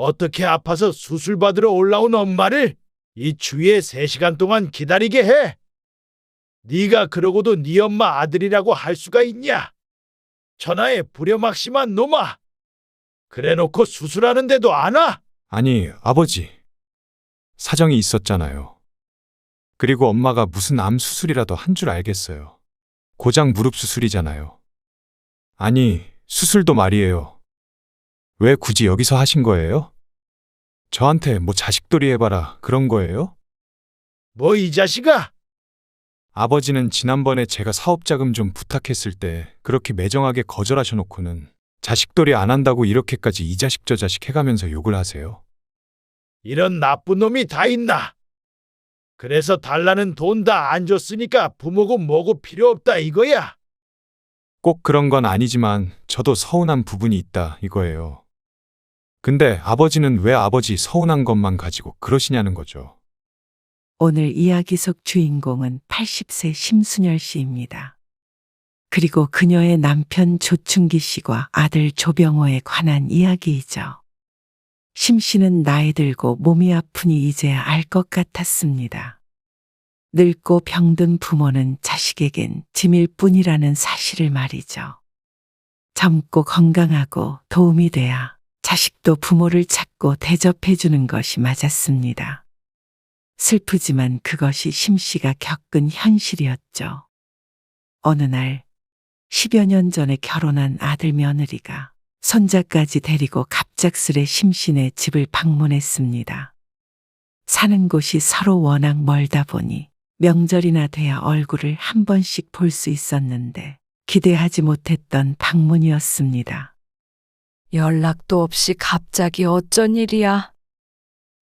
어떻게 아파서 수술 받으러 올라온 엄마를 이 추위에 3시간 동안 기다리게 해? 네가 그러고도 네 엄마 아들이라고 할 수가 있냐? 천하의 불효막심한 놈아! 그래놓고 수술하는데도 안 와? 아니, 아버지. 사정이 있었잖아요. 그리고 엄마가 무슨 암 수술이라도 한 줄 알겠어요. 고장 무릎 수술이잖아요. 아니, 수술도 말이에요. 왜 굳이 여기서 하신 거예요? 저한테 뭐 자식돌이 해봐라 그런 거예요? 뭐 이 자식아! 아버지는 지난번에 제가 사업자금 좀 부탁했을 때 그렇게 매정하게 거절하셔놓고는 자식돌이 안 한다고 이렇게까지 이 자식 저 자식 해가면서 욕을 하세요. 이런 나쁜 놈이 다 있나? 그래서 달라는 돈 다 안 줬으니까 부모고 뭐고 필요 없다 이거야. 꼭 그런 건 아니지만 저도 서운한 부분이 있다 이거예요. 근데 아버지는 왜 아버지 서운한 것만 가지고 그러시냐는 거죠. 오늘 이야기 속 주인공은 80세 심순열 씨입니다. 그리고 그녀의 남편 조충기 씨와 아들 조병호에 관한 이야기이죠. 심 씨는 나이 들고 몸이 아프니 이제야 알 것 같았습니다. 늙고 병든 부모는 자식에겐 짐일 뿐이라는 사실을 말이죠. 젊고 건강하고 도움이 돼야 자식도 부모를 찾고 대접해 주는 것이 맞았습니다. 슬프지만 그것이 심 씨가 겪은 현실이었죠. 어느 날 10여 년 전에 결혼한 아들 며느리가 손자까지 데리고 갑작스레 심 씨네 집을 방문했습니다. 사는 곳이 서로 워낙 멀다 보니 명절이나 돼야 얼굴을 한 번씩 볼 수 있었는데 기대하지 못했던 방문이었습니다. 연락도 없이 갑자기 어쩐 일이야?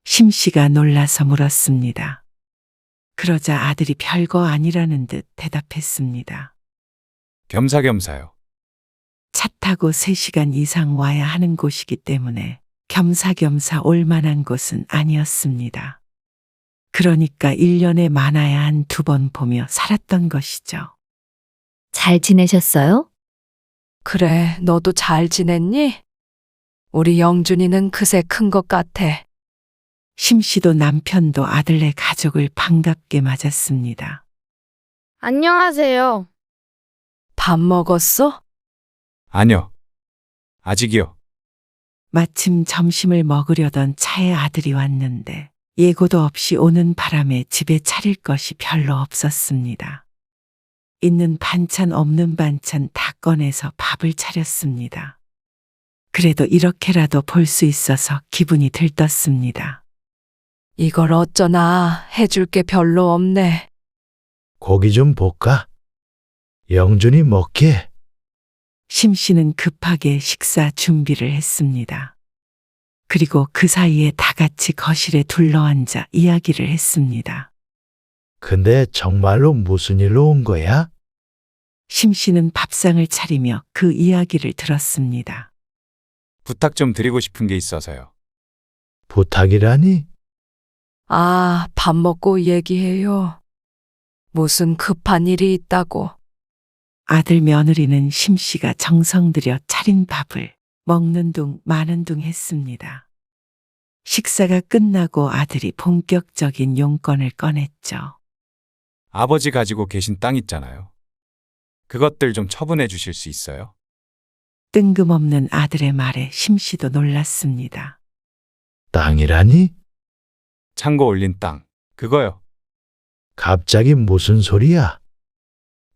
심 씨가 놀라서 물었습니다. 그러자 아들이 별거 아니라는 듯 대답했습니다. 겸사겸사요. 차 타고 3시간 이상 와야 하는 곳이기 때문에 겸사겸사 올 만한 곳은 아니었습니다. 그러니까 1년에 많아야 한 2번 보며 살았던 것이죠. 잘 지내셨어요? 그래, 너도 잘 지냈니? 우리 영준이는 그새 큰 것 같아. 심 씨도 남편도 아들네 가족을 반갑게 맞았습니다. 안녕하세요. 밥 먹었어? 아니요. 아직이요. 마침 점심을 먹으려던 차에 아들이 왔는데 예고도 없이 오는 바람에 집에 차릴 것이 별로 없었습니다. 있는 반찬 없는 반찬 다 꺼내서 밥을 차렸습니다. 그래도 이렇게라도 볼 수 있어서 기분이 들떴습니다. 이걸 어쩌나 해줄 게 별로 없네. 고기 좀 볶아. 영준이 먹게. 심 씨는 급하게 식사 준비를 했습니다. 그리고 그 사이에 다 같이 거실에 둘러앉아 이야기를 했습니다. 근데 정말로 무슨 일로 온 거야? 심 씨는 밥상을 차리며 그 이야기를 들었습니다. 부탁 좀 드리고 싶은 게 있어서요. 부탁이라니? 아, 밥 먹고 얘기해요. 무슨 급한 일이 있다고. 아들 며느리는 심 씨가 정성 들여 차린 밥을 먹는 둥 마는 둥 했습니다. 식사가 끝나고 아들이 본격적인 용건을 꺼냈죠. 아버지 가지고 계신 땅 있잖아요. 그것들 좀 처분해 주실 수 있어요? 뜬금없는 아들의 말에 심 씨도 놀랐습니다. 땅이라니? 창고 올린 땅. 그거요. 갑자기 무슨 소리야?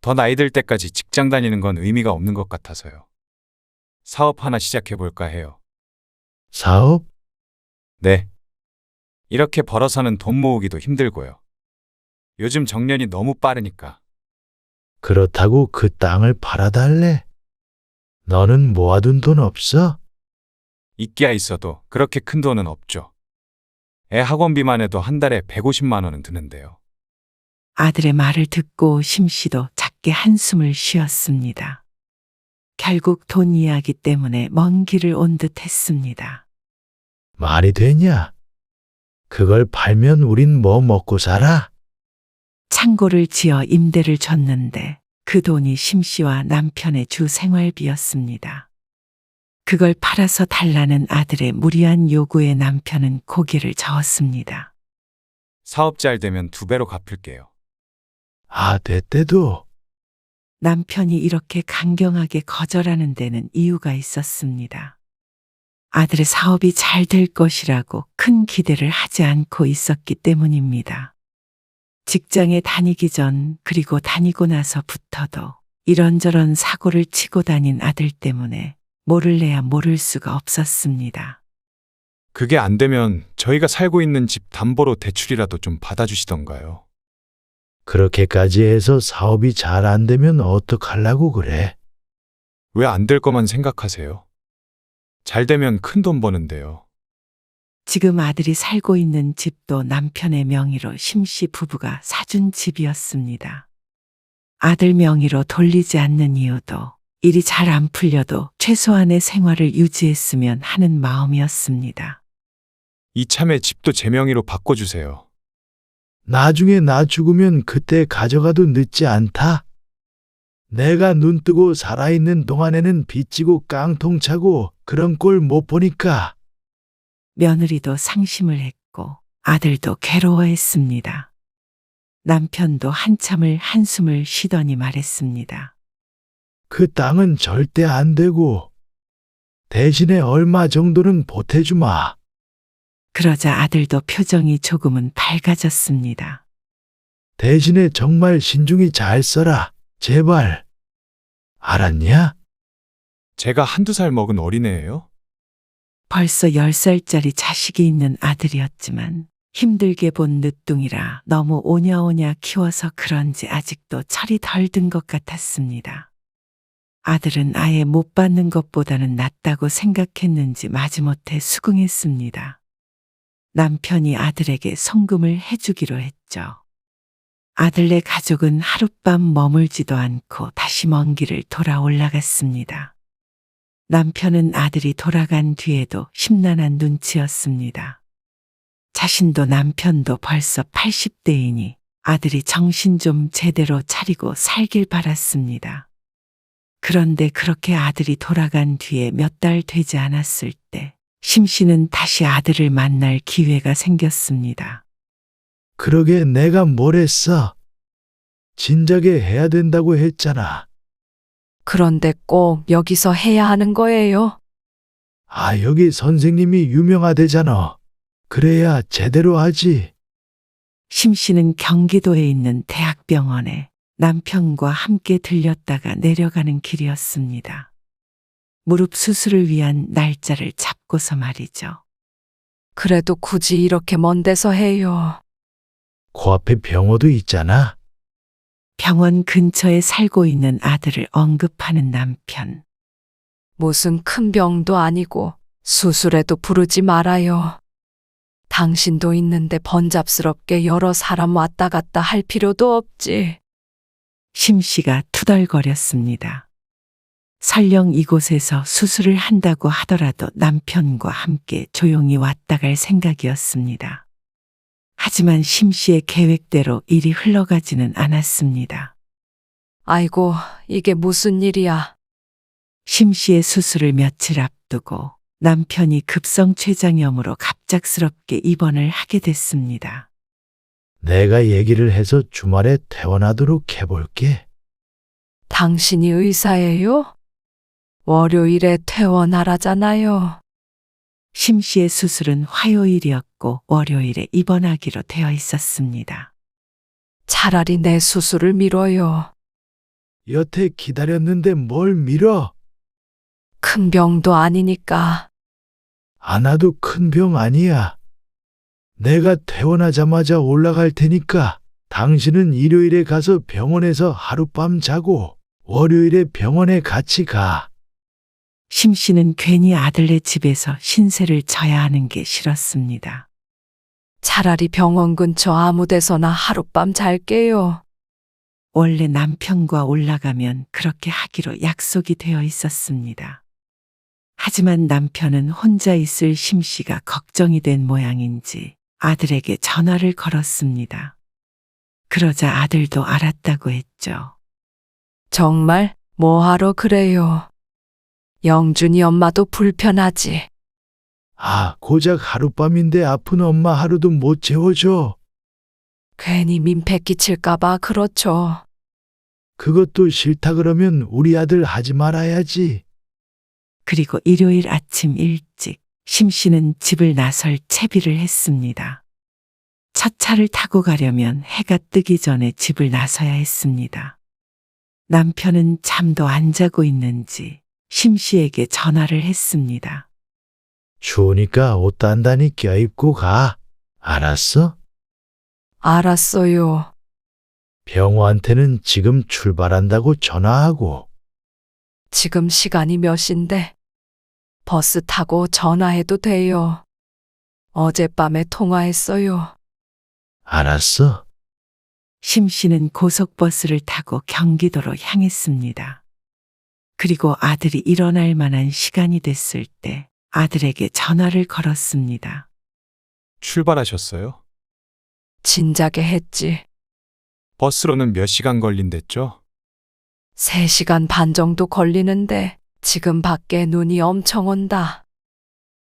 더 나이 들 때까지 직장 다니는 건 의미가 없는 것 같아서요. 사업 하나 시작해 볼까 해요. 사업? 네. 이렇게 벌어서는 돈 모으기도 힘들고요. 요즘 정년이 너무 빠르니까. 그렇다고 그 땅을 팔아달래? 너는 모아둔 돈 없어? 있기야 있어도 그렇게 큰 돈은 없죠. 애 학원비만 해도 한 달에 150만 원은 드는데요. 아들의 말을 듣고 심 씨도 작게 한숨을 쉬었습니다. 결국 돈 이야기 때문에 먼 길을 온 듯 했습니다. 말이 되냐? 그걸 팔면 우린 뭐 먹고 살아? 창고를 지어 임대를 줬는데 그 돈이 심 씨와 남편의 주 생활비였습니다. 그걸 팔아서 달라는 아들의 무리한 요구에 남편은 고개를 저었습니다. 사업 잘 되면 2배로 갚을게요. 아, 됐대도. 남편이 이렇게 강경하게 거절하는 데는 이유가 있었습니다. 아들의 사업이 잘 될 것이라고 큰 기대를 하지 않고 있었기 때문입니다. 직장에 다니기 전 그리고 다니고 나서부터도 이런저런 사고를 치고 다닌 아들 때문에 모를래야 모를 수가 없었습니다. 그게 안 되면 저희가 살고 있는 집 담보로 대출이라도 좀 받아주시던가요. 그렇게까지 해서 사업이 잘 안 되면 어떡하려고 그래? 왜 안 될 거만 생각하세요? 잘 되면 큰 돈 버는데요. 지금 아들이 살고 있는 집도 남편의 명의로 심씨 부부가 사준 집이었습니다. 아들 명의로 돌리지 않는 이유도 일이 잘 안 풀려도 최소한의 생활을 유지했으면 하는 마음이었습니다. 이참에 집도 제 명의로 바꿔주세요. 나중에 나 죽으면 그때 가져가도 늦지 않다. 내가 눈 뜨고 살아있는 동안에는 빚지고 깡통 차고 그런 꼴 못 보니까. 며느리도 상심을 했고 아들도 괴로워했습니다. 남편도 한참을 한숨을 쉬더니 말했습니다. 그 땅은 절대 안 되고 대신에 얼마 정도는 보태주마. 그러자 아들도 표정이 조금은 밝아졌습니다. 대신에 정말 신중히 잘 써라. 제발. 알았냐? 제가 1~2살 먹은 어린애예요? 벌써 10살짜리 자식이 있는 아들이었지만 힘들게 본 늦둥이라 너무 오냐오냐 키워서 그런지 아직도 철이 덜 든 것 같았습니다. 아들은 아예 못 받는 것보다는 낫다고 생각했는지 마지못해 수긍했습니다. 남편이 아들에게 송금을 해주기로 했죠. 아들네 가족은 하룻밤 머물지도 않고 다시 먼 길을 돌아 올라갔습니다. 남편은 아들이 돌아간 뒤에도 심란한 눈치였습니다. 자신도 남편도 벌써 80대이니 아들이 정신 좀 제대로 차리고 살길 바랐습니다. 그런데 그렇게 아들이 돌아간 뒤에 몇 달 되지 않았을 때 심씨는 다시 아들을 만날 기회가 생겼습니다. 그러게 내가 뭘 했어? 진작에 해야 된다고 했잖아. 그런데 꼭 여기서 해야 하는 거예요. 아, 여기 선생님이 유명하대잖아. 그래야 제대로 하지. 심씨는 경기도에 있는 대학병원에 남편과 함께 들렸다가 내려가는 길이었습니다. 무릎 수술을 위한 날짜를 잡고서 말이죠. 그래도 굳이 이렇게 먼 데서 해요. 코앞에 병원도 있잖아. 병원 근처에 살고 있는 아들을 언급하는 남편. 무슨 큰 병도 아니고 수술에도 부르지 말아요. 당신도 있는데 번잡스럽게 여러 사람 왔다 갔다 할 필요도 없지. 심씨가 투덜거렸습니다. 설령 이곳에서 수술을 한다고 하더라도 남편과 함께 조용히 왔다 갈 생각이었습니다. 하지만 심씨의 계획대로 일이 흘러가지는 않았습니다. 아이고, 이게 무슨 일이야. 심씨의 수술을 며칠 앞두고 남편이 급성췌장염으로 갑작스럽게 입원을 하게 됐습니다. 내가 얘기를 해서 주말에 퇴원하도록 해볼게. 당신이 의사예요? 월요일에 퇴원하라잖아요. 심씨의 수술은 화요일이었고 월요일에 입원하기로 되어 있었습니다. 차라리 내 수술을 미뤄요. 여태 기다렸는데 뭘 미뤄? 큰 병도 아니니까. 안 와도 큰 병 아니야. 내가 퇴원하자마자 올라갈 테니까 당신은 일요일에 가서 병원에서 하룻밤 자고 월요일에 병원에 같이 가. 심씨는 괜히 아들네 집에서 신세를 져야 하는 게 싫었습니다. 차라리 병원 근처 아무 데서나 하룻밤 잘게요. 원래 남편과 올라가면 그렇게 하기로 약속이 되어 있었습니다. 하지만 남편은 혼자 있을 심씨가 걱정이 된 모양인지 아들에게 전화를 걸었습니다. 그러자 아들도 알았다고 했죠. 정말 뭐하러 그래요. 영준이 엄마도 불편하지. 아, 고작 하룻밤인데 아픈 엄마 하루도 못 재워줘. 괜히 민폐 끼칠까봐 그렇죠. 그것도 싫다 그러면 우리 아들 하지 말아야지. 그리고 일요일 아침 일찍 심 씨는 집을 나설 채비를 했습니다. 첫 차를 타고 가려면 해가 뜨기 전에 집을 나서야 했습니다. 남편은 잠도 안 자고 있는지 심 씨에게 전화를 했습니다. 추우니까 옷 단단히 껴입고 가. 알았어? 알았어요. 병호한테는 지금 출발한다고 전화하고. 지금 시간이 몇 시인데? 버스 타고 전화해도 돼요. 어젯밤에 통화했어요. 알았어. 심 씨는 고속버스를 타고 경기도로 향했습니다. 그리고 아들이 일어날 만한 시간이 됐을 때 아들에게 전화를 걸었습니다. 출발하셨어요? 진작에 했지. 버스로는 몇 시간 걸린댔죠? 3시간 반 정도 걸리는데 지금 밖에 눈이 엄청 온다.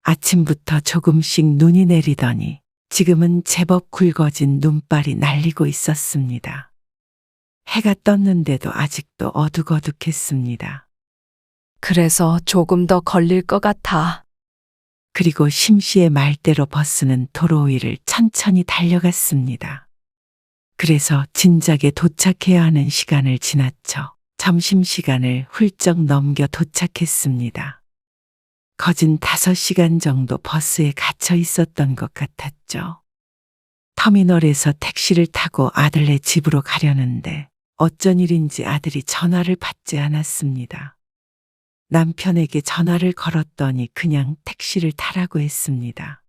아침부터 조금씩 눈이 내리더니 지금은 제법 굵어진 눈발이 날리고 있었습니다. 해가 떴는데도 아직도 어둑어둑했습니다. 그래서 조금 더 걸릴 것 같아. 그리고 심 씨의 말대로 버스는 도로 위를 천천히 달려갔습니다. 그래서 진작에 도착해야 하는 시간을 지나쳐 점심시간을 훌쩍 넘겨 도착했습니다. 거진 5시간 정도 버스에 갇혀 있었던 것 같았죠. 터미널에서 택시를 타고 아들네 집으로 가려는데 어쩐 일인지 아들이 전화를 받지 않았습니다. 남편에게 전화를 걸었더니 그냥 택시를 타라고 했습니다.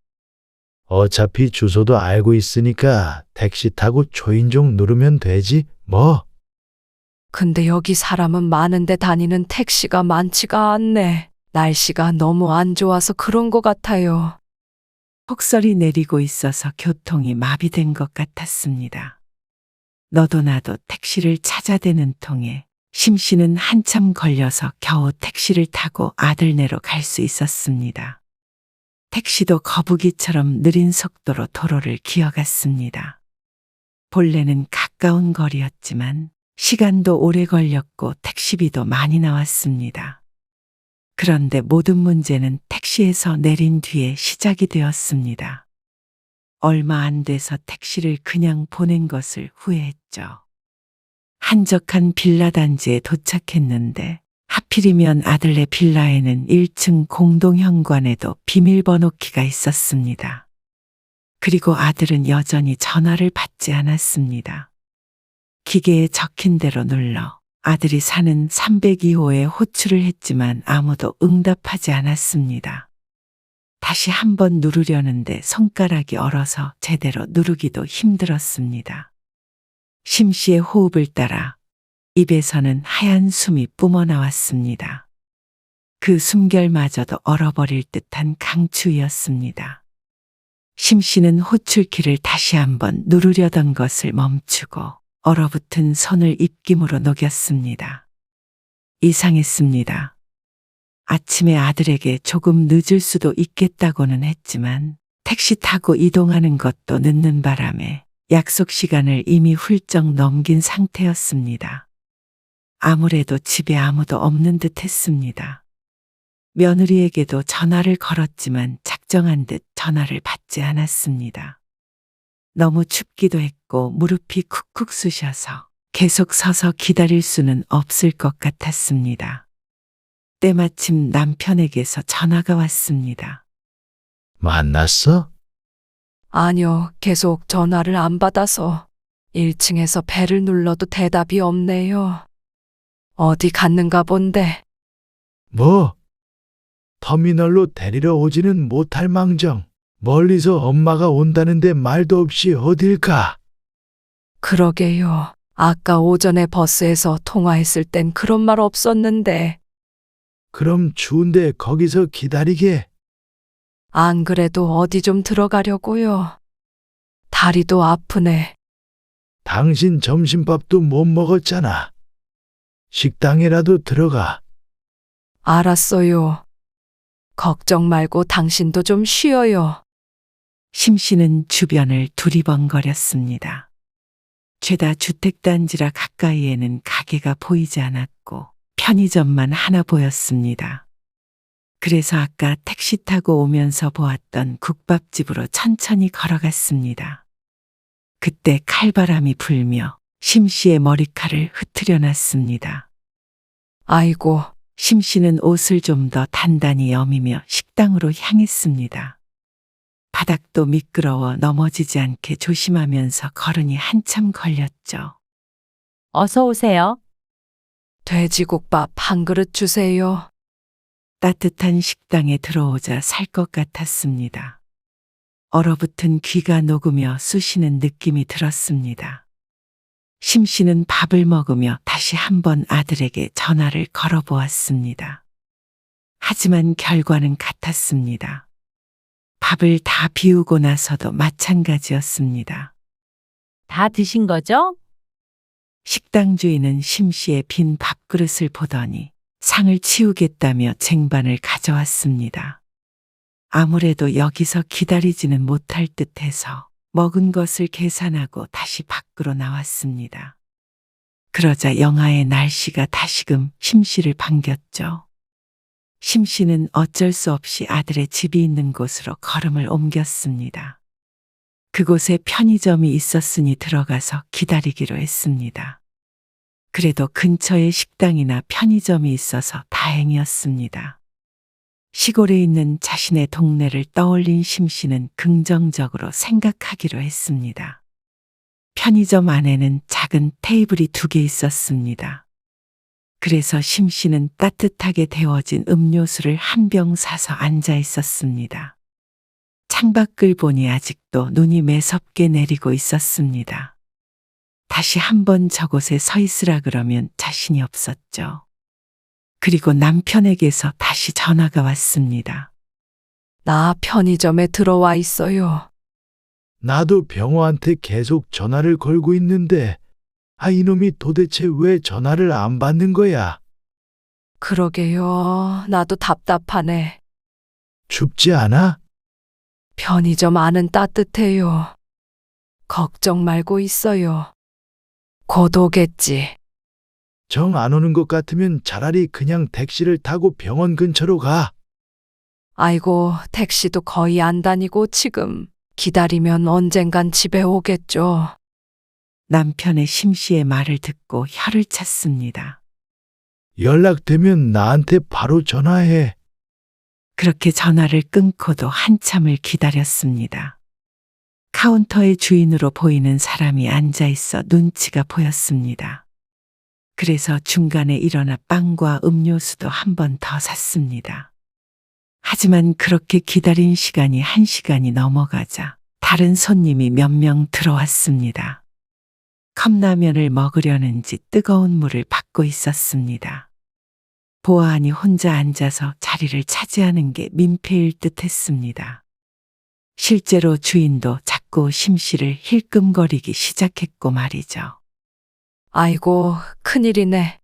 어차피 주소도 알고 있으니까 택시 타고 초인종 누르면 되지, 뭐. 근데 여기 사람은 많은데 다니는 택시가 많지가 않네. 날씨가 너무 안 좋아서 그런 것 같아요. 폭설이 내리고 있어서 교통이 마비된 것 같았습니다. 너도 나도 택시를 찾아대는 통에 심 씨는 한참 걸려서 겨우 택시를 타고 아들네로 갈 수 있었습니다. 택시도 거북이처럼 느린 속도로 도로를 기어갔습니다. 본래는 가까운 거리였지만 시간도 오래 걸렸고 택시비도 많이 나왔습니다. 그런데 모든 문제는 택시에서 내린 뒤에 시작이 되었습니다. 얼마 안 돼서 택시를 그냥 보낸 것을 후회했죠. 한적한 빌라 단지에 도착했는데 하필이면 아들네 빌라에는 1층 공동현관에도 비밀번호 키가 있었습니다. 그리고 아들은 여전히 전화를 받지 않았습니다. 기계에 적힌 대로 눌러 아들이 사는 302호에 호출을 했지만 아무도 응답하지 않았습니다. 다시 한번 누르려는데 손가락이 얼어서 제대로 누르기도 힘들었습니다. 심 씨의 호흡을 따라 입에서는 하얀 숨이 뿜어나왔습니다. 그 숨결마저도 얼어버릴 듯한 강추위였습니다. 심 씨는 호출키를 다시 한번 누르려던 것을 멈추고 얼어붙은 손을 입김으로 녹였습니다. 이상했습니다. 아침에 아들에게 조금 늦을 수도 있겠다고는 했지만 택시 타고 이동하는 것도 늦는 바람에 약속 시간을 이미 훌쩍 넘긴 상태였습니다. 아무래도 집에 아무도 없는 듯 했습니다. 며느리에게도 전화를 걸었지만 작정한 듯 전화를 받지 않았습니다. 너무 춥기도 했고 무릎이 쿡쿡 쑤셔서 계속 서서 기다릴 수는 없을 것 같았습니다. 때마침 남편에게서 전화가 왔습니다. 만났어? 아니요, 계속 전화를 안 받아서 1층에서 벨을 눌러도 대답이 없네요. 어디 갔는가 본데. 뭐? 터미널로 데리러 오지는 못할 망정. 멀리서 엄마가 온다는데 말도 없이 어딜 가? 그러게요. 아까 오전에 버스에서 통화했을 땐 그런 말 없었는데. 그럼 추운데 거기서 기다리게. 안 그래도 어디 좀 들어가려고요. 다리도 아프네. 당신 점심밥도 못 먹었잖아. 식당이라도 들어가. 알았어요. 걱정 말고 당신도 좀 쉬어요. 심 씨는 주변을 두리번거렸습니다. 죄다 주택단지라 가까이에는 가게가 보이지 않았고 편의점만 하나 보였습니다. 그래서 아까 택시 타고 오면서 보았던 국밥집으로 천천히 걸어갔습니다. 그때 칼바람이 불며 심 씨의 머리칼을 흐트려 놨습니다. 아이고, 심 씨는 옷을 좀 더 단단히 여미며 식당으로 향했습니다. 바닥도 미끄러워 넘어지지 않게 조심하면서 걸으니 한참 걸렸죠. 어서 오세요. 돼지국밥 한 그릇 주세요. 따뜻한 식당에 들어오자 살 것 같았습니다. 얼어붙은 귀가 녹으며 쑤시는 느낌이 들었습니다. 심 씨는 밥을 먹으며 다시 한번 아들에게 전화를 걸어보았습니다. 하지만 결과는 같았습니다. 밥을 다 비우고 나서도 마찬가지였습니다. 다 드신 거죠? 식당 주인은 심 씨의 빈 밥그릇을 보더니 상을 치우겠다며 쟁반을 가져왔습니다. 아무래도 여기서 기다리지는 못할 듯해서 먹은 것을 계산하고 다시 밖으로 나왔습니다. 그러자 영하의 날씨가 다시금 심 씨를 반겼죠. 심 씨는 어쩔 수 없이 아들의 집이 있는 곳으로 걸음을 옮겼습니다. 그곳에 편의점이 있었으니 들어가서 기다리기로 했습니다. 그래도 근처에 식당이나 편의점이 있어서 다행이었습니다. 시골에 있는 자신의 동네를 떠올린 심 씨는 긍정적으로 생각하기로 했습니다. 편의점 안에는 작은 테이블이 2개 있었습니다. 그래서 심 씨는 따뜻하게 데워진 음료수를 한 병 사서 앉아 있었습니다. 창밖을 보니 아직도 눈이 매섭게 내리고 있었습니다. 다시 한번 저곳에 서 있으라 그러면 자신이 없었죠. 그리고 남편에게서 다시 전화가 왔습니다. 나 편의점에 들어와 있어요. 나도 병호한테 계속 전화를 걸고 있는데, 이놈이 도대체 왜 전화를 안 받는 거야? 그러게요. 나도 답답하네. 춥지 않아? 편의점 안은 따뜻해요. 걱정 말고 있어요. 곧 오겠지. 정 안 오는 것 같으면 차라리 그냥 택시를 타고 병원 근처로 가. 아이고, 택시도 거의 안 다니고 지금 기다리면 언젠간 집에 오겠죠. 남편의 심 씨의 말을 듣고 혀를 찼습니다. 연락되면 나한테 바로 전화해. 그렇게 전화를 끊고도 한참을 기다렸습니다. 카운터의 주인으로 보이는 사람이 앉아 있어 눈치가 보였습니다. 그래서 중간에 일어나 빵과 음료수도 한 번 더 샀습니다. 하지만 그렇게 기다린 시간이 1시간이 넘어가자 다른 손님이 몇 명 들어왔습니다. 컵라면을 먹으려는지 뜨거운 물을 받고 있었습니다. 보아하니 혼자 앉아서 자리를 차지하는 게 민폐일 듯 했습니다. 실제로 주인도 자꾸 심 씨를 힐끔거리기 시작했고 말이죠. 아이고, 큰일이네.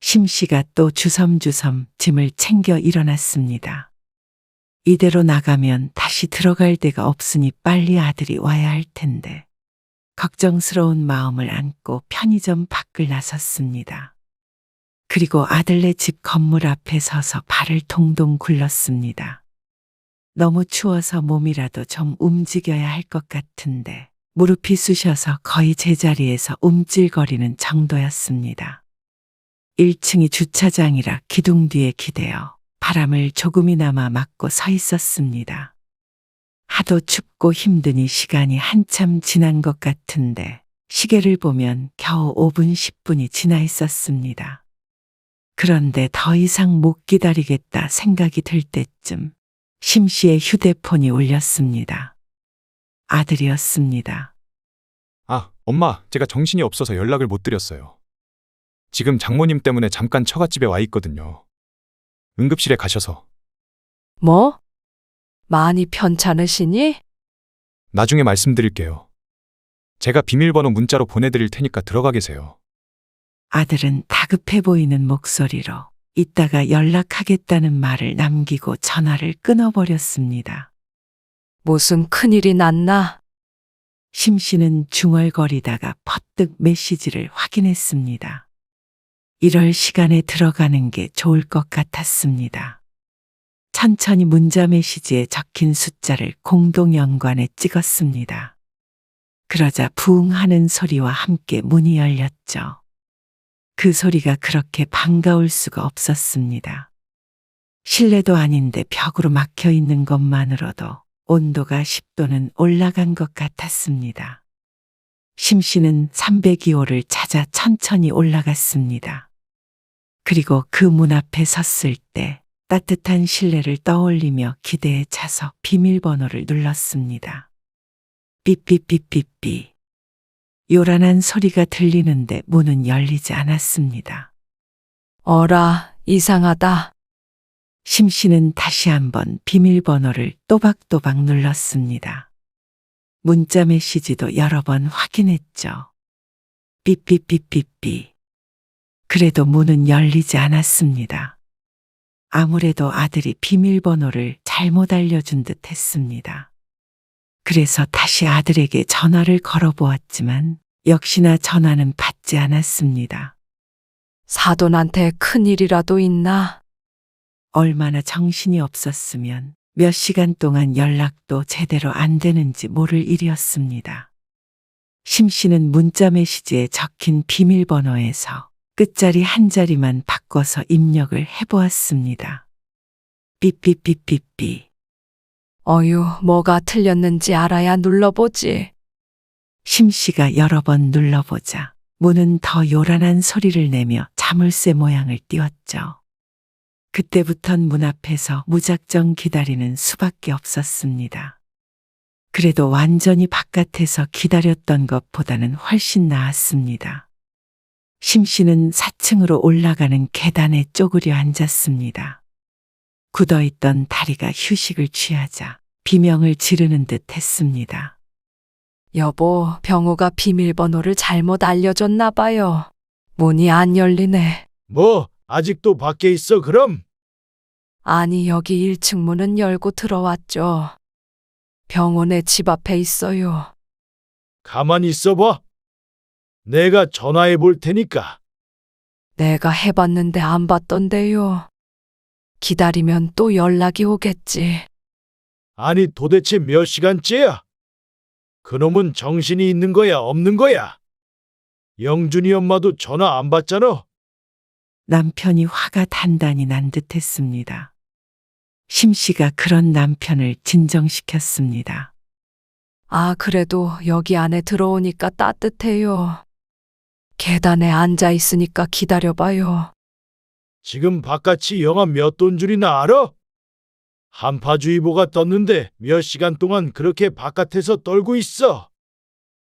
심 씨가 또 주섬주섬 짐을 챙겨 일어났습니다. 이대로 나가면 다시 들어갈 데가 없으니 빨리 아들이 와야 할 텐데. 걱정스러운 마음을 안고 편의점 밖을 나섰습니다. 그리고 아들네 집 건물 앞에 서서 발을 동동 굴렀습니다. 너무 추워서 몸이라도 좀 움직여야 할 것 같은데 무릎이 쑤셔서 거의 제자리에서 움찔거리는 정도였습니다. 1층이 주차장이라 기둥 뒤에 기대어 바람을 조금이나마 맞고 서 있었습니다. 하도 춥고 힘드니 시간이 한참 지난 것 같은데 시계를 보면 겨우 5분 10분이 지나 있었습니다. 그런데 더 이상 못 기다리겠다 생각이 들 때쯤 심 씨의 휴대폰이 울렸습니다. 아들이었습니다. 엄마, 제가 정신이 없어서 연락을 못 드렸어요. 지금 장모님 때문에 잠깐 처갓집에 와 있거든요. 응급실에 가셔서. 뭐? 많이 편찮으시니? 나중에 말씀드릴게요. 제가 비밀번호 문자로 보내드릴 테니까 들어가 계세요. 아들은 다급해 보이는 목소리로 이따가 연락하겠다는 말을 남기고 전화를 끊어버렸습니다. 무슨 큰일이 났나? 심 씨는 중얼거리다가 퍼뜩 메시지를 확인했습니다. 이럴 시간에 들어가는 게 좋을 것 같았습니다. 천천히 문자 메시지에 적힌 숫자를 공동 연관에 찍었습니다. 그러자 부웅 하는 소리와 함께 문이 열렸죠. 그 소리가 그렇게 반가울 수가 없었습니다. 실내도 아닌데 벽으로 막혀 있는 것만으로도 온도가 10도는 올라간 것 같았습니다. 심 씨는 302호를 찾아 천천히 올라갔습니다. 그리고 그 문 앞에 섰을 때 따뜻한 실내를 떠올리며 기대에 차서 비밀번호를 눌렀습니다. 삐삐삐삐삐. 요란한 소리가 들리는데 문은 열리지 않았습니다. 어라, 이상하다. 심 씨는 다시 한번 비밀번호를 또박또박 눌렀습니다. 문자 메시지도 여러 번 확인했죠. 삐삐삐삐삐. 그래도 문은 열리지 않았습니다. 아무래도 아들이 비밀번호를 잘못 알려준 듯 했습니다. 그래서 다시 아들에게 전화를 걸어보았지만 역시나 전화는 받지 않았습니다. 사돈한테 큰일이라도 있나? 얼마나 정신이 없었으면 몇 시간 동안 연락도 제대로 안 되는지 모를 일이었습니다. 심 씨는 문자 메시지에 적힌 비밀번호에서 끝자리 한 자리만 바꿔서 입력을 해보았습니다. 삐삐삐삐삐. 어휴, 뭐가 틀렸는지 알아야 눌러보지. 심 씨가 여러 번 눌러보자 문은 더 요란한 소리를 내며 자물쇠 모양을 띄웠죠. 그때부턴 문 앞에서 무작정 기다리는 수밖에 없었습니다. 그래도 완전히 바깥에서 기다렸던 것보다는 훨씬 나았습니다. 심 씨는 4층으로 올라가는 계단에 쪼그려 앉았습니다. 굳어있던 다리가 휴식을 취하자 비명을 지르는 듯 했습니다. 여보, 병호가 비밀번호를 잘못 알려줬나 봐요. 문이 안 열리네. 뭐 아직도 밖에 있어 그럼? 아니, 여기 1층 문은 열고 들어왔죠. 병원의 집 앞에 있어요. 가만히 있어봐. 내가 전화해 볼 테니까. 내가 해봤는데 안 받던데요. 기다리면 또 연락이 오겠지. 아니 도대체 몇 시간째야? 그놈은 정신이 있는 거야 없는 거야? 영준이 엄마도 전화 안 받잖아. 남편이 화가 단단히 난 듯 했습니다. 심 씨가 그런 남편을 진정시켰습니다. 아, 그래도 여기 안에 들어오니까 따뜻해요. 계단에 앉아 있으니까 기다려봐요. 지금 바깥이 영하 몇 도인 줄이나 알아? 한파주의보가 떴는데 몇 시간 동안 그렇게 바깥에서 떨고 있어.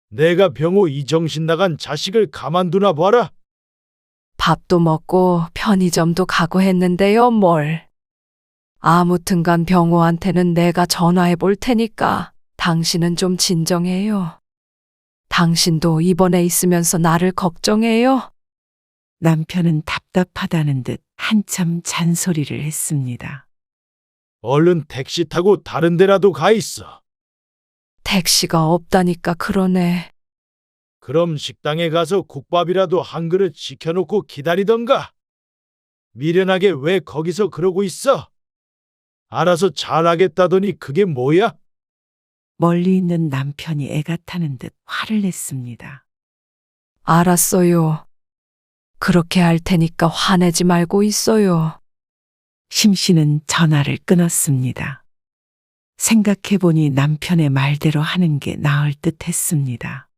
내가 병호 이 정신 나간 자식을 가만두나 봐라. 밥도 먹고 편의점도 가고 했는데요, 뭘. 아무튼간 병호한테는 내가 전화해 볼 테니까 당신은 좀 진정해요. 당신도 입원해 있으면서 나를 걱정해요. 남편은 답답하다는 듯 한참 잔소리를 했습니다. 얼른 택시 타고 다른 데라도 가 있어. 택시가 없다니까 그러네. 그럼 식당에 가서 국밥이라도 한 그릇 시켜놓고 기다리던가. 미련하게 왜 거기서 그러고 있어? 알아서 잘하겠다더니 그게 뭐야? 멀리 있는 남편이 애가 타는 듯 화를 냈습니다. 알았어요. 그렇게 할 테니까 화내지 말고 있어요. 심 씨는 전화를 끊었습니다. 생각해보니 남편의 말대로 하는 게 나을 듯 했습니다.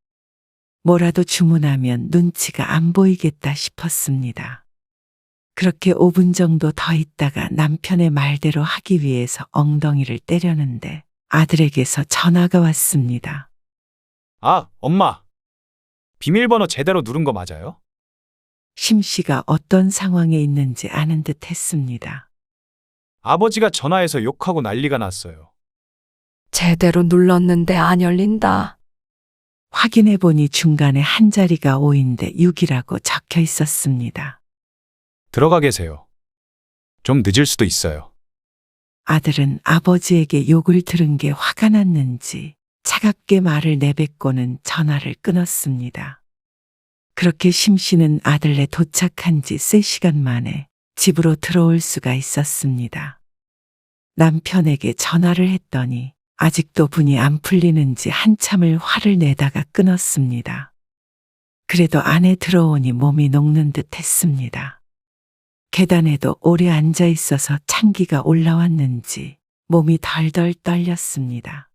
뭐라도 주문하면 눈치가 안 보이겠다 싶었습니다. 그렇게 5분 정도 더 있다가 남편의 말대로 하기 위해서 엉덩이를 때렸는데 아들에게서 전화가 왔습니다. 아, 엄마. 비밀번호 제대로 누른 거 맞아요? 심 씨가 어떤 상황에 있는지 아는 듯 했습니다. 아버지가 전화해서 욕하고 난리가 났어요. 제대로 눌렀는데 안 열린다. 확인해보니 중간에 한 자리가 5인데 6이라고 적혀 있었습니다. 들어가 계세요. 좀 늦을 수도 있어요. 아들은 아버지에게 욕을 들은 게 화가 났는지 차갑게 말을 내뱉고는 전화를 끊었습니다. 그렇게 심 씨는 아들네 도착한 지 3시간 만에 집으로 들어올 수가 있었습니다. 남편에게 전화를 했더니 아직도 분이 안 풀리는지 한참을 화를 내다가 끊었습니다. 그래도 안에 들어오니 몸이 녹는 듯 했습니다. 계단에도 오래 앉아 있어서 찬기가 올라왔는지 몸이 덜덜 떨렸습니다.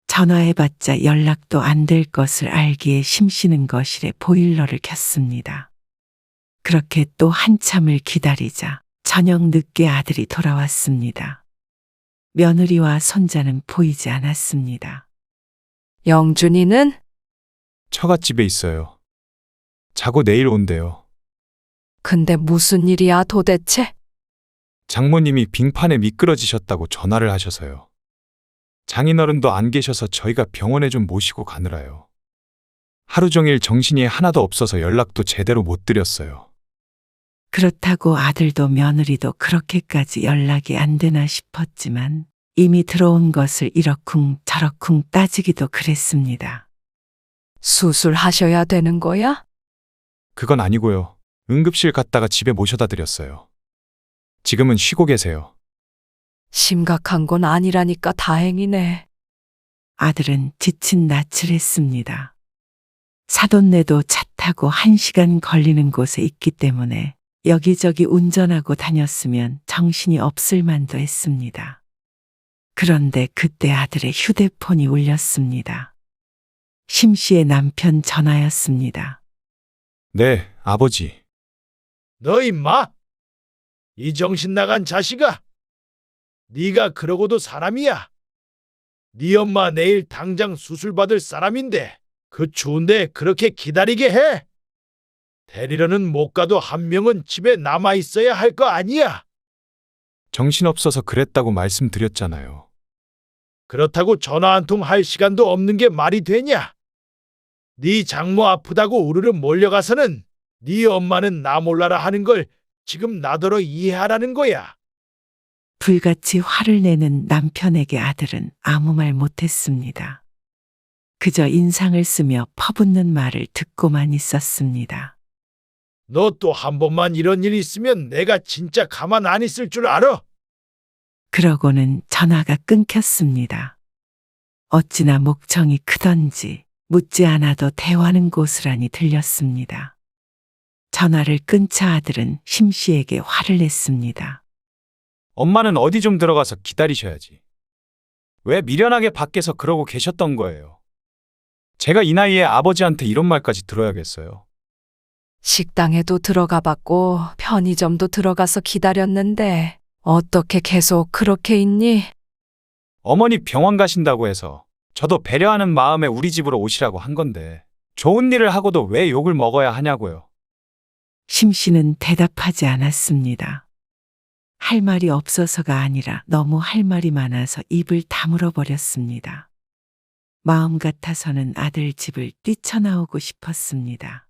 전화해봤자 연락도 안 될 것을 알기에 심씨는 거실에 보일러를 켰습니다. 그렇게 또 한참을 기다리자 저녁 늦게 아들이 돌아왔습니다. 며느리와 손자는 보이지 않았습니다. 영준이는? 처갓집에 있어요. 자고 내일 온대요. 근데 무슨 일이야 도대체? 장모님이 빙판에 미끄러지셨다고 전화를 하셔서요. 장인어른도 안 계셔서 저희가 병원에 좀 모시고 가느라요. 하루 종일 정신이 하나도 없어서 연락도 제대로 못 드렸어요. 그렇다고 아들도 며느리도 그렇게까지 연락이 안 되나 싶었지만 이미 들어온 것을 이러쿵 저러쿵 따지기도 그랬습니다. 수술하셔야 되는 거야? 그건 아니고요. 응급실 갔다가 집에 모셔다 드렸어요. 지금은 쉬고 계세요. 심각한 건 아니라니까 다행이네. 아들은 지친 낯을 했습니다. 사돈네도 차 타고 1시간 걸리는 곳에 있기 때문에 여기저기 운전하고 다녔으면 정신이 없을 만도 했습니다. 그런데 그때 아들의 휴대폰이 울렸습니다. 심 씨의 남편 전화였습니다. 네, 아버지. 너 임마! 이 정신 나간 자식아! 네가 그러고도 사람이야. 네 엄마 내일 당장 수술 받을 사람인데 그 추운데 그렇게 기다리게 해? 데리러는 못 가도 한 명은 집에 남아 있어야 할 거 아니야. 정신없어서 그랬다고 말씀드렸잖아요. 그렇다고 전화 한 통 할 시간도 없는 게 말이 되냐? 네 장모 아프다고 우르르 몰려가서는 네 엄마는 나 몰라라 하는 걸 지금 나더러 이해하라는 거야. 불같이 화를 내는 남편에게 아들은 아무 말 못했습니다. 그저 인상을 쓰며 퍼붓는 말을 듣고만 있었습니다. 너 또 한 번만 이런 일 있으면 내가 진짜 가만 안 있을 줄 알아? 그러고는 전화가 끊겼습니다. 어찌나 목청이 크던지 묻지 않아도 대화는 고스란히 들렸습니다. 전화를 끊자 아들은 심 씨에게 화를 냈습니다. 엄마는 어디 좀 들어가서 기다리셔야지. 왜 미련하게 밖에서 그러고 계셨던 거예요? 제가 이 나이에 아버지한테 이런 말까지 들어야겠어요. 식당에도 들어가 봤고 편의점도 들어가서 기다렸는데 어떻게 계속 그렇게 있니? 어머니 병원 가신다고 해서 저도 배려하는 마음에 우리 집으로 오시라고 한 건데 좋은 일을 하고도 왜 욕을 먹어야 하냐고요. 심 씨는 대답하지 않았습니다. 할 말이 없어서가 아니라 너무 할 말이 많아서 입을 다물어 버렸습니다. 마음 같아서는 아들 집을 뛰쳐나오고 싶었습니다.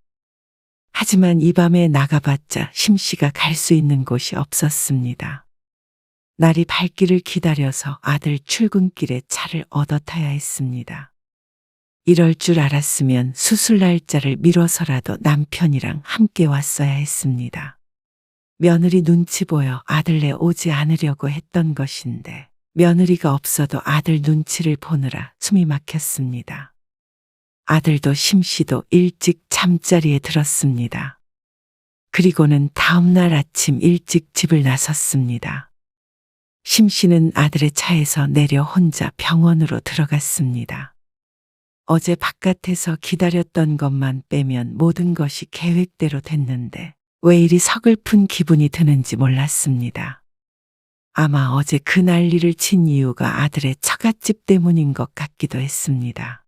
하지만 이 밤에 나가봤자 심 씨가 갈 수 있는 곳이 없었습니다. 날이 밝기를 기다려서 아들 출근길에 차를 얻어 타야 했습니다. 이럴 줄 알았으면 수술 날짜를 미뤄서라도 남편이랑 함께 왔어야 했습니다. 며느리 눈치 보여 아들네 오지 않으려고 했던 것인데 며느리가 없어도 아들 눈치를 보느라 숨이 막혔습니다. 아들도 심씨도 일찍 잠자리에 들었습니다. 그리고는 다음 날 아침 일찍 집을 나섰습니다. 심씨는 아들의 차에서 내려 혼자 병원으로 들어갔습니다. 어제 바깥에서 기다렸던 것만 빼면 모든 것이 계획대로 됐는데 왜 이리 서글픈 기분이 드는지 몰랐습니다. 아마 어제 그 난리를 친 이유가 아들의 처갓집 때문인 것 같기도 했습니다.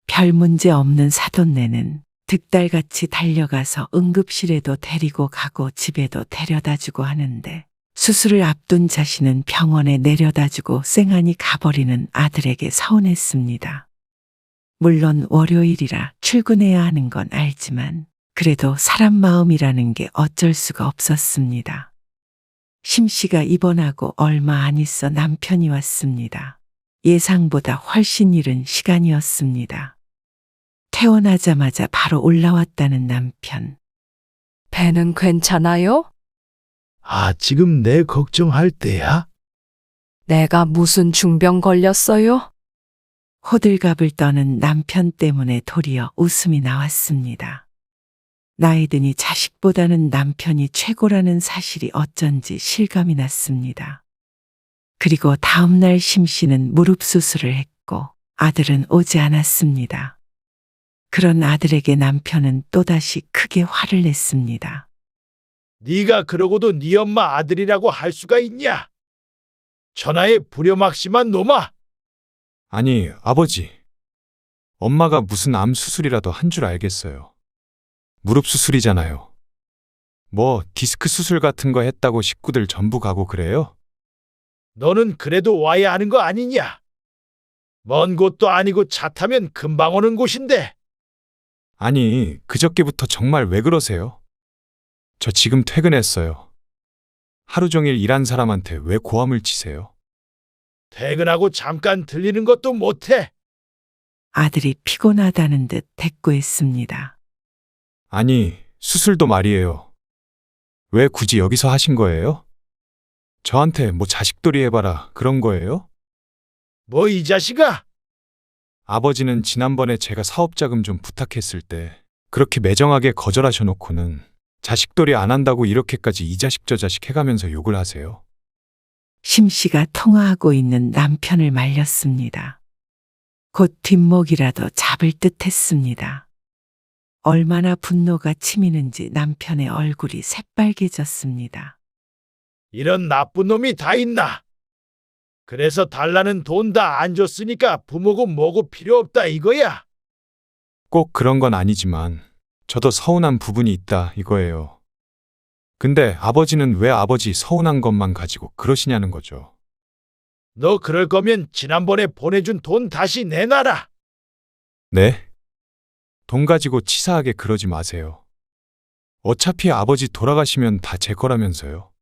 별 문제 없는 사돈네는 득달같이 달려가서 응급실에도 데리고 가고 집에도 데려다주고 하는데 수술을 앞둔 자신은 병원에 내려다주고 쌩하니 가버리는 아들에게 서운했습니다. 물론 월요일이라 출근해야 하는 건 알지만 그래도 사람 마음이라는 게 어쩔 수가 없었습니다. 심 씨가 입원하고 얼마 안 있어 남편이 왔습니다. 예상보다 훨씬 이른 시간이었습니다. 퇴원하자마자 바로 올라왔다는 남편. 배는 괜찮아요? 아, 지금 내 걱정할 때야? 내가 무슨 중병 걸렸어요? 호들갑을 떠는 남편 때문에 도리어 웃음이 나왔습니다. 나이 드니 자식보다는 남편이 최고라는 사실이 어쩐지 실감이 났습니다. 그리고 다음날 심 씨는 무릎 수술을 했고 아들은 오지 않았습니다. 그런 아들에게 남편은 또다시 크게 화를 냈습니다. 네가 그러고도 네 엄마 아들이라고 할 수가 있냐? 천하의 불효막심한 놈아! 아니, 아버지. 엄마가 무슨 암 수술이라도 한 줄 알겠어요. 무릎 수술이잖아요. 뭐 디스크 수술 같은 거 했다고 식구들 전부 가고 그래요? 너는 그래도 와야 하는 거 아니냐? 먼 곳도 아니고 차 타면 금방 오는 곳인데. 아니, 그저께부터 정말 왜 그러세요? 저 지금 퇴근했어요. 하루 종일 일한 사람한테 왜 고함을 치세요? 퇴근하고 잠깐 들리는 것도 못해. 아들이 피곤하다는 듯 대꾸했습니다. 아니, 수술도 말이에요. 왜 굳이 여기서 하신 거예요? 저한테 뭐 자식돌이 해봐라 그런 거예요? 뭐 이 자식아? 아버지는 지난번에 제가 사업자금 좀 부탁했을 때 그렇게 매정하게 거절하셔놓고는 자식돌이 안 한다고 이렇게까지 이 자식 저 자식 해가면서 욕을 하세요. 심 씨가 통화하고 있는 남편을 말렸습니다. 곧 뒷목이라도 잡을 듯 했습니다. 얼마나 분노가 치미는지 남편의 얼굴이 새빨개졌습니다. 이런 나쁜 놈이 다 있나? 그래서 달라는 돈 다 안 줬으니까 부모고 뭐고 필요 없다 이거야. 꼭 그런 건 아니지만 저도 서운한 부분이 있다 이거예요. 근데 아버지는 왜 아버지 서운한 것만 가지고 그러시냐는 거죠. 너 그럴 거면 지난번에 보내준 돈 다시 내놔라. 네? 돈 가지고 치사하게 그러지 마세요. 어차피 아버지 돌아가시면 다 제 거라면서요.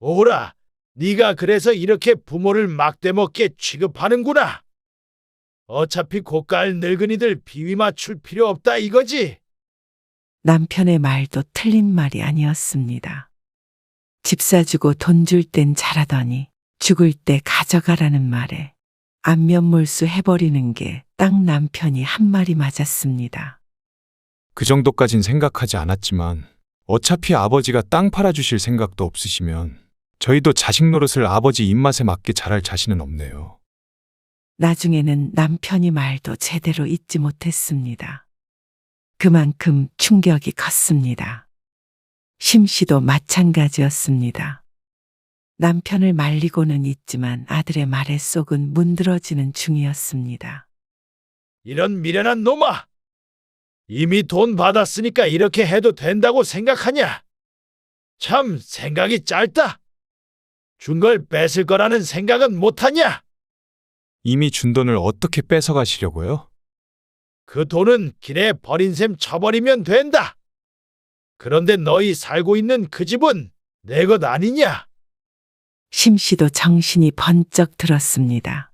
오라, 네가 그래서 이렇게 부모를 막대먹게 취급하는구나. 어차피 고깔 늙은이들 비위 맞출 필요 없다 이거지. 남편의 말도 틀린 말이 아니었습니다. 집 사주고 돈 줄 땐 잘하더니 죽을 때 가져가라는 말에 안면몰수 해버리는 게 딱 남편이 한 말이 맞았습니다. 그 정도까진 생각하지 않았지만 어차피 아버지가 땅 팔아주실 생각도 없으시면 저희도 자식 노릇을 아버지 입맛에 맞게 잘할 자신은 없네요. 나중에는 남편이 말도 제대로 잊지 못했습니다. 그만큼 충격이 컸습니다. 심 씨도 마찬가지였습니다. 남편을 말리고는 있지만 아들의 말에 속은 문드러지는 중이었습니다. 이런 미련한 놈아! 이미 돈 받았으니까 이렇게 해도 된다고 생각하냐? 참 생각이 짧다. 준 걸 뺏을 거라는 생각은 못하냐? 이미 준 돈을 어떻게 뺏어가시려고요? 그 돈은 길에 버린 셈 쳐버리면 된다. 그런데 너희 살고 있는 그 집은 내 것 아니냐? 심 씨도 정신이 번쩍 들었습니다.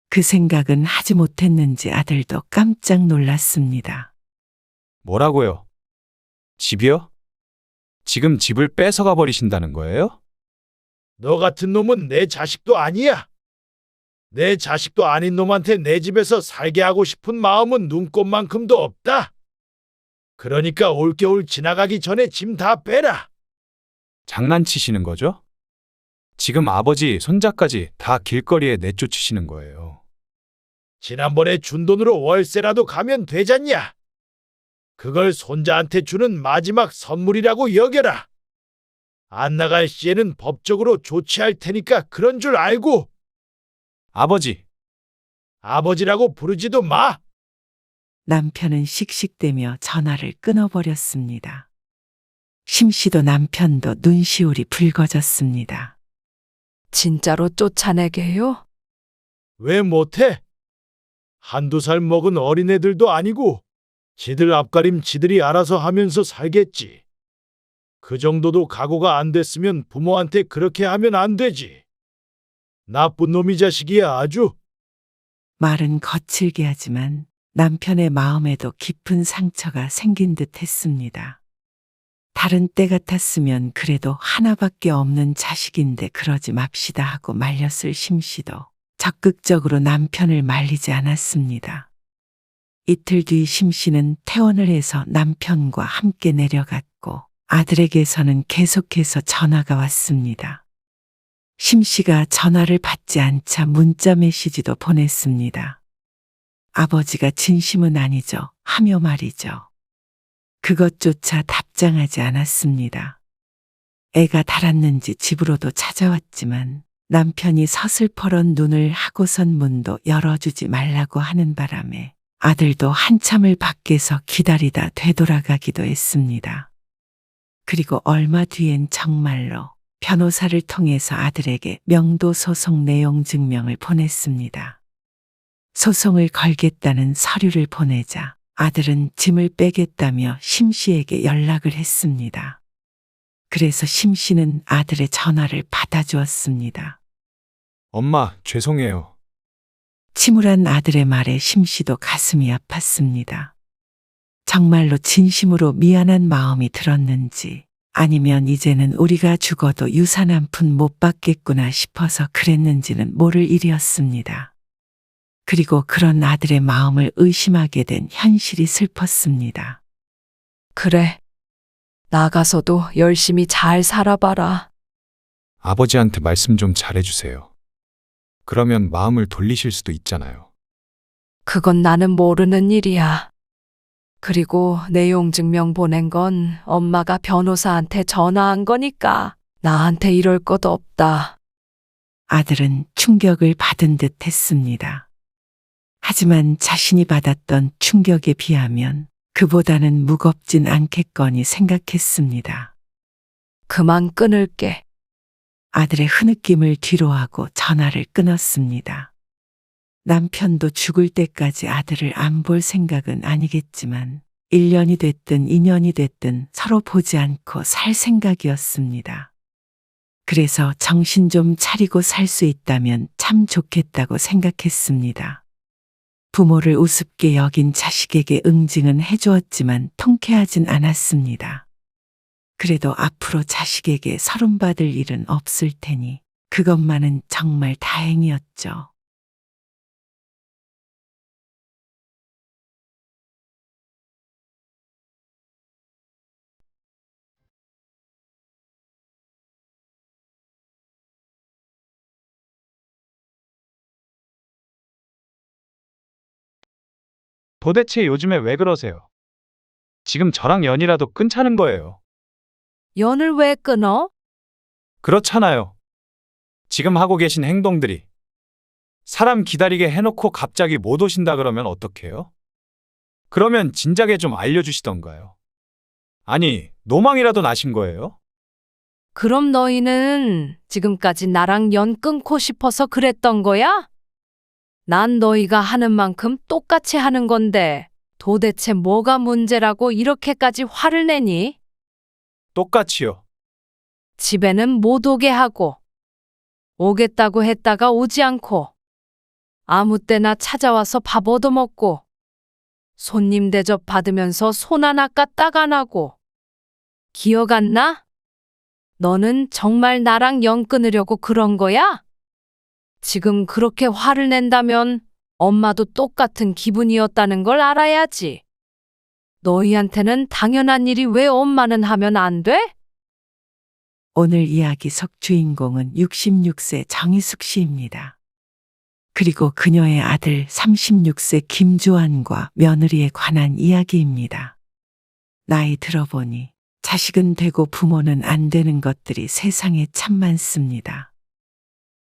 그 생각은 하지 못했는지 아들도 깜짝 놀랐습니다. 뭐라고요? 집이요? 지금 집을 뺏어가 버리신다는 거예요? 너 같은 놈은 내 자식도 아니야. 내 자식도 아닌 놈한테 내 집에서 살게 하고 싶은 마음은 눈꼽만큼도 없다. 그러니까 올겨울 지나가기 전에 짐 다 빼라. 장난치시는 거죠? 지금 아버지, 손자까지 다 길거리에 내쫓으시는 거예요. 지난번에 준 돈으로 월세라도 가면 되잖냐. 그걸 손자한테 주는 마지막 선물이라고 여겨라. 안 나갈 시에는 법적으로 조치할 테니까 그런 줄 알고. 아버지, 아버지라고 부르지도 마. 남편은 씩씩대며 전화를 끊어버렸습니다. 심 씨도 남편도 눈시울이 붉어졌습니다. 진짜로 쫓아내게요? 왜 못해? 한두 살 먹은 어린애들도 아니고 지들 앞가림 지들이 알아서 하면서 살겠지. 그 정도도 각오가 안 됐으면 부모한테 그렇게 하면 안 되지. 나쁜 놈이 자식이야, 아주. 말은 거칠게 하지만 남편의 마음에도 깊은 상처가 생긴 듯 했습니다. 다른 때 같았으면 그래도 하나밖에 없는 자식인데 그러지 맙시다 하고 말렸을 심씨도 적극적으로 남편을 말리지 않았습니다. 이틀 뒤 심씨는 퇴원을 해서 남편과 함께 내려갔고 아들에게서는 계속해서 전화가 왔습니다. 심씨가 전화를 받지 않자 문자 메시지도 보냈습니다. 아버지가 진심은 아니죠 하며 말이죠. 그것조차 답장하지 않았습니다. 애가 달았는지 집으로도 찾아왔지만 남편이 서슬퍼런 눈을 하고선 문도 열어주지 말라고 하는 바람에 아들도 한참을 밖에서 기다리다 되돌아가기도 했습니다. 그리고 얼마 뒤엔 정말로 변호사를 통해서 아들에게 명도 소송 내용 증명을 보냈습니다. 소송을 걸겠다는 서류를 보내자 아들은 짐을 빼겠다며 심씨에게 연락을 했습니다. 그래서 심씨는 아들의 전화를 받아주었습니다. 엄마, 죄송해요. 침울한 아들의 말에 심씨도 가슴이 아팠습니다. 정말로 진심으로 미안한 마음이 들었는지 아니면 이제는 우리가 죽어도 유산 한 푼 못 받겠구나 싶어서 그랬는지는 모를 일이었습니다. 그리고 그런 아들의 마음을 의심하게 된 현실이 슬펐습니다. 그래. 나가서도 열심히 잘 살아봐라. 아버지한테 말씀 좀 잘해주세요. 그러면 마음을 돌리실 수도 있잖아요. 그건 나는 모르는 일이야. 그리고 내용 증명 보낸 건 엄마가 변호사한테 전화한 거니까 나한테 이럴 것 없다. 아들은 충격을 받은 듯 했습니다. 하지만 자신이 받았던 충격에 비하면 그보다는 무겁진 않겠거니 생각했습니다. 그만 끊을게. 아들의 흐느낌을 뒤로하고 전화를 끊었습니다. 남편도 죽을 때까지 아들을 안 볼 생각은 아니겠지만 1년이 됐든 2년이 됐든 서로 보지 않고 살 생각이었습니다. 그래서 정신 좀 차리고 살 수 있다면 참 좋겠다고 생각했습니다. 부모를 우습게 여긴 자식에게 응징은 해주었지만 통쾌하진 않았습니다. 그래도 앞으로 자식에게 서름받을 일은 없을 테니 그것만은 정말 다행이었죠. 도대체 요즘에 왜 그러세요? 지금 저랑 연이라도 끊자는 거예요. 연을 왜 끊어? 그렇잖아요. 지금 하고 계신 행동들이. 사람 기다리게 해놓고 갑자기 못 오신다 그러면 어떡해요? 그러면 진작에 좀 알려주시던가요. 아니, 노망이라도 나신 거예요? 그럼 너희는 지금까지 나랑 연 끊고 싶어서 그랬던 거야? 난 너희가 하는 만큼 똑같이 하는 건데 도대체 뭐가 문제라고 이렇게까지 화를 내니? 똑같이요. 집에는 못 오게 하고 오겠다고 했다가 오지 않고 아무 때나 찾아와서 밥 얻어먹고 손님 대접 받으면서 손 하나 까딱 안 하고 기억 안 나? 너는 정말 나랑 연 끊으려고 그런 거야? 지금 그렇게 화를 낸다면 엄마도 똑같은 기분이었다는 걸 알아야지. 너희한테는 당연한 일이 왜 엄마는 하면 안 돼? 오늘 이야기 속 주인공은 66세 정희숙 씨입니다. 그리고 그녀의 아들 36세 김주환과 며느리에 관한 이야기입니다. 나이 들어보니 자식은 되고 부모는 안 되는 것들이 세상에 참 많습니다.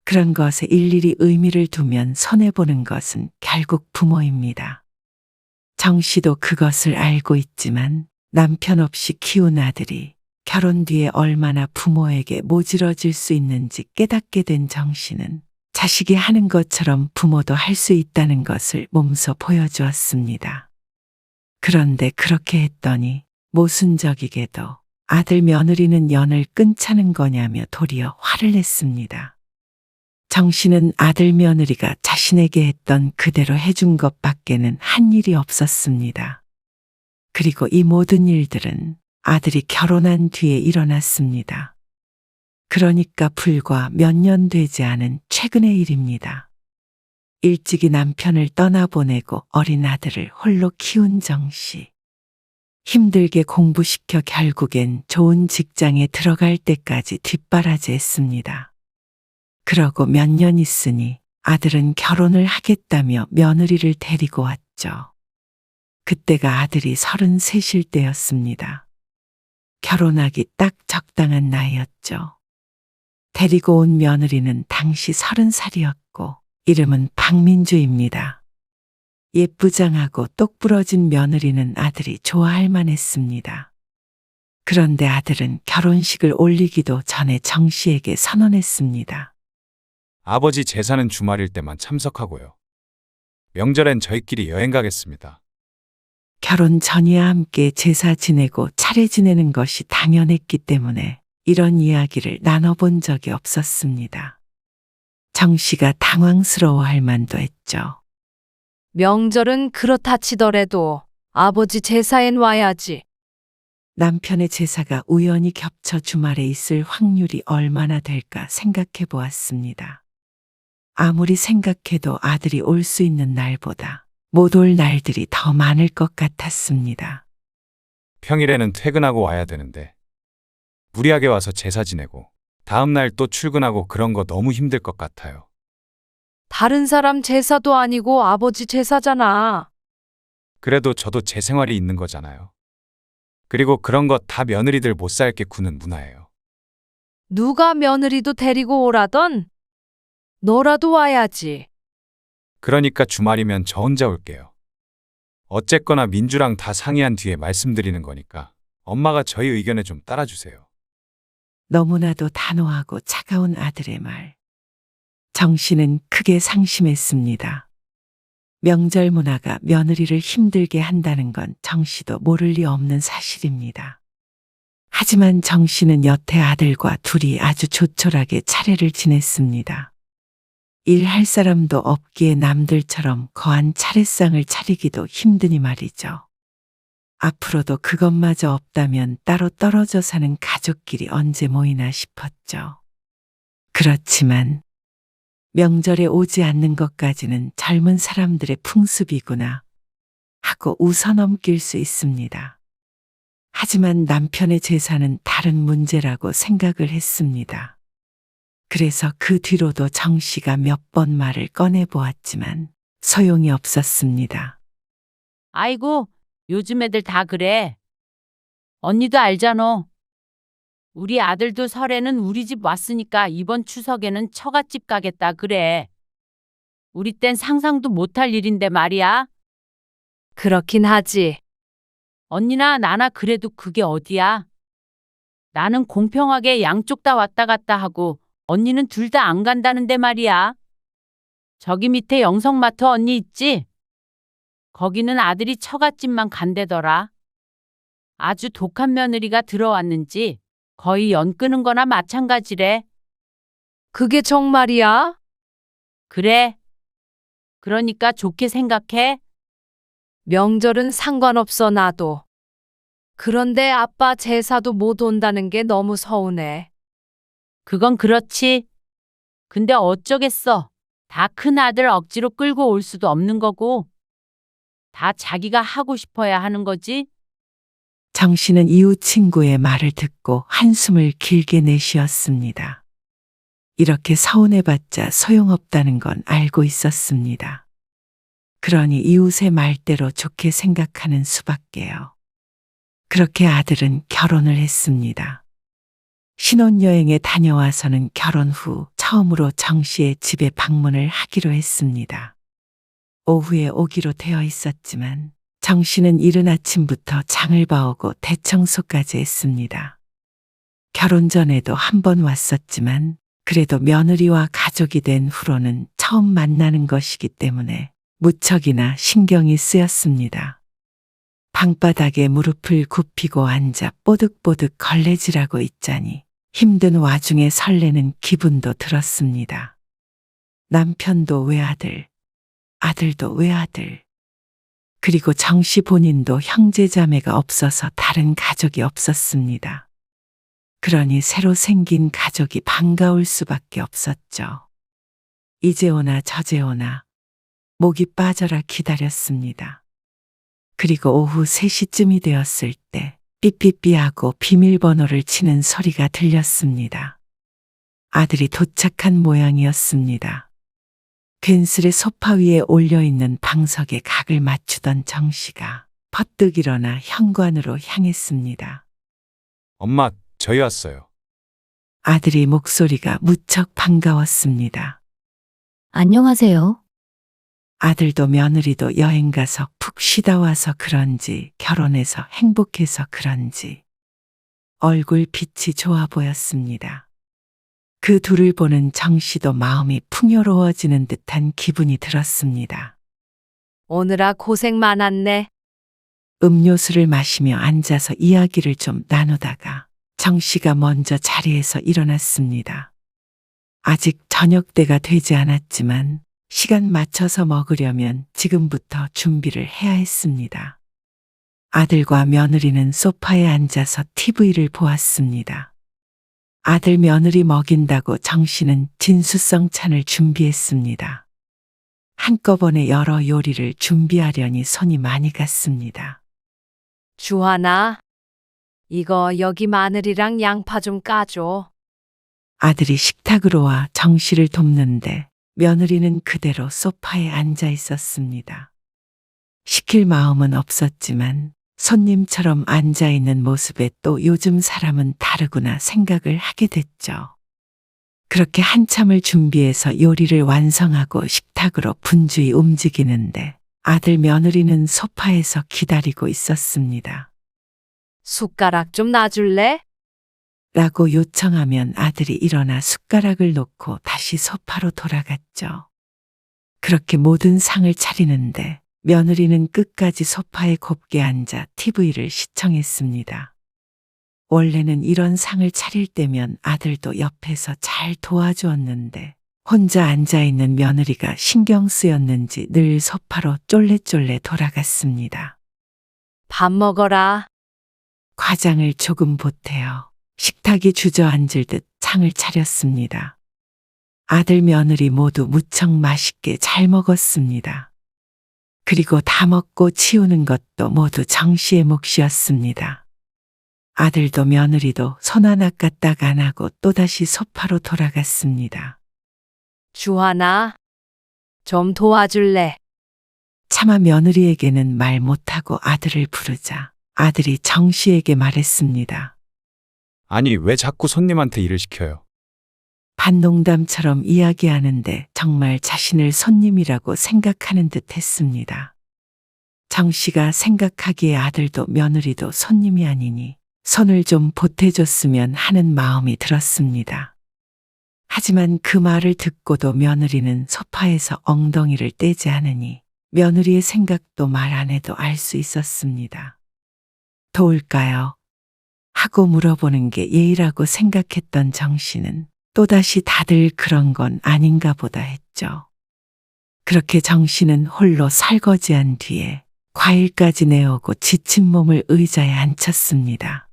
그런 것에 일일이 의미를 두면 손해보는 것은 결국 부모입니다. 정 씨도 그것을 알고 있지만 남편 없이 키운 아들이 결혼 뒤에 얼마나 부모에게 모질어질 수 있는지 깨닫게 된 정 씨는 자식이 하는 것처럼 부모도 할 수 있다는 것을 몸소 보여주었습니다. 그런데 그렇게 했더니 모순적이게도 아들 며느리는 연을 끊자는 거냐며 도리어 화를 냈습니다. 정 씨는 아들 며느리가 자신에게 했던 그대로 해준 것밖에는 한 일이 없었습니다. 그리고 이 모든 일들은 아들이 결혼한 뒤에 일어났습니다. 그러니까 불과 몇 년 되지 않은 최근의 일입니다. 일찍이 남편을 떠나보내고 어린 아들을 홀로 키운 정 씨. 힘들게 공부시켜 결국엔 좋은 직장에 들어갈 때까지 뒷바라지했습니다. 그러고 몇 년 있으니 아들은 결혼을 하겠다며 며느리를 데리고 왔죠. 그때가 아들이 33일 때였습니다. 결혼하기 딱 적당한 나이였죠. 데리고 온 며느리는 당시 30살이었고 이름은 박민주입니다. 예쁘장하고 똑부러진 며느리는 아들이 좋아할 만했습니다. 그런데 아들은 결혼식을 올리기도 전에 정 씨에게 선언했습니다. 아버지 제사는 주말일 때만 참석하고요. 명절엔 저희끼리 여행 가겠습니다. 결혼 전이야 함께 제사 지내고 차례 지내는 것이 당연했기 때문에 이런 이야기를 나눠본 적이 없었습니다. 정 씨가 당황스러워할 만도 했죠. 명절은 그렇다 치더라도 아버지 제사엔 와야지. 남편의 제사가 우연히 겹쳐 주말에 있을 확률이 얼마나 될까 생각해 보았습니다. 아무리 생각해도 아들이 올 수 있는 날보다 못 올 날들이 더 많을 것 같았습니다. 평일에는 퇴근하고 와야 되는데 무리하게 와서 제사 지내고 다음날 또 출근하고 그런 거 너무 힘들 것 같아요. 다른 사람 제사도 아니고 아버지 제사잖아. 그래도 저도 제 생활이 있는 거잖아요. 그리고 그런 거 다 며느리들 못 살게 구는 문화예요. 누가 며느리도 데리고 오라던? 너라도 와야지. 그러니까 주말이면 저 혼자 올게요. 어쨌거나 민주랑 다 상의한 뒤에 말씀드리는 거니까 엄마가 저희 의견에 좀 따라주세요. 너무나도 단호하고 차가운 아들의 말. 정 씨는 크게 상심했습니다. 명절 문화가 며느리를 힘들게 한다는 건 정 씨도 모를 리 없는 사실입니다. 하지만 정 씨는 여태 아들과 둘이 아주 조촐하게 차례를 지냈습니다. 일할 사람도 없기에 남들처럼 거한 차례상을 차리기도 힘드니 말이죠. 앞으로도 그것마저 없다면 따로 떨어져 사는 가족끼리 언제 모이나 싶었죠. 그렇지만 명절에 오지 않는 것까지는 젊은 사람들의 풍습이구나 하고 웃어넘길 수 있습니다. 하지만 남편의 제사는 다른 문제라고 생각을 했습니다. 그래서 그 뒤로도 정 씨가 몇 번 말을 꺼내보았지만 소용이 없었습니다. 아이고, 요즘 애들 다 그래. 언니도 알잖아. 우리 아들도 설에는 우리 집 왔으니까 이번 추석에는 처갓집 가겠다 그래. 우리 땐 상상도 못할 일인데 말이야. 그렇긴 하지. 언니나 나나 그래도 그게 어디야. 나는 공평하게 양쪽 다 왔다 갔다 하고 언니는 둘 다 안 간다는데 말이야. 저기 밑에 영성마트 언니 있지? 거기는 아들이 처갓집만 간대더라. 아주 독한 며느리가 들어왔는지 거의 연 끄는 거나 마찬가지래. 그게 정말이야? 그래. 그러니까 좋게 생각해. 명절은 상관없어 나도. 그런데 아빠 제사도 못 온다는 게 너무 서운해. 그건 그렇지. 근데 어쩌겠어. 다 큰 아들 억지로 끌고 올 수도 없는 거고. 다 자기가 하고 싶어야 하는 거지. 정 씨는 이웃 친구의 말을 듣고 한숨을 길게 내쉬었습니다. 이렇게 서운해봤자 소용없다는 건 알고 있었습니다. 그러니 이웃의 말대로 좋게 생각하는 수밖에요. 그렇게 아들은 결혼을 했습니다. 신혼여행에 다녀와서는 결혼 후 처음으로 정 씨의 집에 방문을 하기로 했습니다. 오후에 오기로 되어 있었지만 정 씨는 이른 아침부터 장을 봐오고 대청소까지 했습니다. 결혼 전에도 한 번 왔었지만 그래도 며느리와 가족이 된 후로는 처음 만나는 것이기 때문에 무척이나 신경이 쓰였습니다. 방바닥에 무릎을 굽히고 앉아 뽀득뽀득 걸레질하고 있자니 힘든 와중에 설레는 기분도 들었습니다. 남편도 외아들, 아들도 외아들, 그리고 정씨 본인도 형제자매가 없어서 다른 가족이 없었습니다. 그러니 새로 생긴 가족이 반가울 수밖에 없었죠. 이제 오나 저제 오나 목이 빠져라 기다렸습니다. 그리고 오후 3시쯤이 되었을 때 삐삐삐하고 비밀번호를 치는 소리가 들렸습니다. 아들이 도착한 모양이었습니다. 괜스레 소파 위에 올려있는 방석에 각을 맞추던 정씨가 퍼뜩 일어나 현관으로 향했습니다. 엄마, 저희 왔어요. 아들이 목소리가 무척 반가웠습니다. 안녕하세요. 아들도 며느리도 여행 가서 푹 쉬다 와서 그런지 결혼해서 행복해서 그런지 얼굴 빛이 좋아 보였습니다. 그 둘을 보는 정씨도 마음이 풍요로워지는 듯한 기분이 들었습니다. 오느라 고생 많았네. 음료수를 마시며 앉아서 이야기를 좀 나누다가 정씨가 먼저 자리에서 일어났습니다. 아직 저녁 때가 되지 않았지만 시간 맞춰서 먹으려면 지금부터 준비를 해야 했습니다. 아들과 며느리는 소파에 앉아서 TV를 보았습니다. 아들 며느리 먹인다고 정씨는 진수성찬을 준비했습니다. 한꺼번에 여러 요리를 준비하려니 손이 많이 갔습니다. 주하나, 이거 여기 마늘이랑 양파 좀 까줘. 아들이 식탁으로 와 정씨를 돕는데 며느리는 그대로 소파에 앉아 있었습니다. 시킬 마음은 없었지만 손님처럼 앉아 있는 모습에 또 요즘 사람은 다르구나 생각을 하게 됐죠. 그렇게 한참을 준비해서 요리를 완성하고 식탁으로 분주히 움직이는데 아들 며느리는 소파에서 기다리고 있었습니다. 숟가락 좀 놔줄래? 라고 요청하면 아들이 일어나 숟가락을 놓고 다시 소파로 돌아갔죠. 그렇게 모든 상을 차리는데 며느리는 끝까지 소파에 곱게 앉아 TV를 시청했습니다. 원래는 이런 상을 차릴 때면 아들도 옆에서 잘 도와주었는데 혼자 앉아있는 며느리가 신경 쓰였는지 늘 소파로 쫄래쫄래 돌아갔습니다. 밥 먹어라. 과장을 조금 보태어 식탁이 주저앉을 듯 상을 차렸습니다. 아들 며느리 모두 무척 맛있게 잘 먹었습니다. 그리고 다 먹고 치우는 것도 모두 정씨의 몫이었습니다. 아들도 며느리도 손 하나 까딱 안 하고 또다시 소파로 돌아갔습니다. 주하나, 좀 도와줄래? 차마 며느리에게는 말 못하고 아들을 부르자 아들이 정씨에게 말했습니다. 아니, 왜 자꾸 손님한테 일을 시켜요? 반농담처럼 이야기하는데 정말 자신을 손님이라고 생각하는 듯 했습니다. 정씨가 생각하기에 아들도 며느리도 손님이 아니니 손을 좀 보태줬으면 하는 마음이 들었습니다. 하지만 그 말을 듣고도 며느리는 소파에서 엉덩이를 떼지 않으니 며느리의 생각도 말 안 해도 알 수 있었습니다. 도울까요? 하고 물어보는 게 예의라고 생각했던 정씨는 또다시 다들 그런 건 아닌가 보다 했죠. 그렇게 정씨는 홀로 설거지한 뒤에 과일까지 내오고 지친 몸을 의자에 앉혔습니다.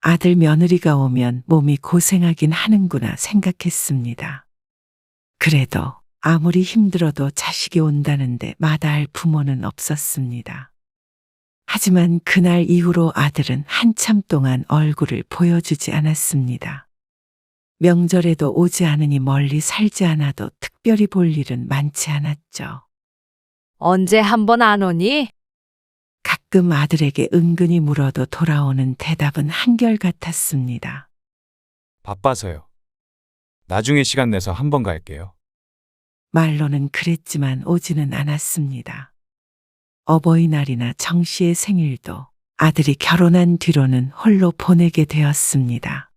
아들 며느리가 오면 몸이 고생하긴 하는구나 생각했습니다. 그래도 아무리 힘들어도 자식이 온다는데 마다할 부모는 없었습니다. 하지만 그날 이후로 아들은 한참 동안 얼굴을 보여주지 않았습니다. 명절에도 오지 않으니 멀리 살지 않아도 특별히 볼 일은 많지 않았죠. 언제 한번 안 오니? 가끔 아들에게 은근히 물어도 돌아오는 대답은 한결같았습니다. 바빠서요. 나중에 시간 내서 한번 갈게요. 말로는 그랬지만 오지는 않았습니다. 어버이날이나 정씨의 생일도 아들이 결혼한 뒤로는 홀로 보내게 되었습니다.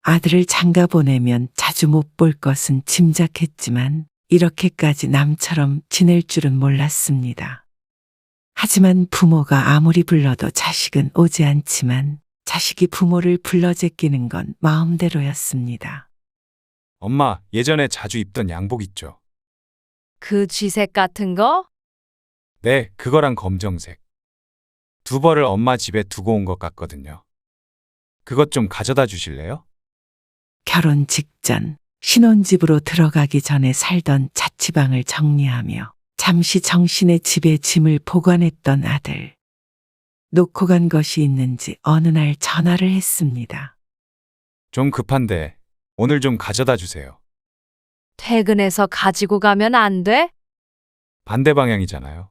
아들을 장가 보내면 자주 못 볼 것은 짐작했지만 이렇게까지 남처럼 지낼 줄은 몰랐습니다. 하지만 부모가 아무리 불러도 자식은 오지 않지만 자식이 부모를 불러 제끼는 건 마음대로였습니다. 엄마, 예전에 자주 입던 양복 있죠? 그 쥐색 같은 거? 네, 그거랑 검정색. 두 벌을 엄마 집에 두고 온 것 같거든요. 그것 좀 가져다 주실래요? 결혼 직전 신혼집으로 들어가기 전에 살던 자취방을 정리하며 잠시 정신의 집에 짐을 보관했던 아들. 놓고 간 것이 있는지 어느 날 전화를 했습니다. 좀 급한데 오늘 좀 가져다 주세요. 퇴근해서 가지고 가면 안 돼? 반대 방향이잖아요.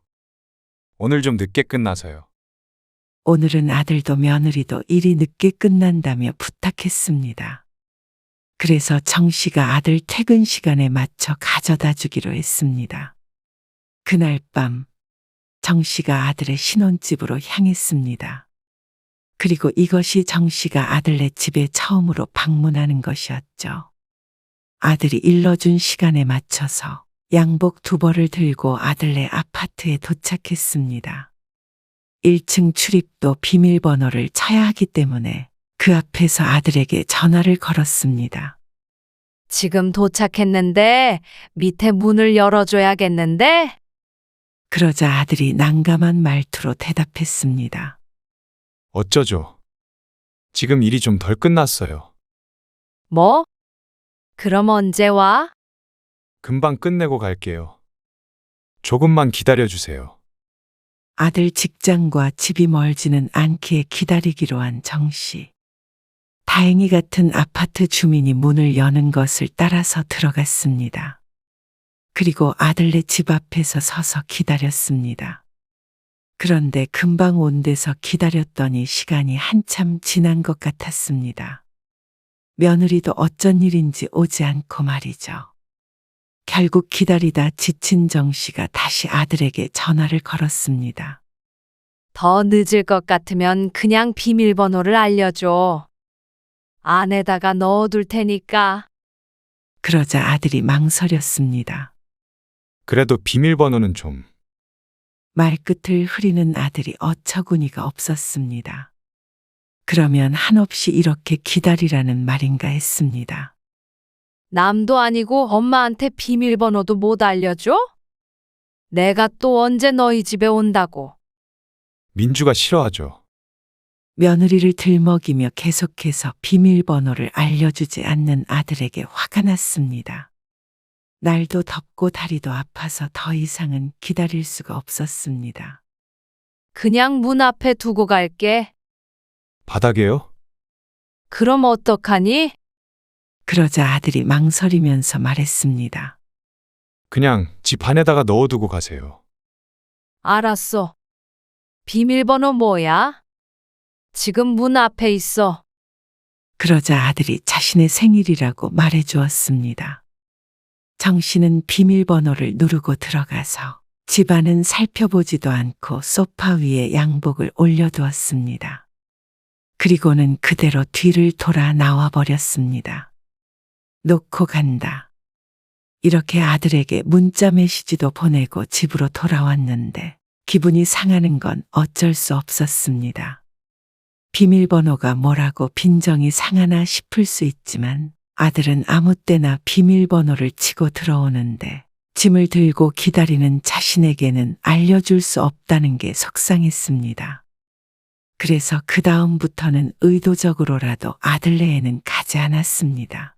오늘 좀 늦게 끝나서요. 오늘은 아들도 며느리도 일이 늦게 끝난다며 부탁했습니다. 그래서 정 씨가 아들 퇴근 시간에 맞춰 가져다 주기로 했습니다. 그날 밤 정 씨가 아들의 신혼집으로 향했습니다. 그리고 이것이 정 씨가 아들네 집에 처음으로 방문하는 것이었죠. 아들이 일러준 시간에 맞춰서 양복 두 벌을 들고 아들네 아파트에 도착했습니다. 1층 출입도 비밀번호를 쳐야 하기 때문에 그 앞에서 아들에게 전화를 걸었습니다. 지금 도착했는데 밑에 문을 열어줘야겠는데? 그러자 아들이 난감한 말투로 대답했습니다. 어쩌죠? 지금 일이 좀 덜 끝났어요. 뭐? 그럼 언제 와? 금방 끝내고 갈게요. 조금만 기다려 주세요. 아들 직장과 집이 멀지는 않기에 기다리기로 한 정 씨. 다행히 같은 아파트 주민이 문을 여는 것을 따라서 들어갔습니다. 그리고 아들네 집 앞에서 서서 기다렸습니다. 그런데 금방 온 데서 기다렸더니 시간이 한참 지난 것 같았습니다. 며느리도 어쩐 일인지 오지 않고 말이죠. 결국 기다리다 지친 정 씨가 다시 아들에게 전화를 걸었습니다. 더 늦을 것 같으면 그냥 비밀번호를 알려줘. 안에다가 넣어둘 테니까. 그러자 아들이 망설였습니다. 그래도 비밀번호는 좀. 말끝을 흐리는 아들이 어처구니가 없었습니다. 그러면 한없이 이렇게 기다리라는 말인가 했습니다. 남도 아니고 엄마한테 비밀번호도 못 알려줘? 내가 또 언제 너희 집에 온다고. 민주가 싫어하죠. 며느리를 들먹이며 계속해서 비밀번호를 알려주지 않는 아들에게 화가 났습니다. 날도 덥고 다리도 아파서 더 이상은 기다릴 수가 없었습니다. 그냥 문 앞에 두고 갈게. 바닥에요? 그럼 어떡하니? 그러자 아들이 망설이면서 말했습니다. 그냥 집 안에다가 넣어두고 가세요. 알았어. 비밀번호 뭐야? 지금 문 앞에 있어. 그러자 아들이 자신의 생일이라고 말해주었습니다. 정 씨는 비밀번호를 누르고 들어가서 집안은 살펴보지도 않고 소파 위에 양복을 올려두었습니다. 그리고는 그대로 뒤를 돌아 나와 버렸습니다. 놓고 간다. 이렇게 아들에게 문자 메시지도 보내고 집으로 돌아왔는데 기분이 상하는 건 어쩔 수 없었습니다. 비밀번호가 뭐라고 빈정이 상하나 싶을 수 있지만 아들은 아무 때나 비밀번호를 치고 들어오는데 짐을 들고 기다리는 자신에게는 알려줄 수 없다는 게 속상했습니다. 그래서 그 다음부터는 의도적으로라도 아들네에는 가지 않았습니다.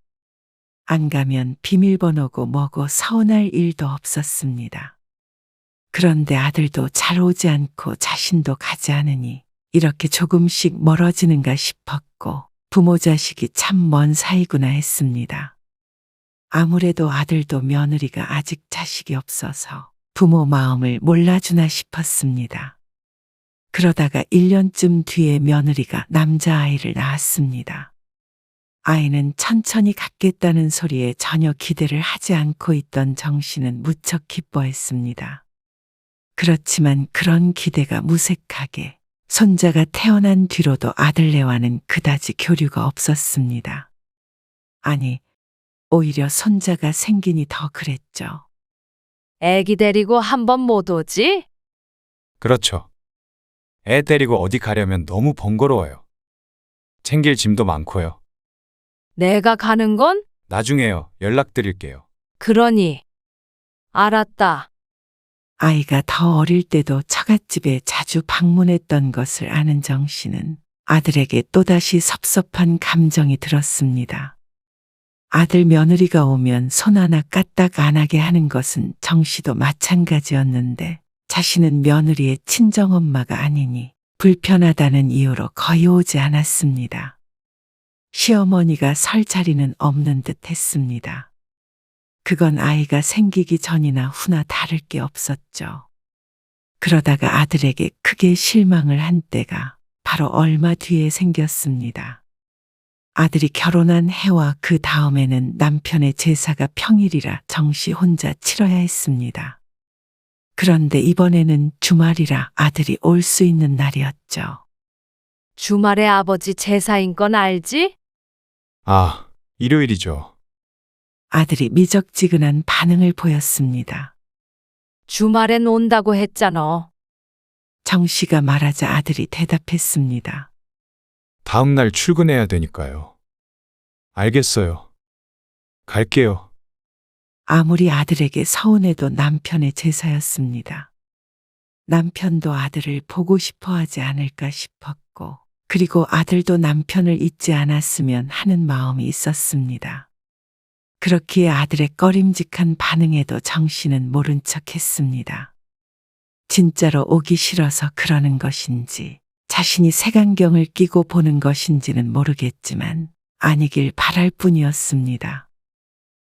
안 가면 비밀번호고 뭐고 서운할 일도 없었습니다. 그런데 아들도 잘 오지 않고 자신도 가지 않으니 이렇게 조금씩 멀어지는가 싶었고 부모 자식이 참 먼 사이구나 했습니다. 아무래도 아들도 며느리가 아직 자식이 없어서 부모 마음을 몰라주나 싶었습니다. 그러다가 1년쯤 뒤에 며느리가 남자아이를 낳았습니다. 아이는 천천히 갖겠다는 소리에 전혀 기대를 하지 않고 있던 정 씨는 무척 기뻐했습니다. 그렇지만 그런 기대가 무색하게 손자가 태어난 뒤로도 아들네와는 그다지 교류가 없었습니다. 아니, 오히려 손자가 생기니 더 그랬죠. 애기 데리고 한 번 못 오지? 그렇죠. 애 데리고 어디 가려면 너무 번거로워요. 챙길 짐도 많고요. 내가 가는 건? 나중에요. 연락드릴게요. 그러니. 알았다. 아이가 더 어릴 때도 처갓집에 자주 방문했던 것을 아는 정 씨는 아들에게 또다시 섭섭한 감정이 들었습니다. 아들 며느리가 오면 손 하나 까딱 안 하게 하는 것은 정 씨도 마찬가지였는데 자신은 며느리의 친정엄마가 아니니 불편하다는 이유로 거의 오지 않았습니다. 시어머니가 설 자리는 없는 듯 했습니다. 그건 아이가 생기기 전이나 후나 다를 게 없었죠. 그러다가 아들에게 크게 실망을 한 때가 바로 얼마 뒤에 생겼습니다. 아들이 결혼한 해와 그 다음에는 남편의 제사가 평일이라 정씨 혼자 치러야 했습니다. 그런데 이번에는 주말이라 아들이 올 수 있는 날이었죠. 주말에 아버지 제사인 건 알지? 아, 일요일이죠. 아들이 미적지근한 반응을 보였습니다. 주말엔 온다고 했잖아. 정 씨가 말하자 아들이 대답했습니다. 다음 날 출근해야 되니까요. 알겠어요. 갈게요. 아무리 아들에게 서운해도 남편의 제사였습니다. 남편도 아들을 보고 싶어 하지 않을까 싶었고, 그리고 아들도 남편을 잊지 않았으면 하는 마음이 있었습니다. 그렇기에 아들의 꺼림직한 반응에도 정 씨는 모른 척 했습니다. 진짜로 오기 싫어서 그러는 것인지, 자신이 색안경을 끼고 보는 것인지는 모르겠지만, 아니길 바랄 뿐이었습니다.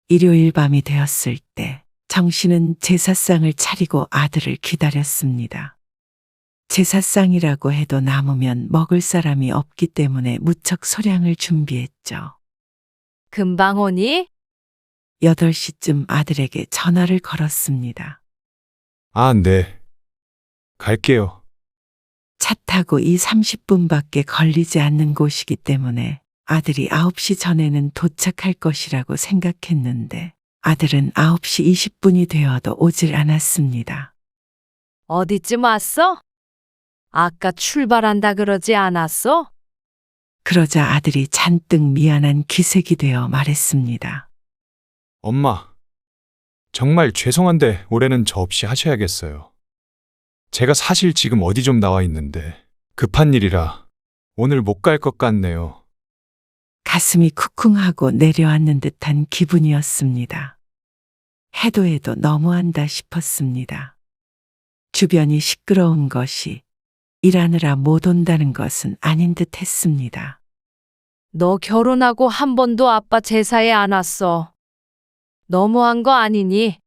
일요일 밤이 되었을 때, 정 씨는 제사상을 차리고 아들을 기다렸습니다. 제사상이라고 해도 남으면 먹을 사람이 없기 때문에 무척 소량을 준비했죠. 금방 오니? 8시쯤 아들에게 전화를 걸었습니다. 아, 네. 갈게요. 차 타고 30분밖에 걸리지 않는 곳이기 때문에 아들이 9시 전에는 도착할 것이라고 생각했는데 아들은 9시 20분이 되어도 오질 않았습니다. 어디쯤 왔어? 아까 출발한다 그러지 않았어? 그러자 아들이 잔뜩 미안한 기색이 되어 말했습니다. 엄마, 정말 죄송한데 올해는 저 없이 하셔야겠어요. 제가 사실 지금 어디 좀 나와 있는데 급한 일이라 오늘 못 갈 것 같네요. 가슴이 쿵쿵하고 내려앉는 듯한 기분이었습니다. 해도 해도 너무한다 싶었습니다. 주변이 시끄러운 것이 일하느라 못 온다는 것은 아닌 듯 했습니다. 너 결혼하고 한 번도 아빠 제사에 안 왔어. 너무한 거 아니니?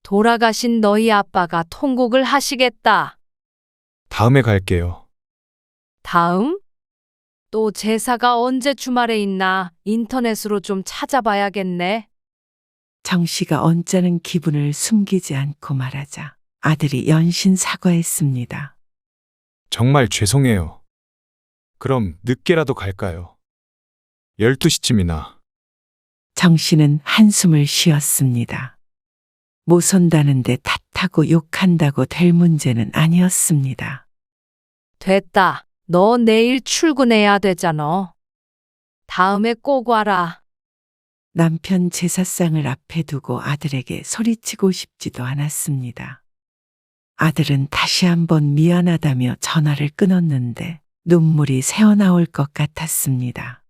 돌아가신 너희 아빠가 통곡을 하시겠다. 다음에 갈게요. 다음? 또 제사가 언제 주말에 있나 인터넷으로 좀 찾아봐야겠네. 정 씨가 언짢은 기분을 숨기지 않고 말하자 아들이 연신 사과했습니다. 정말 죄송해요. 그럼 늦게라도 갈까요? 12시쯤이나. 정 씨는 한숨을 쉬었습니다. 못 온다는데 탓하고 욕한다고 될 문제는 아니었습니다. 됐다. 너 내일 출근해야 되잖아. 다음에 꼭 와라. 남편 제사상을 앞에 두고 아들에게 소리치고 싶지도 않았습니다. 아들은 다시 한번 미안하다며 전화를 끊었는데 눈물이 새어나올 것 같았습니다.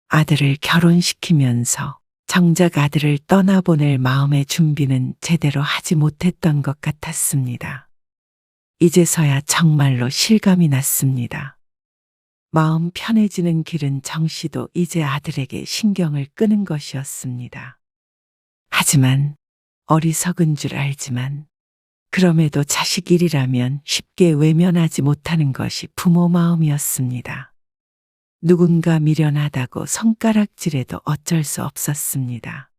아들을 결혼시키면서 정작 아들을 떠나보낼 마음의 준비는 제대로 하지 못했던 것 같았습니다. 이제서야 정말로 실감이 났습니다. 마음 편해지는 길은 정 씨도 이제 아들에게 신경을 끄는 것이었습니다. 하지만 어리석은 줄 알지만 그럼에도 자식 일이라면 쉽게 외면하지 못하는 것이 부모 마음이었습니다. 누군가 미련하다고 손가락질해도 어쩔 수 없었습니다.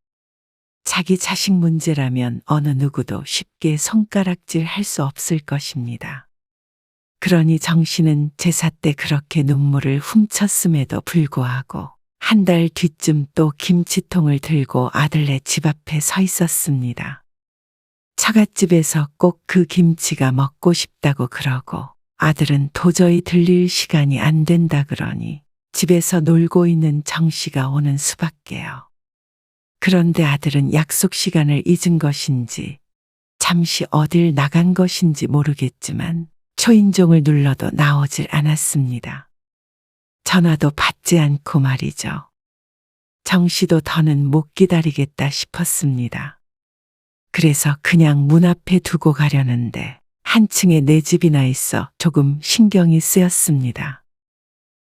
자기 자식 문제라면 어느 누구도 쉽게 손가락질 할 수 없을 것입니다. 그러니 정 씨는 제사 때 그렇게 눈물을 훔쳤음에도 불구하고 한 달 뒤쯤 또 김치통을 들고 아들네 집 앞에 서 있었습니다. 처갓집에서 꼭 그 김치가 먹고 싶다고 그러고 아들은 도저히 들릴 시간이 안 된다 그러니 집에서 놀고 있는 정씨가 오는 수밖에요. 그런데 아들은 약속 시간을 잊은 것인지 잠시 어딜 나간 것인지 모르겠지만 초인종을 눌러도 나오질 않았습니다. 전화도 받지 않고 말이죠. 정씨도 더는 못 기다리겠다 싶었습니다. 그래서 그냥 문 앞에 두고 가려는데 한층에 내 집이나 있어 조금 신경이 쓰였습니다.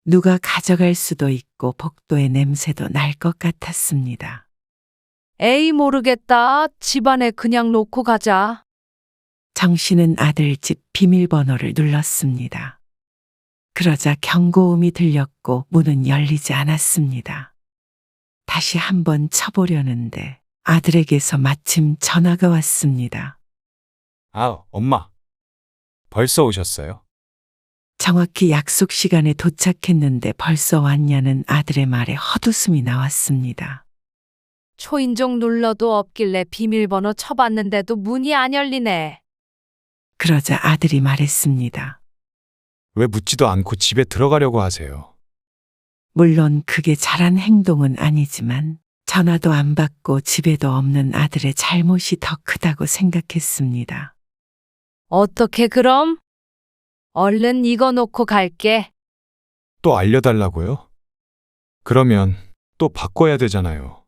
누가 가져갈 수도 있고 복도의 냄새도 날 것 같았습니다. 에이, 모르겠다. 집안에 그냥 놓고 가자. 정씨는 아들 집 비밀번호를 눌렀습니다. 그러자 경고음이 들렸고 문은 열리지 않았습니다. 다시 한번 쳐보려는데 아들에게서 마침 전화가 왔습니다. 아, 엄마. 벌써 오셨어요? 정확히 약속 시간에 도착했는데 벌써 왔냐는 아들의 말에 헛웃음이 나왔습니다. 초인종 눌러도 없길래 비밀번호 쳐봤는데도 문이 안 열리네. 그러자 아들이 말했습니다. 왜 묻지도 않고 집에 들어가려고 하세요? 물론 그게 잘한 행동은 아니지만 전화도 안 받고 집에도 없는 아들의 잘못이 더 크다고 생각했습니다. 어떻게 그럼? 얼른 이거 놓고 갈게. 또 알려달라고요? 그러면 또 바꿔야 되잖아요.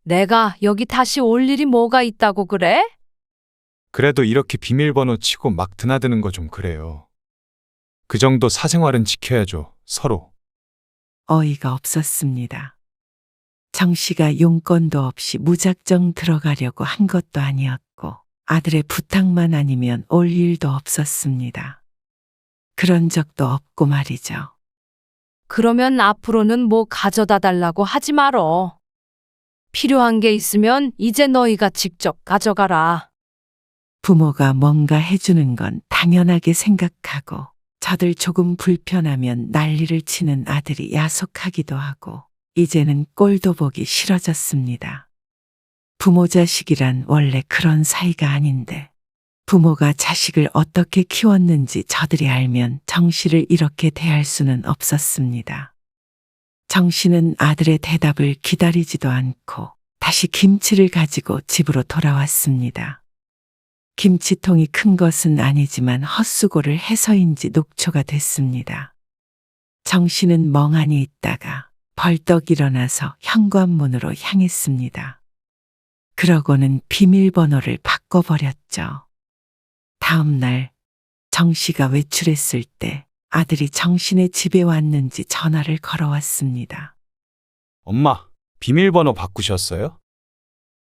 내가 여기 다시 올 일이 뭐가 있다고 그래? 그래도 이렇게 비밀번호 치고 막 드나드는 거 좀 그래요. 그 정도 사생활은 지켜야죠, 서로. 어이가 없었습니다. 정씨가 용건도 없이 무작정 들어가려고 한 것도 아니었고 아들의 부탁만 아니면 올 일도 없었습니다. 그런 적도 없고 말이죠. 그러면 앞으로는 뭐 가져다 달라고 하지 말어. 필요한 게 있으면 이제 너희가 직접 가져가라. 부모가 뭔가 해주는 건 당연하게 생각하고 저들 조금 불편하면 난리를 치는 아들이 야속하기도 하고 이제는 꼴도 보기 싫어졌습니다. 부모 자식이란 원래 그런 사이가 아닌데 부모가 자식을 어떻게 키웠는지 저들이 알면 정씨를 이렇게 대할 수는 없었습니다. 정씨는 아들의 대답을 기다리지도 않고 다시 김치를 가지고 집으로 돌아왔습니다. 김치통이 큰 것은 아니지만 헛수고를 해서인지 녹초가 됐습니다. 정씨는 멍하니 있다가 벌떡 일어나서 현관문으로 향했습니다. 그러고는 비밀번호를 바꿔버렸죠. 다음 날 정씨가 외출했을 때 아들이 정신의 집에 왔는지 전화를 걸어왔습니다. 엄마, 비밀번호 바꾸셨어요?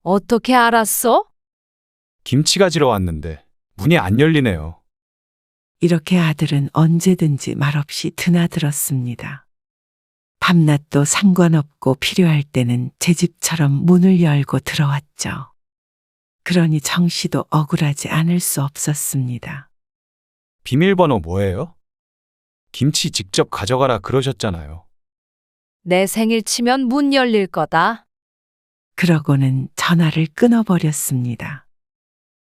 어떻게 알았어? 김치 가지러 왔는데 문이 안 열리네요. 이렇게 아들은 언제든지 말없이 드나들었습니다. 밤낮도 상관없고 필요할 때는 제 집처럼 문을 열고 들어왔죠. 그러니 정씨도 억울하지 않을 수 없었습니다. 비밀번호 뭐예요? 김치 직접 가져가라 그러셨잖아요. 내 생일 치면 문 열릴 거다. 그러고는 전화를 끊어버렸습니다.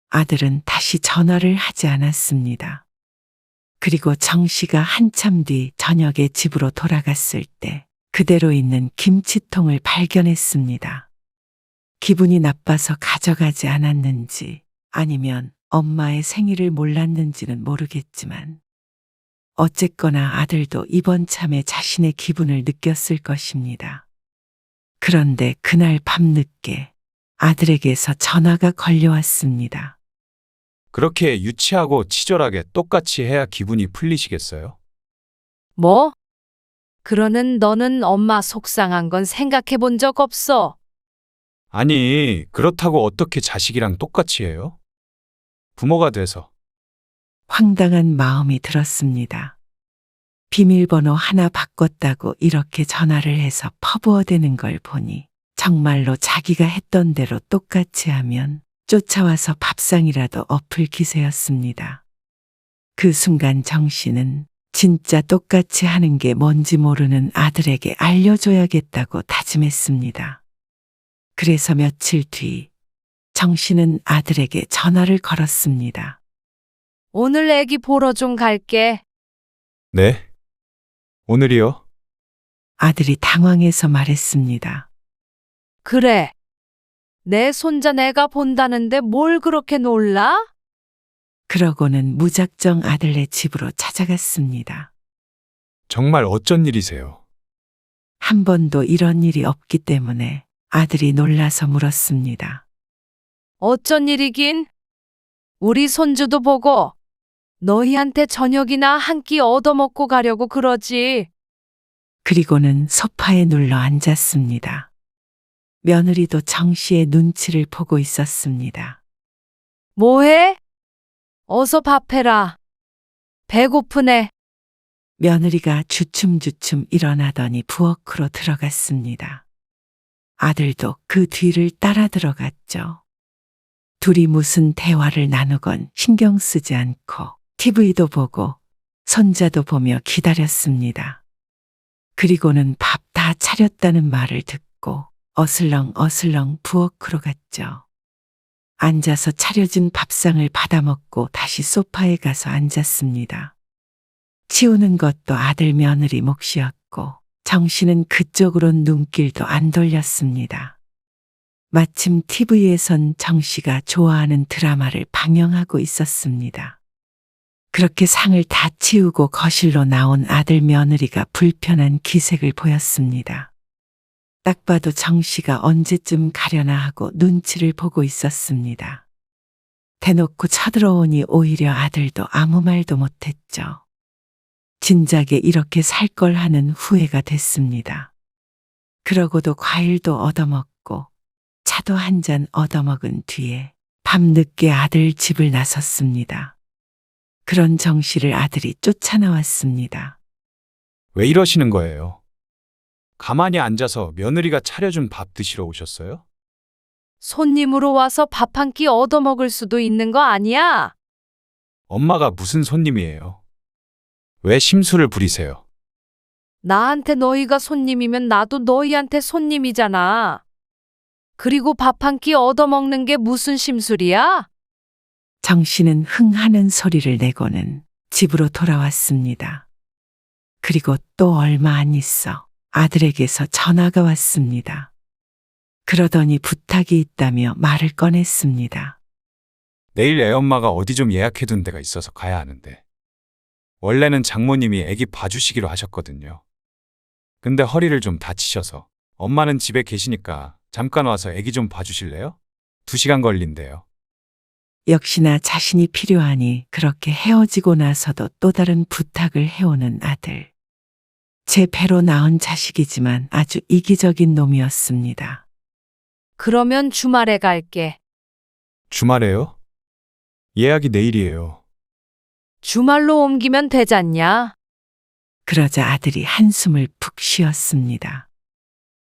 아들은 다시 전화를 하지 않았습니다. 그리고 정씨가 한참 뒤 저녁에 집으로 돌아갔을 때 그대로 있는 김치통을 발견했습니다. 기분이 나빠서 가져가지 않았는지 아니면 엄마의 생일을 몰랐는지는 모르겠지만 어쨌거나 아들도 이번 참에 자신의 기분을 느꼈을 것입니다. 그런데 그날 밤늦게 아들에게서 전화가 걸려왔습니다. 그렇게 유치하고 치졸하게 똑같이 해야 기분이 풀리시겠어요? 뭐? 그러는 너는 엄마 속상한 건 생각해 본 적 없어. 아니, 그렇다고 어떻게 자식이랑 똑같이 해요? 부모가 돼서. 황당한 마음이 들었습니다. 비밀번호 하나 바꿨다고 이렇게 전화를 해서 퍼부어대는 걸 보니 정말로 자기가 했던 대로 똑같이 하면 쫓아와서 밥상이라도 엎을 기세였습니다. 그 순간 정씨는 진짜 똑같이 하는 게 뭔지 모르는 아들에게 알려줘야겠다고 다짐했습니다. 그래서 며칠 뒤 정 씨는 아들에게 전화를 걸었습니다. 오늘 애기 보러 좀 갈게. 네? 오늘이요? 아들이 당황해서 말했습니다. 그래. 내 손자 내가 본다는데 뭘 그렇게 놀라? 그러고는 무작정 아들네 집으로 찾아갔습니다. 정말 어쩐 일이세요? 한 번도 이런 일이 없기 때문에 아들이 놀라서 물었습니다. 어쩐 일이긴? 우리 손주도 보고 너희한테 저녁이나 한 끼 얻어먹고 가려고 그러지. 그리고는 소파에 눌러 앉았습니다. 며느리도 정 씨의 눈치를 보고 있었습니다. 뭐해? 어서 밥해라. 배고프네. 며느리가 주춤주춤 일어나더니 부엌으로 들어갔습니다. 아들도 그 뒤를 따라 들어갔죠. 둘이 무슨 대화를 나누건 신경 쓰지 않고 TV도 보고 손자도 보며 기다렸습니다. 그리고는 밥 다 차렸다는 말을 듣고 어슬렁어슬렁 부엌으로 갔죠. 앉아서 차려진 밥상을 받아먹고 다시 소파에 가서 앉았습니다. 치우는 것도 아들 며느리 몫이었고 정 씨는 그쪽으론 눈길도 안 돌렸습니다. 마침 TV에선 정 씨가 좋아하는 드라마를 방영하고 있었습니다. 그렇게 상을 다 치우고 거실로 나온 아들 며느리가 불편한 기색을 보였습니다. 딱 봐도 정 씨가 언제쯤 가려나 하고 눈치를 보고 있었습니다. 대놓고 쳐들어오니 오히려 아들도 아무 말도 못했죠. 진작에 이렇게 살 걸 하는 후회가 됐습니다. 그러고도 과일도 얻어먹고 차도 한 잔 얻어먹은 뒤에 밤늦게 아들 집을 나섰습니다. 그런 정 씨를 아들이 쫓아나왔습니다. 왜 이러시는 거예요? 가만히 앉아서 며느리가 차려준 밥 드시러 오셨어요? 손님으로 와서 밥 한 끼 얻어먹을 수도 있는 거 아니야? 엄마가 무슨 손님이에요? 왜 심술을 부리세요? 나한테 너희가 손님이면 나도 너희한테 손님이잖아. 그리고 밥 한 끼 얻어먹는 게 무슨 심술이야? 정 씨는 흥하는 소리를 내고는 집으로 돌아왔습니다. 그리고 또 얼마 안 있어 아들에게서 전화가 왔습니다. 그러더니 부탁이 있다며 말을 꺼냈습니다. 내일 애엄마가 어디 좀 예약해둔 데가 있어서 가야 하는데. 원래는 장모님이 애기 봐주시기로 하셨거든요. 근데 허리를 좀 다치셔서 엄마는 집에 계시니까 잠깐 와서 애기 좀 봐주실래요? 2시간 걸린대요. 역시나 자신이 필요하니 그렇게 헤어지고 나서도 또 다른 부탁을 해오는 아들. 제 배로 낳은 자식이지만 아주 이기적인 놈이었습니다. 그러면 주말에 갈게. 주말에요? 예약이 내일이에요. 주말로 옮기면 되잖냐? 그러자 아들이 한숨을 푹 쉬었습니다.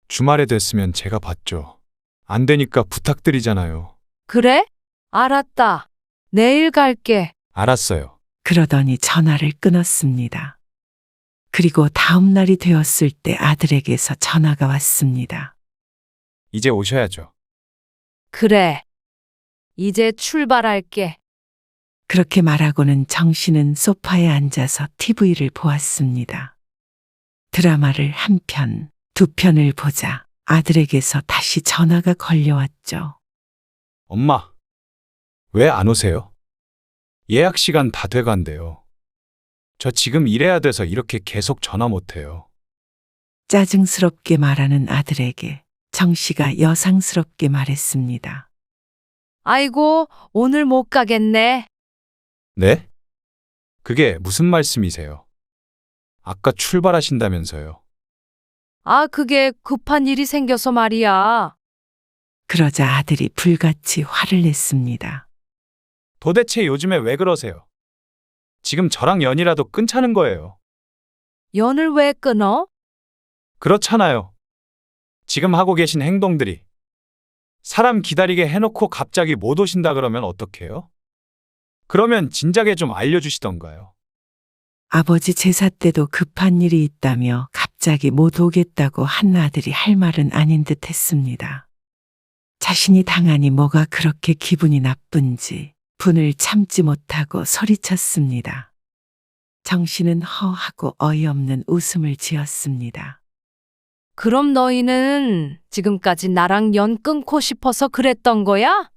주말에 됐으면 제가 받죠. 안 되니까 부탁드리잖아요. 그래? 알았다. 내일 갈게. 알았어요. 그러더니 전화를 끊었습니다. 그리고 다음 날이 되었을 때 아들에게서 전화가 왔습니다. 이제 오셔야죠. 그래. 이제 출발할게. 그렇게 말하고는 정 씨는 소파에 앉아서 TV를 보았습니다. 드라마를 한 편, 2편을 보자 아들에게서 다시 전화가 걸려왔죠. 엄마, 왜 안 오세요? 예약 시간 다 돼간대요. 저 지금 일해야 돼서 이렇게 계속 전화 못해요. 짜증스럽게 말하는 아들에게 정 씨가 여상스럽게 말했습니다. 아이고, 오늘 못 가겠네. 네? 그게 무슨 말씀이세요? 아까 출발하신다면서요. 아, 그게 급한 일이 생겨서 말이야. 그러자 아들이 불같이 화를 냈습니다. 도대체 요즘에 왜 그러세요? 지금 저랑 연이라도 끊자는 거예요. 연을 왜 끊어? 그렇잖아요. 지금 하고 계신 행동들이. 사람 기다리게 해놓고 갑자기 못 오신다 그러면 어떡해요? 그러면 진작에 좀 알려주시던가요. 아버지 제사 때도 급한 일이 있다며 갑자기 못 오겠다고 한 아들이 할 말은 아닌 듯 했습니다. 자신이 당하니 뭐가 그렇게 기분이 나쁜지 분을 참지 못하고 소리쳤습니다. 정 씨는 허하고 어이없는 웃음을 지었습니다. 그럼 너희는 지금까지 나랑 연 끊고 싶어서 그랬던 거야?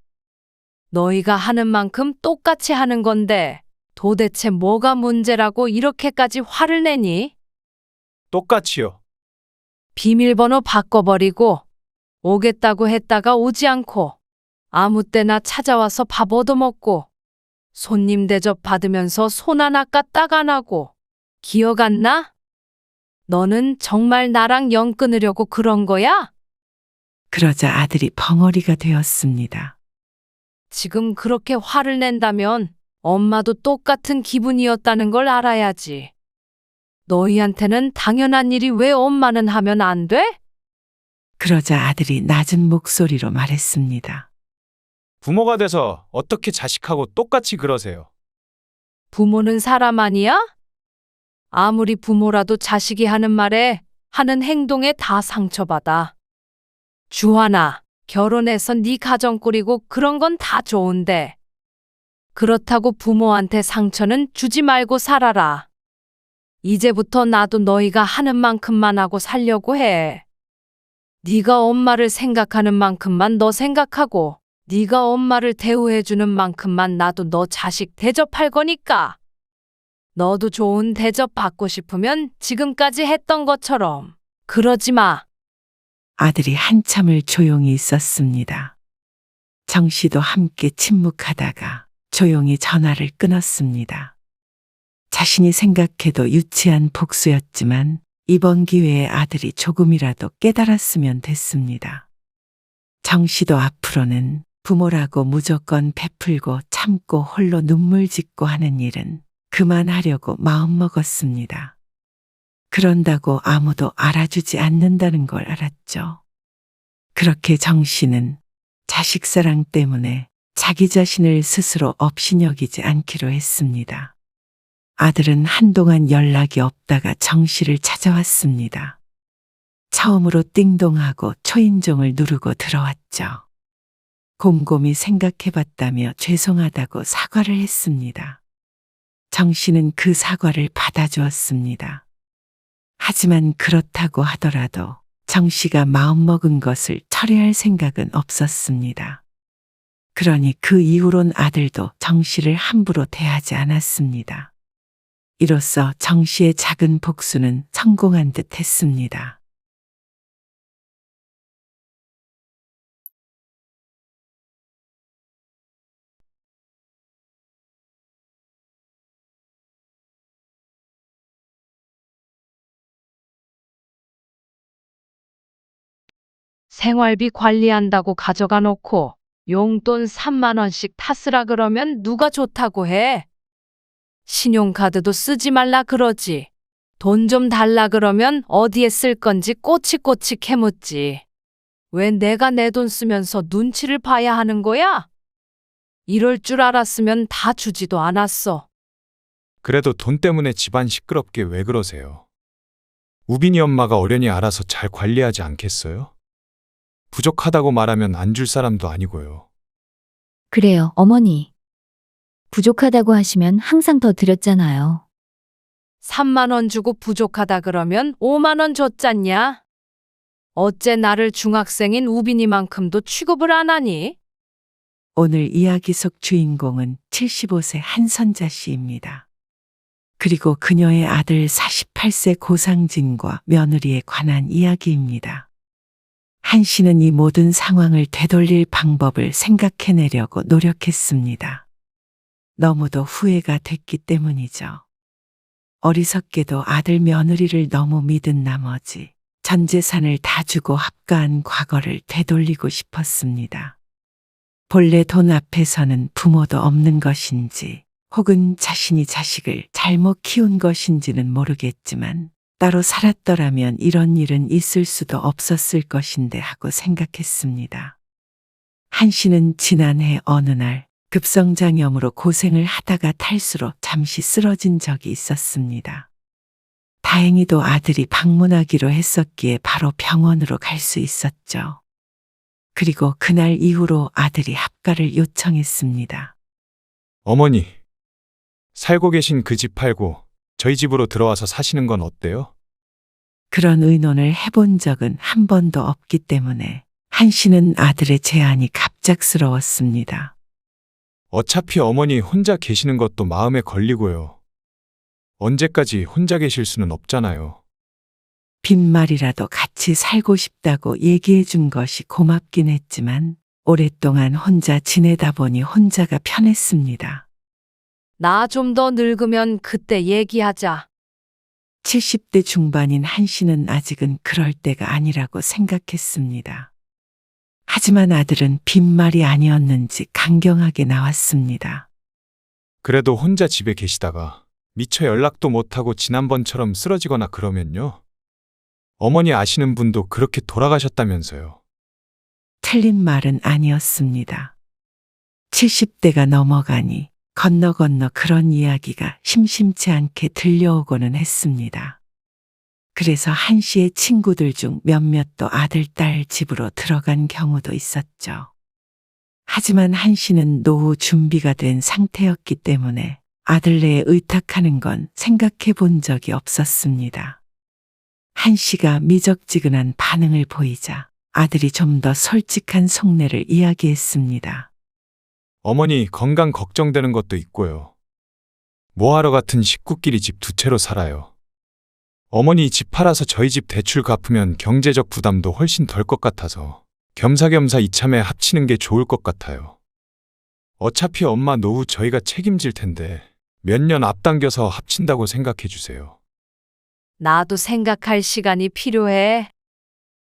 너희가 하는 만큼 똑같이 하는 건데 도대체 뭐가 문제라고 이렇게까지 화를 내니? 똑같이요. 비밀번호 바꿔버리고 오겠다고 했다가 오지 않고 아무 때나 찾아와서 밥 얻어먹고 손님 대접 받으면서 손 하나 까딱 안 하고 기억 안 나? 너는 정말 나랑 연 끊으려고 그런 거야? 그러자 아들이 벙어리가 되었습니다. 지금 그렇게 화를 낸다면 엄마도 똑같은 기분이었다는 걸 알아야지. 너희한테는 당연한 일이 왜 엄마는 하면 안 돼? 그러자 아들이 낮은 목소리로 말했습니다. 부모가 돼서 어떻게 자식하고 똑같이 그러세요? 부모는 사람 아니야? 아무리 부모라도 자식이 하는 말에, 하는 행동에 다 상처받아. 주하나, 결혼해서 네 가정 꾸리고 그런 건 다 좋은데. 그렇다고 부모한테 상처는 주지 말고 살아라. 이제부터 나도 너희가 하는 만큼만 하고 살려고 해. 네가 엄마를 생각하는 만큼만 너 생각하고 네가 엄마를 대우해주는 만큼만 나도 너 자식 대접할 거니까. 너도 좋은 대접 받고 싶으면 지금까지 했던 것처럼 그러지 마. 아들이 한참을 조용히 있었습니다. 정 씨도 함께 침묵하다가 조용히 전화를 끊었습니다. 자신이 생각해도 유치한 복수였지만 이번 기회에 아들이 조금이라도 깨달았으면 됐습니다. 정 씨도 앞으로는 부모라고 무조건 베풀고 참고 홀로 눈물 짓고 하는 일은 그만하려고 마음먹었습니다. 그런다고 아무도 알아주지 않는다는 걸 알았죠. 그렇게 정 씨는 자식 사랑 때문에 자기 자신을 스스로 업신여기지 않기로 했습니다. 아들은 한동안 연락이 없다가 정 씨를 찾아왔습니다. 처음으로 띵동하고 초인종을 누르고 들어왔죠. 곰곰이 생각해봤다며 죄송하다고 사과를 했습니다. 정 씨는 그 사과를 받아주었습니다. 하지만 그렇다고 하더라도 정 씨가 마음먹은 것을 철회할 생각은 없었습니다. 그러니 그 이후론 아들도 정 씨를 함부로 대하지 않았습니다. 이로써 정 씨의 작은 복수는 성공한 듯 했습니다. 생활비 관리한다고 가져가 놓고 용돈 3만 원씩 탔으라 그러면 누가 좋다고 해? 신용카드도 쓰지 말라 그러지. 돈 좀 달라 그러면 어디에 쓸 건지 꼬치꼬치 캐묻지. 왜 내가 내 돈 쓰면서 눈치를 봐야 하는 거야? 이럴 줄 알았으면 다 주지도 않았어. 그래도 돈 때문에 집안 시끄럽게 왜 그러세요? 우빈이 엄마가 어련히 알아서 잘 관리하지 않겠어요? 부족하다고 말하면 안 줄 사람도 아니고요. 그래요, 어머니. 부족하다고 하시면 항상 더 드렸잖아요. 3만 원 주고 부족하다 그러면 5만 원 줬잖냐? 어째 나를 중학생인 우빈이만큼도 취급을 안 하니? 오늘 이야기 속 주인공은 75세 한선자 씨입니다. 그리고 그녀의 아들 48세 고상진과 며느리에 관한 이야기입니다. 한 씨는 이 모든 상황을 되돌릴 방법을 생각해내려고 노력했습니다. 너무도 후회가 됐기 때문이죠. 어리석게도 아들 며느리를 너무 믿은 나머지 전 재산을 다 주고 합가한 과거를 되돌리고 싶었습니다. 본래 돈 앞에서는 부모도 없는 것인지 혹은 자신이 자식을 잘못 키운 것인지는 모르겠지만 따로 살았더라면 이런 일은 있을 수도 없었을 것인데 하고 생각했습니다. 한 씨는 지난해 어느 날 급성장염으로 고생을 하다가 탈수로 잠시 쓰러진 적이 있었습니다. 다행히도 아들이 방문하기로 했었기에 바로 병원으로 갈 수 있었죠. 그리고 그날 이후로 아들이 합가를 요청했습니다. 어머니, 살고 계신 그 집 팔고 저희 집으로 들어와서 사시는 건 어때요? 그런 의논을 해본 적은 한 번도 없기 때문에 한 씨는 아들의 제안이 갑작스러웠습니다. 어차피 어머니 혼자 계시는 것도 마음에 걸리고요. 언제까지 혼자 계실 수는 없잖아요. 빈말이라도 같이 살고 싶다고 얘기해 준 것이 고맙긴 했지만 오랫동안 혼자 지내다 보니 혼자가 편했습니다. 나 좀 더 늙으면 그때 얘기하자. 70대 중반인 한 씨는 아직은 그럴 때가 아니라고 생각했습니다. 하지만 아들은 빈말이 아니었는지 강경하게 나왔습니다. 그래도 혼자 집에 계시다가 미처 연락도 못하고 지난번처럼 쓰러지거나 그러면요. 어머니 아시는 분도 그렇게 돌아가셨다면서요. 틀린 말은 아니었습니다. 70대가 넘어가니 건너 그런 이야기가 심심치 않게 들려오고는 했습니다. 그래서 한 씨의 친구들 중 몇몇도 아들, 딸 집으로 들어간 경우도 있었죠. 하지만 한 씨는 노후 준비가 된 상태였기 때문에 아들네에 의탁하는 건 생각해 본 적이 없었습니다. 한 씨가 미적지근한 반응을 보이자 아들이 좀 더 솔직한 속내를 이야기했습니다. 어머니 건강 걱정되는 것도 있고요. 뭐하러 같은 식구끼리 집 두 채로 살아요. 어머니 집 팔아서 저희 집 대출 갚으면 경제적 부담도 훨씬 덜 것 같아서 겸사겸사 이참에 합치는 게 좋을 것 같아요. 어차피 엄마 노후 저희가 책임질 텐데 몇 년 앞당겨서 합친다고 생각해 주세요. 나도 생각할 시간이 필요해.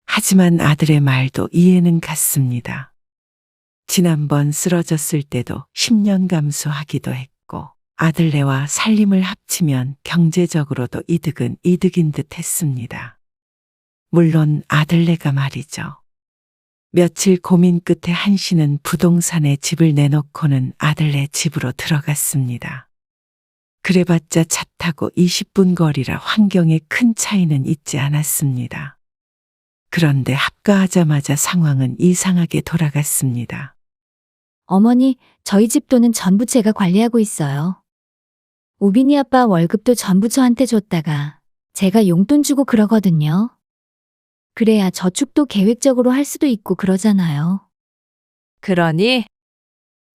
하지만 아들의 말도 이해는 갔습니다. 지난번 쓰러졌을 때도 10년 감수하기도 했고 아들네와 살림을 합치면 경제적으로도 이득은 이득인 듯 했습니다. 물론 아들네가 말이죠. 며칠 고민 끝에 한 씨는 부동산에 집을 내놓고는 아들네 집으로 들어갔습니다. 그래봤자 차 타고 20분 거리라 환경에 큰 차이는 있지 않았습니다. 그런데 합가하자마자 상황은 이상하게 돌아갔습니다. 어머니, 저희 집 돈은 전부 제가 관리하고 있어요. 우빈이 아빠 월급도 전부 저한테 줬다가 제가 용돈 주고 그러거든요. 그래야 저축도 계획적으로 할 수도 있고 그러잖아요. 그러니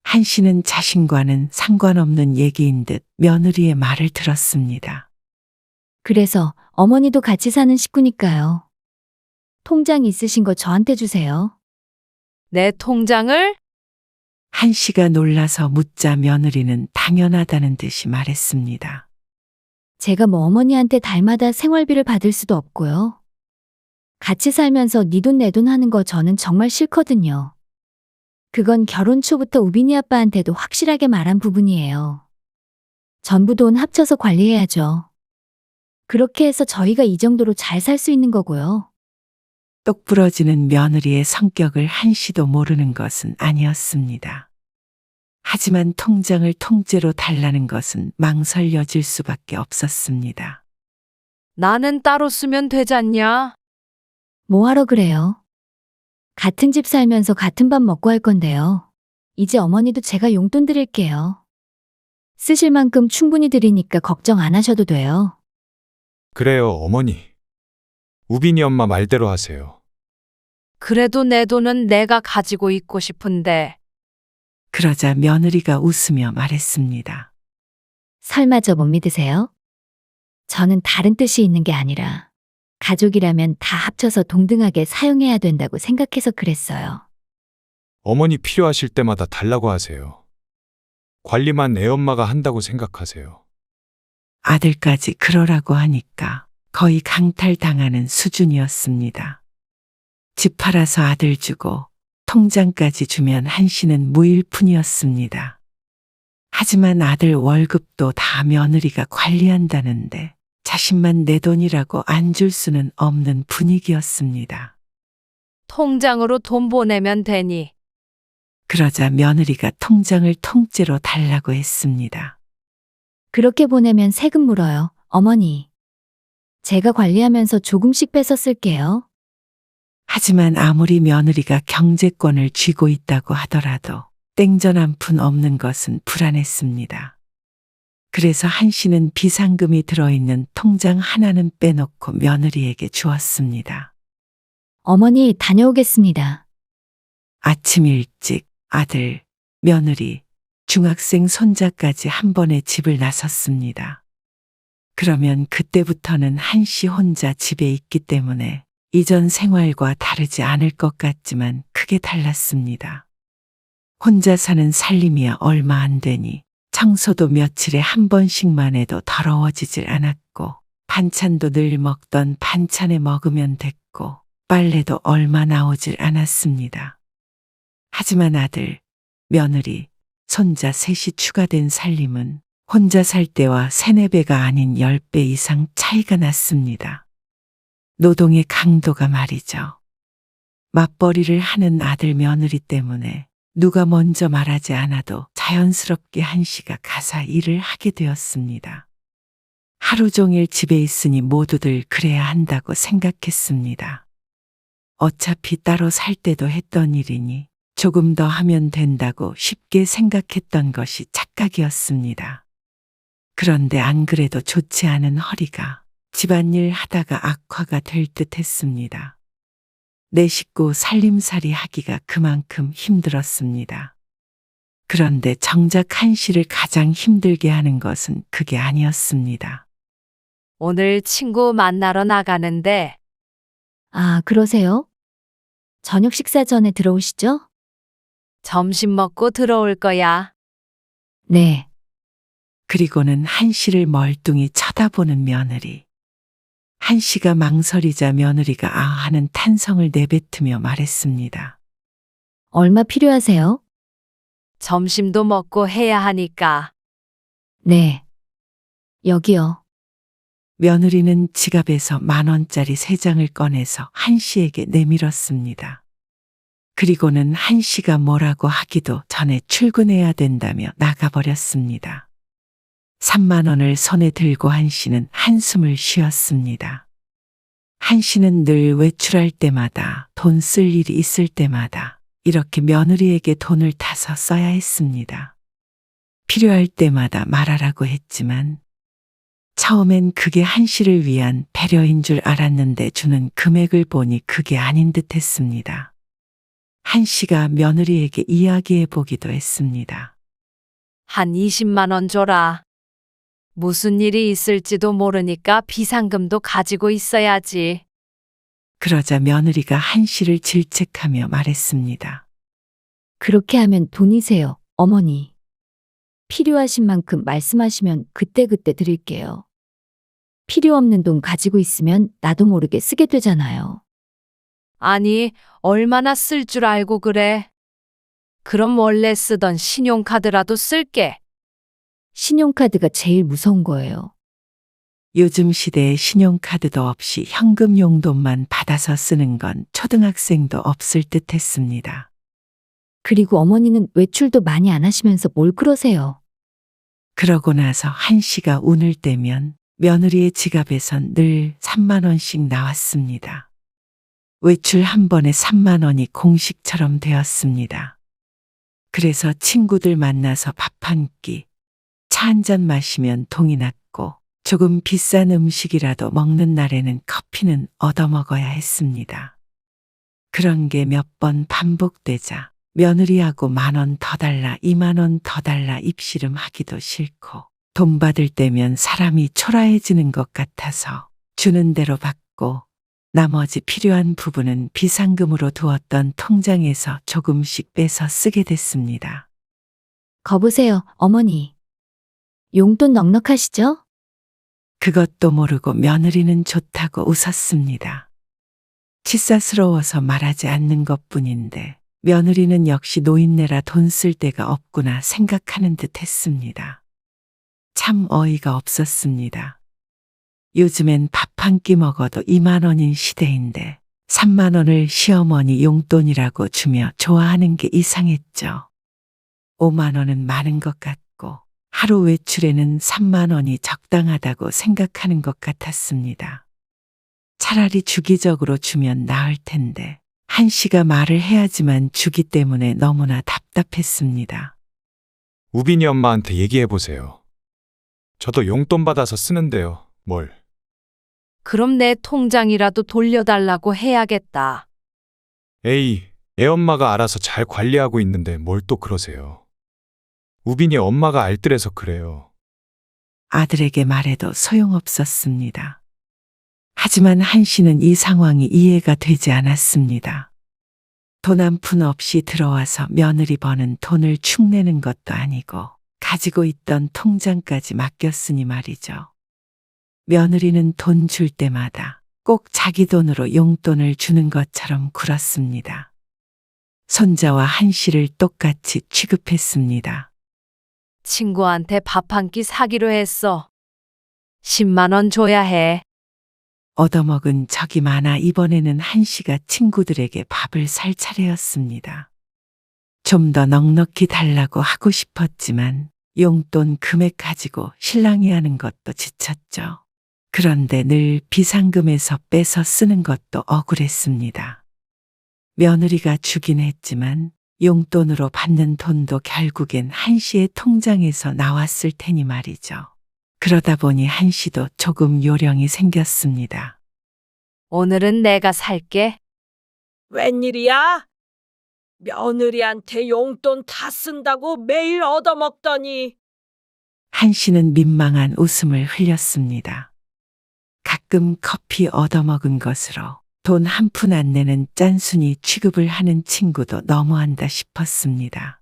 한 씨는 자신과는 상관없는 얘기인 듯 며느리의 말을 들었습니다. 그래서 어머니도 같이 사는 식구니까요. 통장 있으신 거 저한테 주세요. 내 통장을? 한 씨가 놀라서 묻자 며느리는 당연하다는 듯이 말했습니다. 제가 뭐 어머니한테 달마다 생활비를 받을 수도 없고요. 같이 살면서 네 돈 내 돈 하는 거 저는 정말 싫거든요. 그건 결혼 초부터 우빈이 아빠한테도 확실하게 말한 부분이에요. 전부 돈 합쳐서 관리해야죠. 그렇게 해서 저희가 이 정도로 잘 살 수 있는 거고요. 똑 부러지는 며느리의 성격을 한 씨도 모르는 것은 아니었습니다. 하지만 통장을 통째로 달라는 것은 망설여질 수밖에 없었습니다. 나는 따로 쓰면 되잖냐? 뭐하러 그래요? 같은 집 살면서 같은 밥 먹고 할 건데요. 이제 어머니도 제가 용돈 드릴게요. 쓰실 만큼 충분히 드리니까 걱정 안 하셔도 돼요. 그래요, 어머니. 우빈이 엄마 말대로 하세요. 그래도 내 돈은 내가 가지고 있고 싶은데. 그러자 며느리가 웃으며 말했습니다. 설마 저 못 믿으세요? 저는 다른 뜻이 있는 게 아니라 가족이라면 다 합쳐서 동등하게 사용해야 된다고 생각해서 그랬어요. 어머니 필요하실 때마다 달라고 하세요. 관리만 애엄마가 한다고 생각하세요. 아들까지 그러라고 하니까 거의 강탈당하는 수준이었습니다. 집 팔아서 아들 주고 통장까지 주면 한 씨는 무일푼이었습니다. 하지만 아들 월급도 다 며느리가 관리한다는데 자신만 내 돈이라고 안 줄 수는 없는 분위기였습니다. 통장으로 돈 보내면 되니. 그러자 며느리가 통장을 통째로 달라고 했습니다. 그렇게 보내면 세금 물어요, 어머니. 제가 관리하면서 조금씩 빼서 쓸게요. 하지만 아무리 며느리가 경제권을 쥐고 있다고 하더라도 땡전 한 푼 없는 것은 불안했습니다. 그래서 한 씨는 비상금이 들어있는 통장 하나는 빼놓고 며느리에게 주었습니다. 어머니 다녀오겠습니다. 아침 일찍 아들, 며느리, 중학생 손자까지 한 번에 집을 나섰습니다. 그러면 그때부터는 한 씨 혼자 집에 있기 때문에 이전 생활과 다르지 않을 것 같지만 크게 달랐습니다. 혼자 사는 살림이야 얼마 안 되니 청소도 며칠에 한 번씩만 해도 더러워지질 않았고 반찬도 늘 먹던 반찬에 먹으면 됐고 빨래도 얼마 나오질 않았습니다. 하지만 아들, 며느리, 손자 셋이 추가된 살림은 혼자 살 때와 3-4배가 아닌 10배 이상 차이가 났습니다. 노동의 강도가 말이죠. 맞벌이를 하는 아들 며느리 때문에 누가 먼저 말하지 않아도 자연스럽게 한 씨가 가사 일을 하게 되었습니다. 하루 종일 집에 있으니 모두들 그래야 한다고 생각했습니다. 어차피 따로 살 때도 했던 일이니 조금 더 하면 된다고 쉽게 생각했던 것이 착각이었습니다. 그런데 안 그래도 좋지 않은 허리가 집안일 하다가 악화가 될 듯 했습니다. 내 식구 살림살이 하기가 그만큼 힘들었습니다. 그런데 정작 한 씨를 가장 힘들게 하는 것은 그게 아니었습니다. 오늘 친구 만나러 나가는데 아, 그러세요? 저녁 식사 전에 들어오시죠? 점심 먹고 들어올 거야. 네. 그리고는 한 씨를 멀뚱히 쳐다보는 며느리. 한 씨가 망설이자 며느리가 아 하는 탄성을 내뱉으며 말했습니다. 얼마 필요하세요? 점심도 먹고 해야 하니까. 네. 여기요. 며느리는 지갑에서 10,000원짜리 3장을 꺼내서 한 씨에게 내밀었습니다. 그리고는 한 씨가 뭐라고 하기도 전에 출근해야 된다며 나가버렸습니다. 30,000원을 손에 들고 한 씨는 한숨을 쉬었습니다. 한 씨는 늘 외출할 때마다 돈 쓸 일이 있을 때마다 이렇게 며느리에게 돈을 타서 써야 했습니다. 필요할 때마다 말하라고 했지만 처음엔 그게 한 씨를 위한 배려인 줄 알았는데 주는 금액을 보니 그게 아닌 듯 했습니다. 한 씨가 며느리에게 이야기해 보기도 했습니다. 한 20만 원 줘라. 무슨 일이 있을지도 모르니까 비상금도 가지고 있어야지. 그러자 며느리가 한 씨를 질책하며 말했습니다. 그렇게 하면 돈이세요, 어머니. 필요하신 만큼 말씀하시면 그때그때 드릴게요. 필요 없는 돈 가지고 있으면 나도 모르게 쓰게 되잖아요. 아니, 얼마나 쓸 줄 알고 그래. 그럼 원래 쓰던 신용카드라도 쓸게. 신용카드가 제일 무서운 거예요. 요즘 시대에 신용카드도 없이 현금 용돈만 받아서 쓰는 건 초등학생도 없을 듯 했습니다. 그리고 어머니는 외출도 많이 안 하시면서 뭘 그러세요? 그러고 나서 한 씨가 운을 떼면 며느리의 지갑에선 늘 30,000원씩 나왔습니다. 외출 한 번에 30,000원이 공식처럼 되었습니다. 그래서 친구들 만나서 밥 한 끼, 차 한 잔 마시면 동이 났고 조금 비싼 음식이라도 먹는 날에는 커피는 얻어먹어야 했습니다. 그런 게 몇 번 반복되자 며느리하고 10,000원 더 달라, 20,000원 더 달라 입씨름 하기도 싫고 돈 받을 때면 사람이 초라해지는 것 같아서 주는 대로 받고 나머지 필요한 부분은 비상금으로 두었던 통장에서 조금씩 빼서 쓰게 됐습니다. 거보세요, 어머니. 용돈 넉넉하시죠? 그것도 모르고 며느리는 좋다고 웃었습니다. 치사스러워서 말하지 않는 것뿐인데 며느리는 역시 노인네라 돈 쓸 데가 없구나 생각하는 듯 했습니다. 참 어이가 없었습니다. 요즘엔 밥 한 끼 먹어도 20,000원인 시대인데 30,000원을 시어머니 용돈이라고 주며 좋아하는 게 이상했죠. 50,000원은 많은 것 같고 하루 외출에는 30,000원이 적당하다고 생각하는 것 같았습니다. 차라리 주기적으로 주면 나을 텐데 한 씨가 말을 해야지만 주기 때문에 너무나 답답했습니다. 우빈이 엄마한테 얘기해 보세요. 저도 용돈 받아서 쓰는데요. 뭘? 그럼 내 통장이라도 돌려달라고 해야겠다. 에이, 애 엄마가 알아서 잘 관리하고 있는데 뭘 또 그러세요. 우빈이 엄마가 알뜰해서 그래요. 아들에게 말해도 소용없었습니다. 하지만 한 씨는 이 상황이 이해가 되지 않았습니다. 돈 한 푼 없이 들어와서 며느리 버는 돈을 축내는 것도 아니고 가지고 있던 통장까지 맡겼으니 말이죠. 며느리는 돈 줄 때마다 꼭 자기 돈으로 용돈을 주는 것처럼 굴었습니다. 손자와 한 씨를 똑같이 취급했습니다. 친구한테 밥 한 끼 사기로 했어. 10만 원 줘야 해. 얻어먹은 적이 많아 이번에는 한 씨가 친구들에게 밥을 살 차례였습니다. 좀 더 넉넉히 달라고 하고 싶었지만 용돈 금액 가지고 신랑이 하는 것도 지쳤죠. 그런데 늘 비상금에서 빼서 쓰는 것도 억울했습니다. 며느리가 주긴 했지만 용돈으로 받는 돈도 결국엔 한 씨의 통장에서 나왔을 테니 말이죠. 그러다 보니 한 씨도 조금 요령이 생겼습니다. 오늘은 내가 살게. 웬일이야? 며느리한테 용돈 다 쓴다고 매일 얻어먹더니. 한 씨는 민망한 웃음을 흘렸습니다. 가끔 커피 얻어먹은 것으로 돈 한 푼 안 내는 짠순이 취급을 하는 친구도 너무한다 싶었습니다.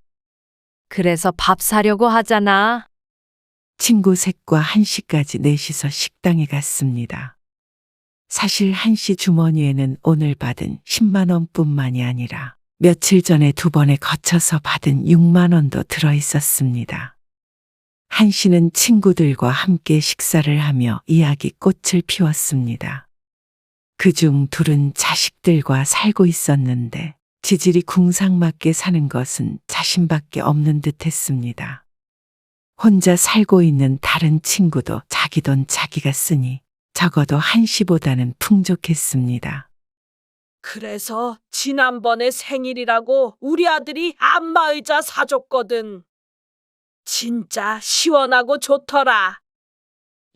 그래서 밥 사려고 하잖아. 친구 셋과 한 씨까지 넷이서 식당에 갔습니다. 사실 한 씨 주머니에는 오늘 받은 10만 원뿐만이 아니라 며칠 전에 2번에 거쳐서 받은 6만 원도 들어 있었습니다. 한 씨는 친구들과 함께 식사를 하며 이야기꽃을 피웠습니다. 그중 둘은 자식들과 살고 있었는데 지질이 궁상맞게 사는 것은 자신밖에 없는 듯 했습니다. 혼자 살고 있는 다른 친구도 자기 돈 자기가 쓰니 적어도 한 씨보다는 풍족했습니다. 그래서 지난번에 생일이라고 우리 아들이 안마의자 사줬거든. 진짜 시원하고 좋더라.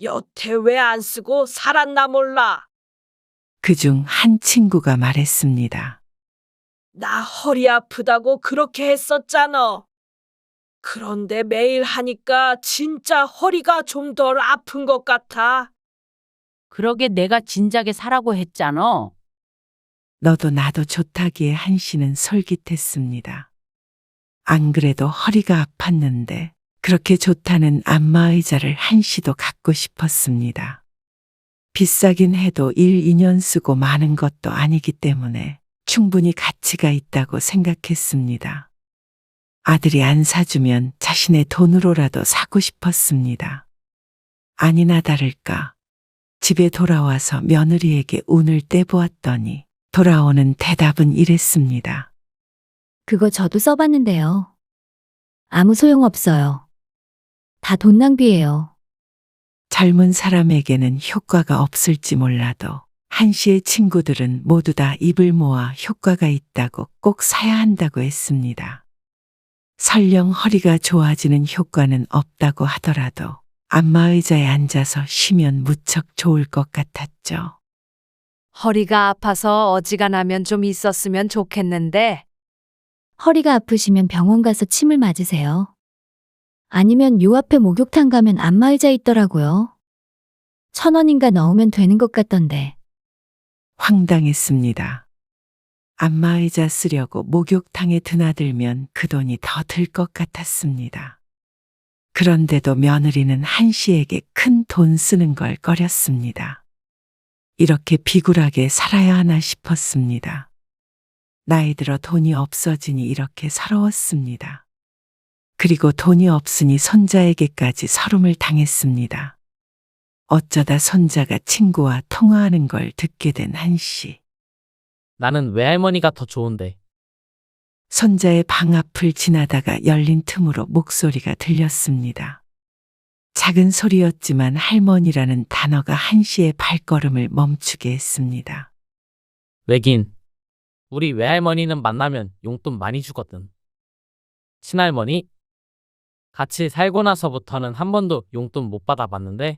여태 왜 안 쓰고 살았나 몰라. 그중 한 친구가 말했습니다. 나 허리 아프다고 그렇게 했었잖아. 그런데 매일 하니까 진짜 허리가 좀 덜 아픈 것 같아. 그러게 내가 진작에 사라고 했잖아. 너도 나도 좋다기에 한 씨는 솔깃했습니다. 안 그래도 허리가 아팠는데 그렇게 좋다는 안마의자를 한 씨도 갖고 싶었습니다. 비싸긴 해도 1, 2년 쓰고 마는 것도 아니기 때문에 충분히 가치가 있다고 생각했습니다. 아들이 안 사주면 자신의 돈으로라도 사고 싶었습니다. 아니나 다를까 집에 돌아와서 며느리에게 운을 떼보았더니 돌아오는 대답은 이랬습니다. 그거 저도 써봤는데요. 아무 소용없어요. 다 돈 낭비예요. 젊은 사람에게는 효과가 없을지 몰라도 한 씨의 친구들은 모두 다 입을 모아 효과가 있다고 꼭 사야 한다고 했습니다. 설령 허리가 좋아지는 효과는 없다고 하더라도 안마의자에 앉아서 쉬면 무척 좋을 것 같았죠. 허리가 아파서 어지간하면 좀 있었으면 좋겠는데. 허리가 아프시면 병원 가서 침을 맞으세요. 아니면 요 앞에 목욕탕 가면 안마의자 있더라고요. 1,000원인가 넣으면 되는 것 같던데. 황당했습니다. 안마의자 쓰려고 목욕탕에 드나들면 그 돈이 더 들 것 같았습니다. 그런데도 며느리는 한 씨에게 큰 돈 쓰는 걸 꺼렸습니다. 이렇게 비굴하게 살아야 하나 싶었습니다. 나이 들어 돈이 없어지니 이렇게 서러웠습니다. 그리고 돈이 없으니 손자에게까지 서름을 당했습니다. 어쩌다 손자가 친구와 통화하는 걸 듣게 된 한 씨. 나는 외할머니가 더 좋은데. 손자의 방 앞을 지나다가 열린 틈으로 목소리가 들렸습니다. 작은 소리였지만 할머니라는 단어가 한 씨의 발걸음을 멈추게 했습니다. 왜긴. 우리 외할머니는 만나면 용돈 많이 주거든. 친할머니? 같이 살고 나서부터는 한 번도 용돈 못 받아봤는데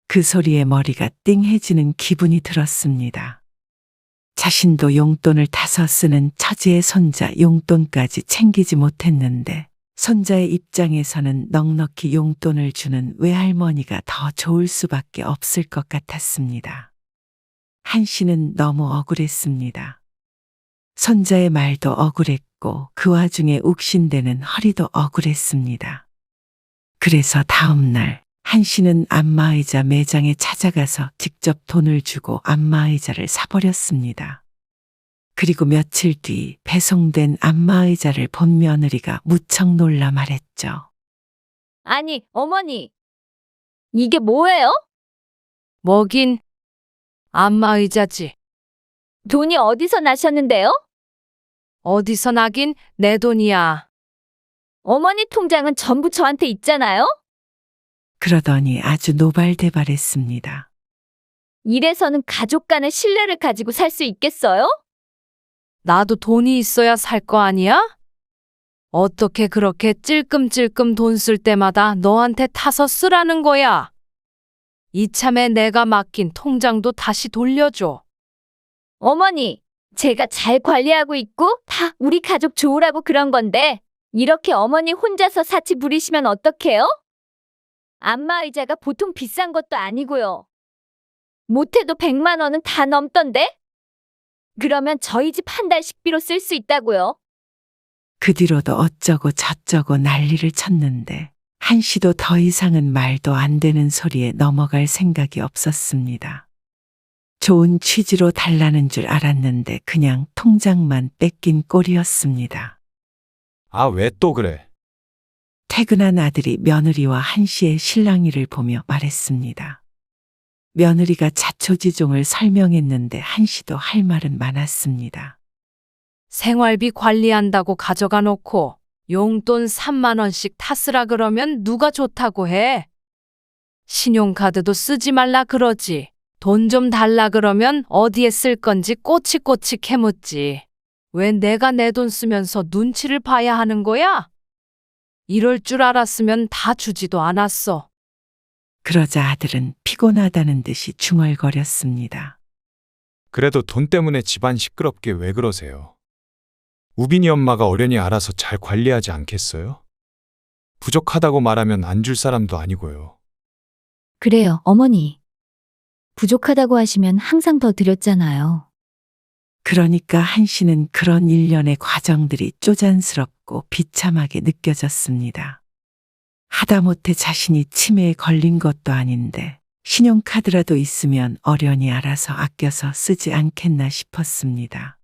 그 소리에 머리가 띵해지는 기분이 들었습니다. 자신도 용돈을 타서 쓰는 처지의 손자 용돈까지 챙기지 못했는데 손자의 입장에서는 넉넉히 용돈을 주는 외할머니가 더 좋을 수밖에 없을 것 같았습니다. 한 씨는 너무 억울했습니다. 손자의 말도 억울했고 그 와중에 욱신대는 허리도 억울했습니다. 그래서 다음 날 한 씨는 안마의자 매장에 찾아가서 직접 돈을 주고 안마의자를 사버렸습니다. 그리고 며칠 뒤 배송된 안마의자를 본 며느리가 무척 놀라 말했죠. 아니, 어머니. 이게 뭐예요? 뭐긴 안마의자지. 돈이 어디서 나셨는데요? 어디서 나긴 내 돈이야. 어머니 통장은 전부 저한테 있잖아요? 그러더니 아주 노발대발했습니다. 이래서는 가족 간의 신뢰를 가지고 살 수 있겠어요? 나도 돈이 있어야 살 거 아니야? 어떻게 그렇게 찔끔찔끔 돈 쓸 때마다 너한테 타서 쓰라는 거야? 이참에 내가 맡긴 통장도 다시 돌려줘. 어머니, 제가 잘 관리하고 있고 다 우리 가족 좋으라고 그런 건데 이렇게 어머니 혼자서 사치 부리시면 어떡해요? 안마의자가 보통 비싼 것도 아니고요. 못해도 100만 원은 다 넘던데? 그러면 저희 집 한 달 식비로 쓸 수 있다고요. 그 뒤로도 어쩌고 저쩌고 난리를 쳤는데 한 씨도 더 이상은 말도 안 되는 소리에 넘어갈 생각이 없었습니다. 좋은 취지로 달라는 줄 알았는데 그냥 통장만 뺏긴 꼴이었습니다. 아, 왜 또 그래? 퇴근한 아들이 며느리와 한 씨의 실랑이를 보며 말했습니다. 며느리가 자초지종을 설명했는데 한 씨도 할 말은 많았습니다. 생활비 관리한다고 가져가 놓고 용돈 3만 원씩 타쓰라 그러면 누가 좋다고 해? 신용카드도 쓰지 말라 그러지. 돈 좀 달라 그러면 어디에 쓸 건지 꼬치꼬치 캐묻지. 왜 내가 내 돈 쓰면서 눈치를 봐야 하는 거야? 이럴 줄 알았으면 다 주지도 않았어. 그러자 아들은 피곤하다는 듯이 중얼거렸습니다. 그래도 돈 때문에 집안 시끄럽게 왜 그러세요? 우빈이 엄마가 어련히 알아서 잘 관리하지 않겠어요? 부족하다고 말하면 안 줄 사람도 아니고요. 그래요, 어머니. 부족하다고 하시면 항상 더 드렸잖아요. 그러니까 한 씨는 그런 일련의 과정들이 쪼잔스럽고 비참하게 느껴졌습니다. 하다못해 자신이 치매에 걸린 것도 아닌데 신용카드라도 있으면 어련히 알아서 아껴서 쓰지 않겠나 싶었습니다.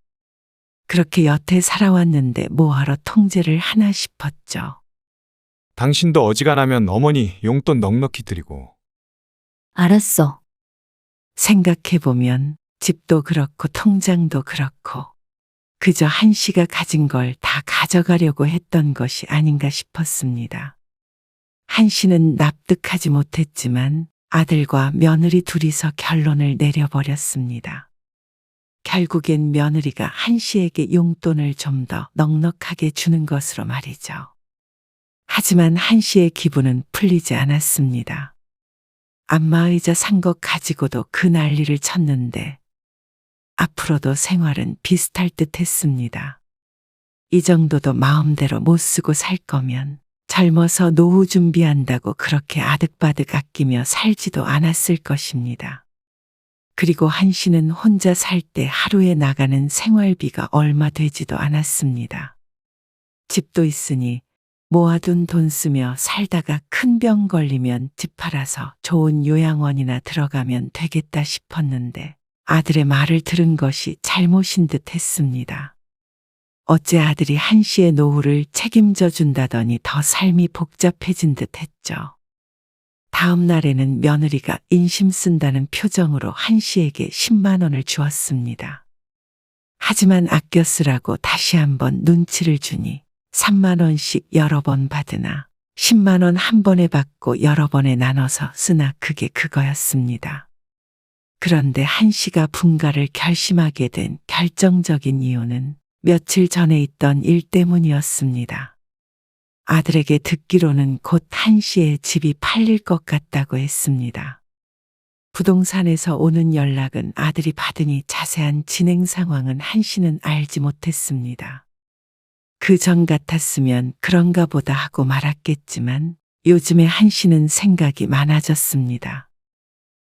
그렇게 여태 살아왔는데 뭐하러 통제를 하나 싶었죠. 당신도 어지간하면 어머니 용돈 넉넉히 드리고. 알았어. 생각해보면 집도 그렇고 통장도 그렇고 그저 한 씨가 가진 걸 다 가져가려고 했던 것이 아닌가 싶었습니다. 한 씨는 납득하지 못했지만 아들과 며느리 둘이서 결론을 내려버렸습니다. 결국엔 며느리가 한 씨에게 용돈을 좀 더 넉넉하게 주는 것으로 말이죠. 하지만 한 씨의 기분은 풀리지 않았습니다. 안마의자 산 것 가지고도 그 난리를 쳤는데 앞으로도 생활은 비슷할 듯 했습니다. 이 정도도 마음대로 못 쓰고 살 거면 젊어서 노후 준비한다고 그렇게 아득바득 아끼며 살지도 않았을 것입니다. 그리고 한 씨는 혼자 살 때 하루에 나가는 생활비가 얼마 되지도 않았습니다. 집도 있으니 모아둔 돈 쓰며 살다가 큰 병 걸리면 집 팔아서 좋은 요양원이나 들어가면 되겠다 싶었는데 아들의 말을 들은 것이 잘못인 듯 했습니다. 어째 아들이 한 씨의 노후를 책임져 준다더니 더 삶이 복잡해진 듯 했죠. 다음 날에는 며느리가 인심 쓴다는 표정으로 한 씨에게 10만 원을 주었습니다. 하지만 아껴 쓰라고 다시 한번 눈치를 주니 3만 원씩 여러 번 받으나 10만 원 한 번에 받고 여러 번에 나눠서 쓰나 그게 그거였습니다. 그런데 한 씨가 분가를 결심하게 된 결정적인 이유는 며칠 전에 있던 일 때문이었습니다. 아들에게 듣기로는 곧 한 씨의 집이 팔릴 것 같다고 했습니다. 부동산에서 오는 연락은 아들이 받으니 자세한 진행 상황은 한 씨는 알지 못했습니다. 그 전 같았으면 그런가 보다 하고 말았겠지만 요즘에 한 씨는 생각이 많아졌습니다.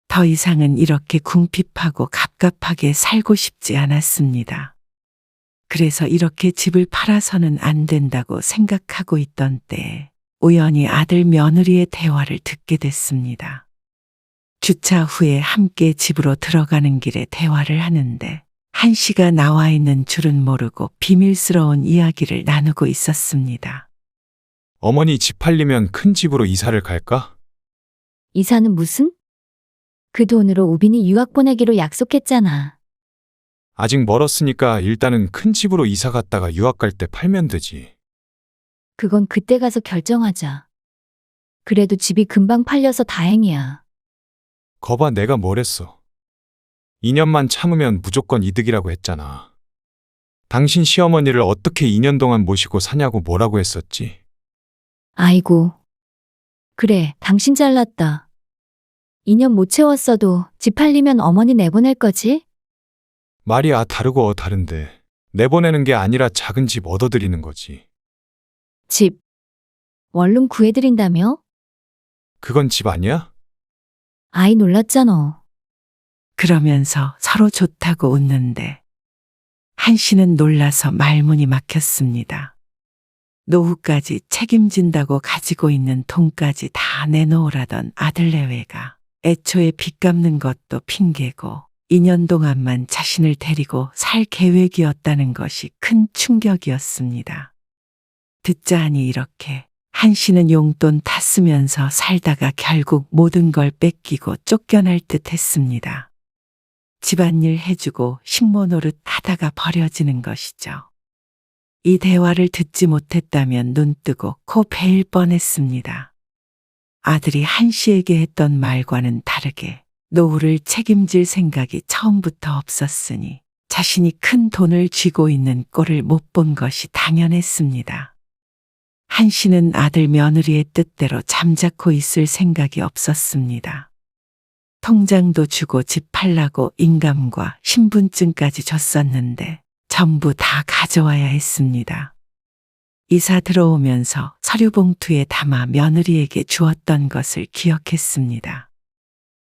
더 이상은 이렇게 궁핍하고 갑갑하게 살고 싶지 않았습니다. 그래서 이렇게 집을 팔아서는 안 된다고 생각하고 있던 때에 우연히 아들 며느리의 대화를 듣게 됐습니다. 주차 후에 함께 집으로 들어가는 길에 대화를 하는데 한 씨가 나와 있는 줄은 모르고 비밀스러운 이야기를 나누고 있었습니다. 어머니 집 팔리면 큰 집으로 이사를 갈까? 이사는 무슨? 그 돈으로 우빈이 유학 보내기로 약속했잖아. 아직 멀었으니까 일단은 큰 집으로 이사 갔다가 유학 갈 때 팔면 되지. 그건 그때 가서 결정하자. 그래도 집이 금방 팔려서 다행이야. 거봐 내가 뭘 했어. 2년만 참으면 무조건 이득이라고 했잖아. 당신 시어머니를 어떻게 2년 동안 모시고 사냐고 뭐라고 했었지? 아이고. 그래, 당신 잘났다. 2년 못 채웠어도 집 팔리면 어머니 내보낼 거지? 말이 다르고 다른데 내보내는 게 아니라 작은 집 얻어드리는 거지. 집. 원룸 구해드린다며? 그건 집 아니야? 아이 놀랐잖아. 그러면서 서로 좋다고 웃는데 한 씨는 놀라서 말문이 막혔습니다. 노후까지 책임진다고 가지고 있는 돈까지 다 내놓으라던 아들 내외가 애초에 빚 갚는 것도 핑계고 2년 동안만 자신을 데리고 살 계획이었다는 것이 큰 충격이었습니다. 듣자 하니 이렇게 한 씨는 용돈 다 쓰면서 살다가 결국 모든 걸 뺏기고 쫓겨날 듯 했습니다. 집안일 해주고 식모 노릇 하다가 버려지는 것이죠. 이 대화를 듣지 못했다면 눈 뜨고 코 베일 뻔했습니다. 아들이 한 씨에게 했던 말과는 다르게 노후를 책임질 생각이 처음부터 없었으니 자신이 큰 돈을 쥐고 있는 꼴을 못 본 것이 당연했습니다. 한 씨는 아들 며느리의 뜻대로 잠자코 있을 생각이 없었습니다. 통장도 주고 집 팔라고 인감과 신분증까지 줬었는데 전부 다 가져와야 했습니다. 이사 들어오면서 서류 봉투에 담아 며느리에게 주었던 것을 기억했습니다.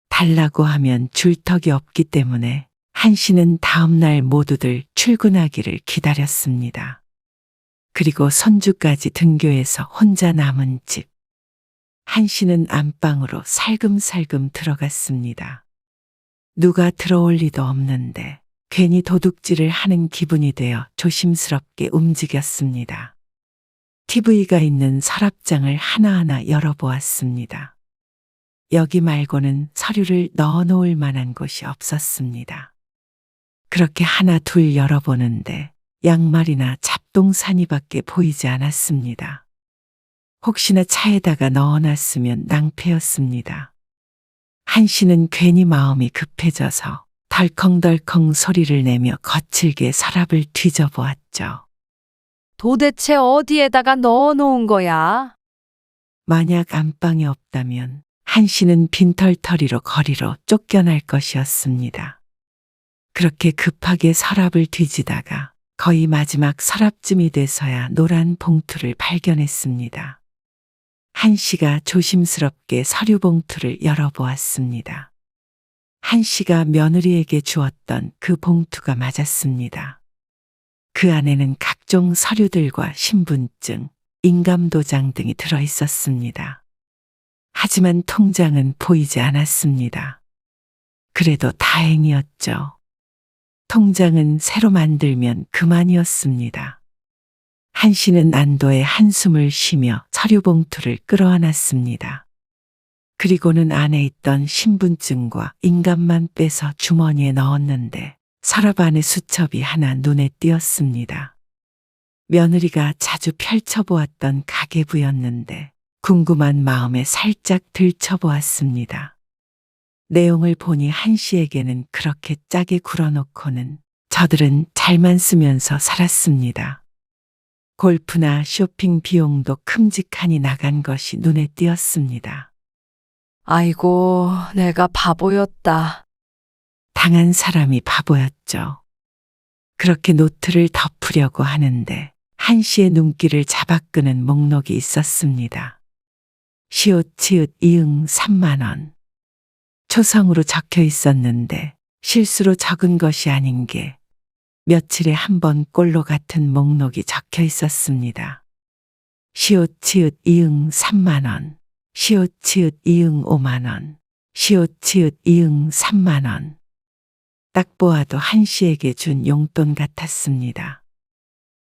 달라고 하면 줄 턱이 없기 때문에 한 씨는 다음 날 모두들 출근하기를 기다렸습니다. 그리고 손주까지 등교해서 혼자 남은 집. 한 씨는 안방으로 살금살금 들어갔습니다. 누가 들어올 리도 없는데 괜히 도둑질을 하는 기분이 되어 조심스럽게 움직였습니다. TV가 있는 서랍장을 하나하나 열어보았습니다. 여기 말고는 서류를 넣어놓을 만한 곳이 없었습니다. 그렇게 하나 둘 열어보는데 양말이나 잡동사니밖에 보이지 않았습니다. 혹시나 차에다가 넣어놨으면 낭패였습니다. 한 씨는 괜히 마음이 급해져서 덜컹덜컹 소리를 내며 거칠게 서랍을 뒤져보았죠. 도대체 어디에다가 넣어놓은 거야? 만약 안방에 없다면 한 씨는 빈털터리로 거리로 쫓겨날 것이었습니다. 그렇게 급하게 서랍을 뒤지다가 거의 마지막 서랍쯤이 돼서야 노란 봉투를 발견했습니다. 한 씨가 조심스럽게 서류 봉투를 열어보았습니다. 한 씨가 며느리에게 주었던 그 봉투가 맞았습니다. 그 안에는 각종 서류들과 신분증, 인감도장 등이 들어 있었습니다. 하지만 통장은 보이지 않았습니다. 그래도 다행이었죠. 통장은 새로 만들면 그만이었습니다. 한 씨는 안도의 한숨을 쉬며 서류 봉투를 끌어안았습니다. 그리고는 안에 있던 신분증과 인감만 빼서 주머니에 넣었는데 서랍 안에 수첩이 하나 눈에 띄었습니다. 며느리가 자주 펼쳐보았던 가계부였는데 궁금한 마음에 살짝 들춰보았습니다. 내용을 보니 한 씨에게는 그렇게 짜게 굴어놓고는 저들은 잘만 쓰면서 살았습니다. 골프나 쇼핑 비용도 큼직하니 나간 것이 눈에 띄었습니다. 아이고, 내가 바보였다. 당한 사람이 바보였죠. 그렇게 노트를 덮으려고 하는데 한 씨의 눈길을 잡아끄는 목록이 있었습니다. 시옷, 치읓, 이응 3만 원. 초성으로 적혀 있었는데 실수로 적은 것이 아닌 게 며칠에 한 번 꼴로 같은 목록이 적혀 있었습니다. 시옷, 치읓, 이응 3만 원. 시옷, 치읓, 이응 5만 원. 시옷, 치읓, 이응 3만 원. 딱 보아도 한 씨에게 준 용돈 같았습니다.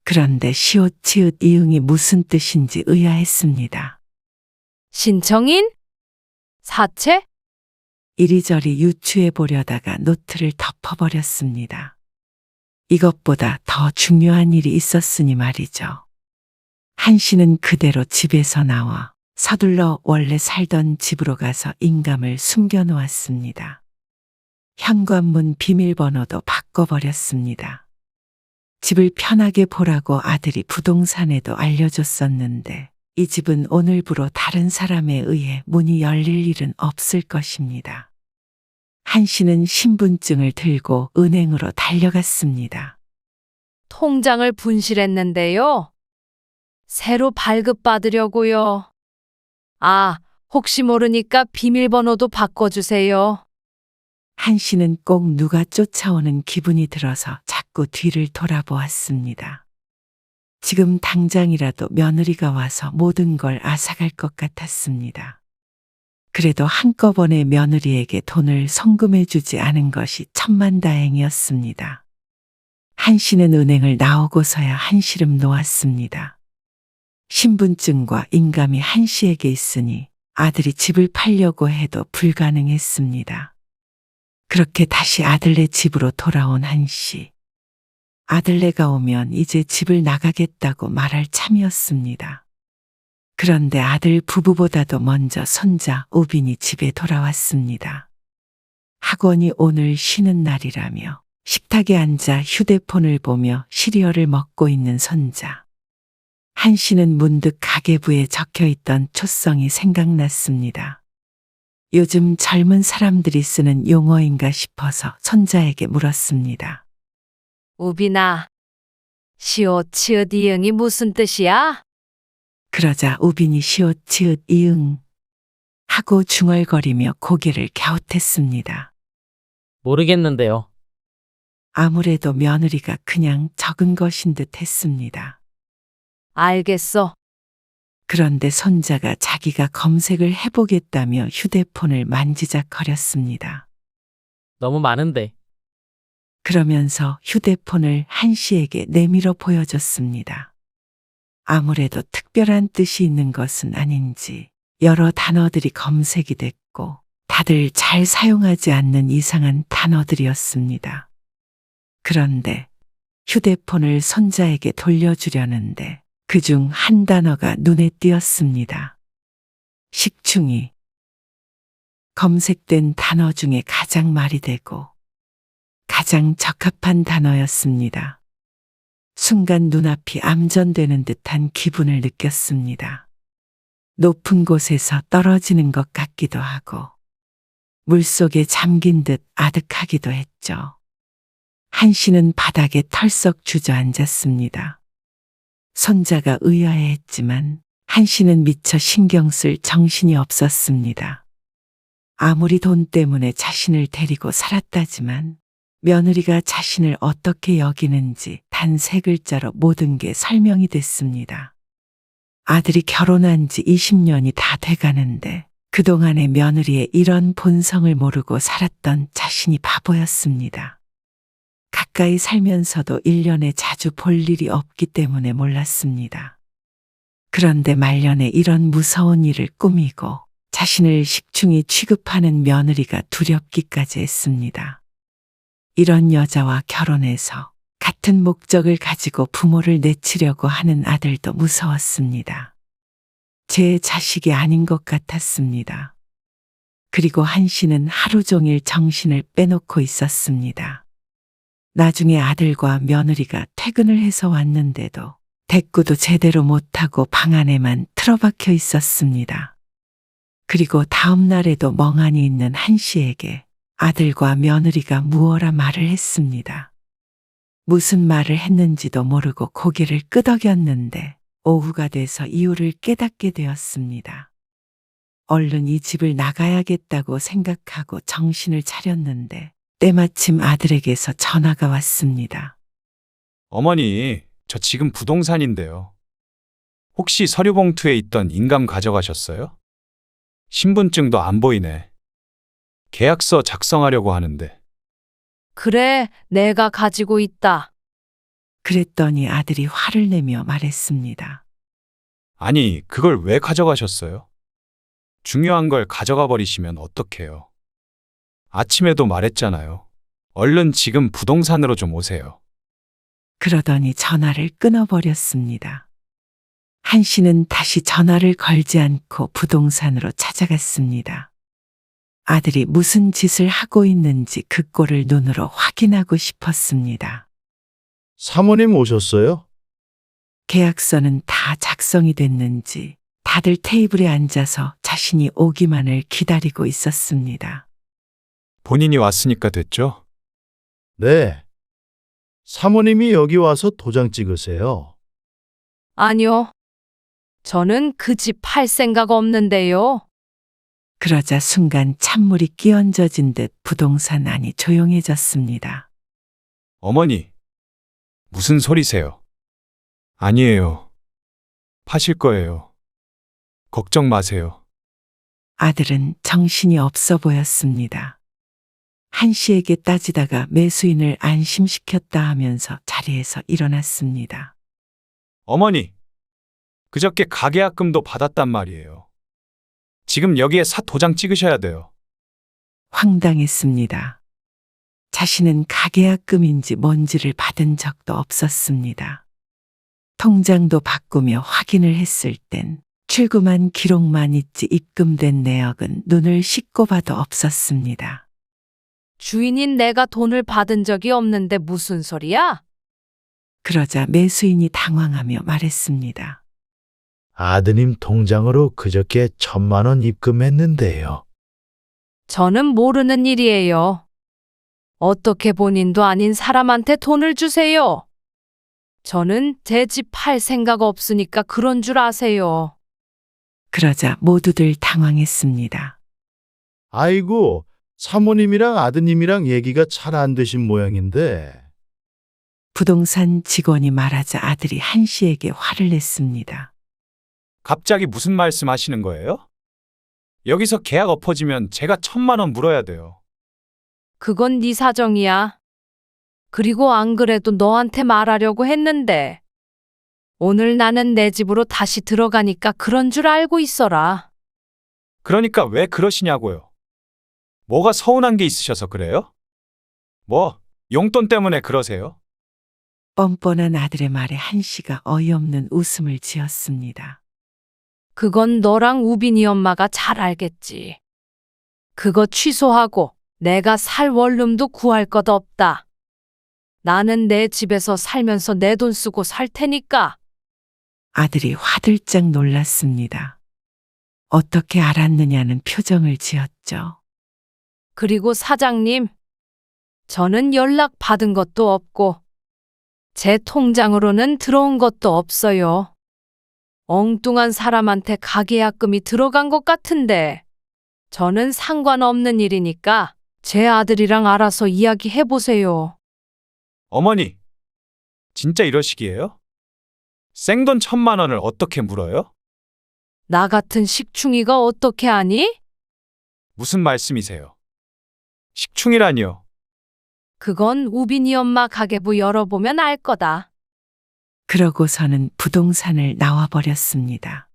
그런데 시옷, 치읓, 이응이 무슨 뜻인지 의아했습니다. 신청인? 사채? 이리저리 유추해 보려다가 노트를 덮어버렸습니다. 이것보다 더 중요한 일이 있었으니 말이죠. 한 씨는 그대로 집에서 나와 서둘러 원래 살던 집으로 가서 인감을 숨겨놓았습니다. 현관문 비밀번호도 바꿔버렸습니다. 집을 편하게 보라고 아들이 부동산에도 알려줬었는데 이 집은 오늘부로 다른 사람에 의해 문이 열릴 일은 없을 것입니다. 한 씨는 신분증을 들고 은행으로 달려갔습니다. 통장을 분실했는데요. 새로 발급받으려고요. 아, 혹시 모르니까 비밀번호도 바꿔주세요. 한 씨는 꼭 누가 쫓아오는 기분이 들어서 자꾸 뒤를 돌아보았습니다. 지금 당장이라도 며느리가 와서 모든 걸 앗아갈 것 같았습니다. 그래도 한꺼번에 며느리에게 돈을 송금해 주지 않은 것이 천만다행이었습니다. 한 씨는 은행을 나오고서야 한시름 놓았습니다. 신분증과 인감이 한 씨에게 있으니 아들이 집을 팔려고 해도 불가능했습니다. 그렇게 다시 아들네 집으로 돌아온 한 씨. 아들네가 오면 이제 집을 나가겠다고 말할 참이었습니다. 그런데 아들 부부보다도 먼저 손자 우빈이 집에 돌아왔습니다. 학원이 오늘 쉬는 날이라며 식탁에 앉아 휴대폰을 보며 시리얼을 먹고 있는 손자. 한 씨는 문득 가계부에 적혀있던 초성이 생각났습니다. 요즘 젊은 사람들이 쓰는 용어인가 싶어서 손자에게 물었습니다. 우빈아, 시옷, 치읓, 이응이 무슨 뜻이야? 그러자 우빈이 시옷, 치읓, 이응 하고 중얼거리며 고개를 갸웃했습니다. 모르겠는데요. 아무래도 며느리가 그냥 적은 것인 듯 했습니다. 알겠어. 그런데 손자가 자기가 검색을 해보겠다며 휴대폰을 만지작거렸습니다. 너무 많은데. 그러면서 휴대폰을 한 씨에게 내밀어 보여줬습니다. 아무래도 특별한 뜻이 있는 것은 아닌지 여러 단어들이 검색이 됐고 다들 잘 사용하지 않는 이상한 단어들이었습니다. 그런데 휴대폰을 손자에게 돌려주려는데 그중 한 단어가 눈에 띄었습니다. 식충이. 검색된 단어 중에 가장 말이 되고 가장 적합한 단어였습니다. 순간 눈앞이 암전되는 듯한 기분을 느꼈습니다. 높은 곳에서 떨어지는 것 같기도 하고 물속에 잠긴 듯 아득하기도 했죠. 한 씨는 바닥에 털썩 주저앉았습니다. 손자가 의아해했지만 한 씨는 미처 신경 쓸 정신이 없었습니다. 아무리 돈 때문에 자신을 데리고 살았다지만 며느리가 자신을 어떻게 여기는지 단 3글자로 모든 게 설명이 됐습니다. 아들이 결혼한 지 20년이 다 돼가는데 그동안의 며느리의 이런 본성을 모르고 살았던 자신이 바보였습니다. 가까이 살면서도 1년에 자주 볼 일이 없기 때문에 몰랐습니다. 그런데 말년에 이런 무서운 일을 꾸미고 자신을 식충이 취급하는 며느리가 두렵기까지 했습니다. 이런 여자와 결혼해서 같은 목적을 가지고 부모를 내치려고 하는 아들도 무서웠습니다. 제 자식이 아닌 것 같았습니다. 그리고 한 씨는 하루 종일 정신을 빼놓고 있었습니다. 나중에 아들과 며느리가 퇴근을 해서 왔는데도 대꾸도 제대로 못하고 방 안에만 틀어박혀 있었습니다. 그리고 다음 날에도 멍하니 있는 한 씨에게 아들과 며느리가 무어라 말을 했습니다. 무슨 말을 했는지도 모르고 고개를 끄덕였는데 오후가 돼서 이유를 깨닫게 되었습니다. 얼른 이 집을 나가야겠다고 생각하고 정신을 차렸는데 때마침 아들에게서 전화가 왔습니다. 어머니, 저 지금 부동산인데요. 혹시 서류 봉투에 있던 인감 가져가셨어요? 신분증도 안 보이네. 계약서 작성하려고 하는데. 그래, 내가 가지고 있다. 그랬더니 아들이 화를 내며 말했습니다. 아니, 그걸 왜 가져가셨어요? 중요한 걸 가져가 버리시면 어떡해요? 아침에도 말했잖아요. 얼른 지금 부동산으로 좀 오세요. 그러더니 전화를 끊어버렸습니다. 한 씨는 다시 전화를 걸지 않고 부동산으로 찾아갔습니다. 아들이 무슨 짓을 하고 있는지 그 꼴을 눈으로 확인하고 싶었습니다. 사모님 오셨어요? 계약서는 다 작성이 됐는지 다들 테이블에 앉아서 자신이 오기만을 기다리고 있었습니다. 본인이 왔으니까 됐죠? 네. 사모님이 여기 와서 도장 찍으세요. 아니요. 저는 그 집 팔 생각 없는데요. 그러자 순간 찬물이 끼얹어진 듯 부동산 안이 조용해졌습니다. 어머니, 무슨 소리세요? 아니에요. 파실 거예요. 걱정 마세요. 아들은 정신이 없어 보였습니다. 한 씨에게 따지다가 매수인을 안심시켰다 하면서 자리에서 일어났습니다. 어머니, 그저께 가계약금도 받았단 말이에요. 지금 여기에 사 도장 찍으셔야 돼요. 황당했습니다. 자신은 가계약금인지 뭔지를 받은 적도 없었습니다. 통장도 바꾸며 확인을 했을 땐 출금한 기록만 있지 입금된 내역은 눈을 씻고 봐도 없었습니다. 주인인 내가 돈을 받은 적이 없는데 무슨 소리야? 그러자 매수인이 당황하며 말했습니다. 아드님 통장으로 그저께 1,000만 원 입금했는데요. 저는 모르는 일이에요. 어떻게 본인도 아닌 사람한테 돈을 주세요? 저는 제 집 팔 생각 없으니까 그런 줄 아세요. 그러자 모두들 당황했습니다. 아이고, 사모님이랑 아드님이랑 얘기가 잘 안 되신 모양인데. 부동산 직원이 말하자 아들이 한 씨에게 화를 냈습니다. 갑자기 무슨 말씀 하시는 거예요? 여기서 계약 엎어지면 제가 1,000만 원 물어야 돼요. 그건 네 사정이야. 그리고 안 그래도 너한테 말하려고 했는데. 오늘 나는 내 집으로 다시 들어가니까 그런 줄 알고 있어라. 그러니까 왜 그러시냐고요? 뭐가 서운한 게 있으셔서 그래요? 뭐, 용돈 때문에 그러세요? 뻔뻔한 아들의 말에 한 씨가 어이없는 웃음을 지었습니다. 그건 너랑 우빈이 엄마가 잘 알겠지. 그거 취소하고 내가 살 원룸도 구할 것 없다. 나는 내 집에서 살면서 내 돈 쓰고 살 테니까. 아들이 화들짝 놀랐습니다. 어떻게 알았느냐는 표정을 지었죠. 그리고 사장님, 저는 연락 받은 것도 없고 제 통장으로는 들어온 것도 없어요. 엉뚱한 사람한테 가계약금이 들어간 것 같은데 저는 상관없는 일이니까 제 아들이랑 알아서 이야기해 보세요. 어머니, 진짜 이러시기에요? 생돈 1,000만 원을 어떻게 물어요? 나 같은 식충이가 어떻게 아니? 무슨 말씀이세요? 식충이라니요? 그건 우빈이 엄마 가계부 열어보면 알 거다. 그러고서는 부동산을 나와버렸습니다.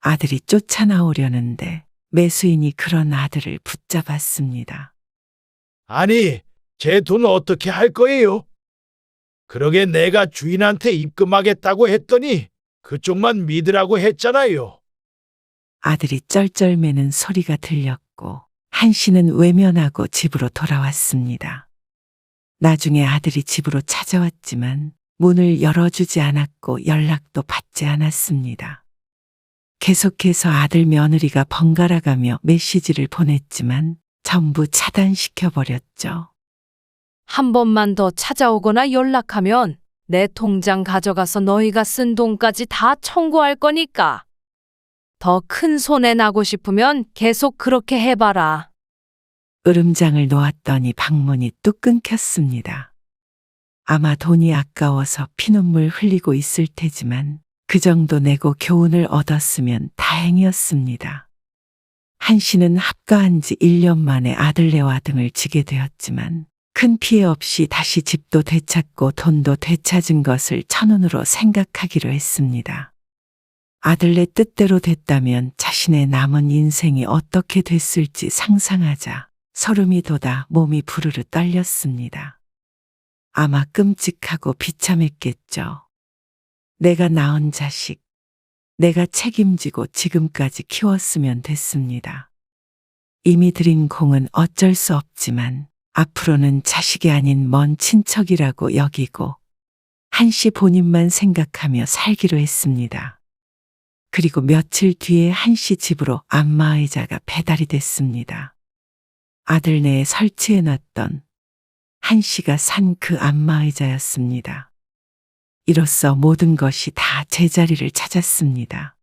아들이 쫓아나오려는데 매수인이 그런 아들을 붙잡았습니다. 아니, 제 돈 어떻게 할 거예요? 그러게 내가 주인한테 입금하겠다고 했더니 그쪽만 믿으라고 했잖아요. 아들이 쩔쩔매는 소리가 들렸고 한 씨는 외면하고 집으로 돌아왔습니다. 나중에 아들이 집으로 찾아왔지만 문을 열어주지 않았고 연락도 받지 않았습니다. 계속해서 아들 며느리가 번갈아가며 메시지를 보냈지만 전부 차단시켜버렸죠. 한 번만 더 찾아오거나 연락하면 내 통장 가져가서 너희가 쓴 돈까지 다 청구할 거니까. 더 큰 손해 나고 싶으면 계속 그렇게 해봐라. 으름장을 놓았더니 방문이 뚝 끊겼습니다. 아마 돈이 아까워서 피눈물 흘리고 있을 테지만 그 정도 내고 교훈을 얻었으면 다행이었습니다. 한 씨는 합가한 지 1년 만에 아들네와 등을 지게 되었지만 큰 피해 없이 다시 집도 되찾고 돈도 되찾은 것을 천운으로 생각하기로 했습니다. 아들네 뜻대로 됐다면 자신의 남은 인생이 어떻게 됐을지 상상하자 소름이 돋아 몸이 부르르 떨렸습니다. 아마 끔찍하고 비참했겠죠. 내가 낳은 자식, 내가 책임지고 지금까지 키웠으면 됐습니다. 이미 들인 공은 어쩔 수 없지만 앞으로는 자식이 아닌 먼 친척이라고 여기고 한 씨 본인만 생각하며 살기로 했습니다. 그리고 며칠 뒤에 한 씨 집으로 안마의자가 배달이 됐습니다. 아들네에 설치해놨던 한 씨가 산 그 안마의자였습니다. 이로써 모든 것이 다 제자리를 찾았습니다.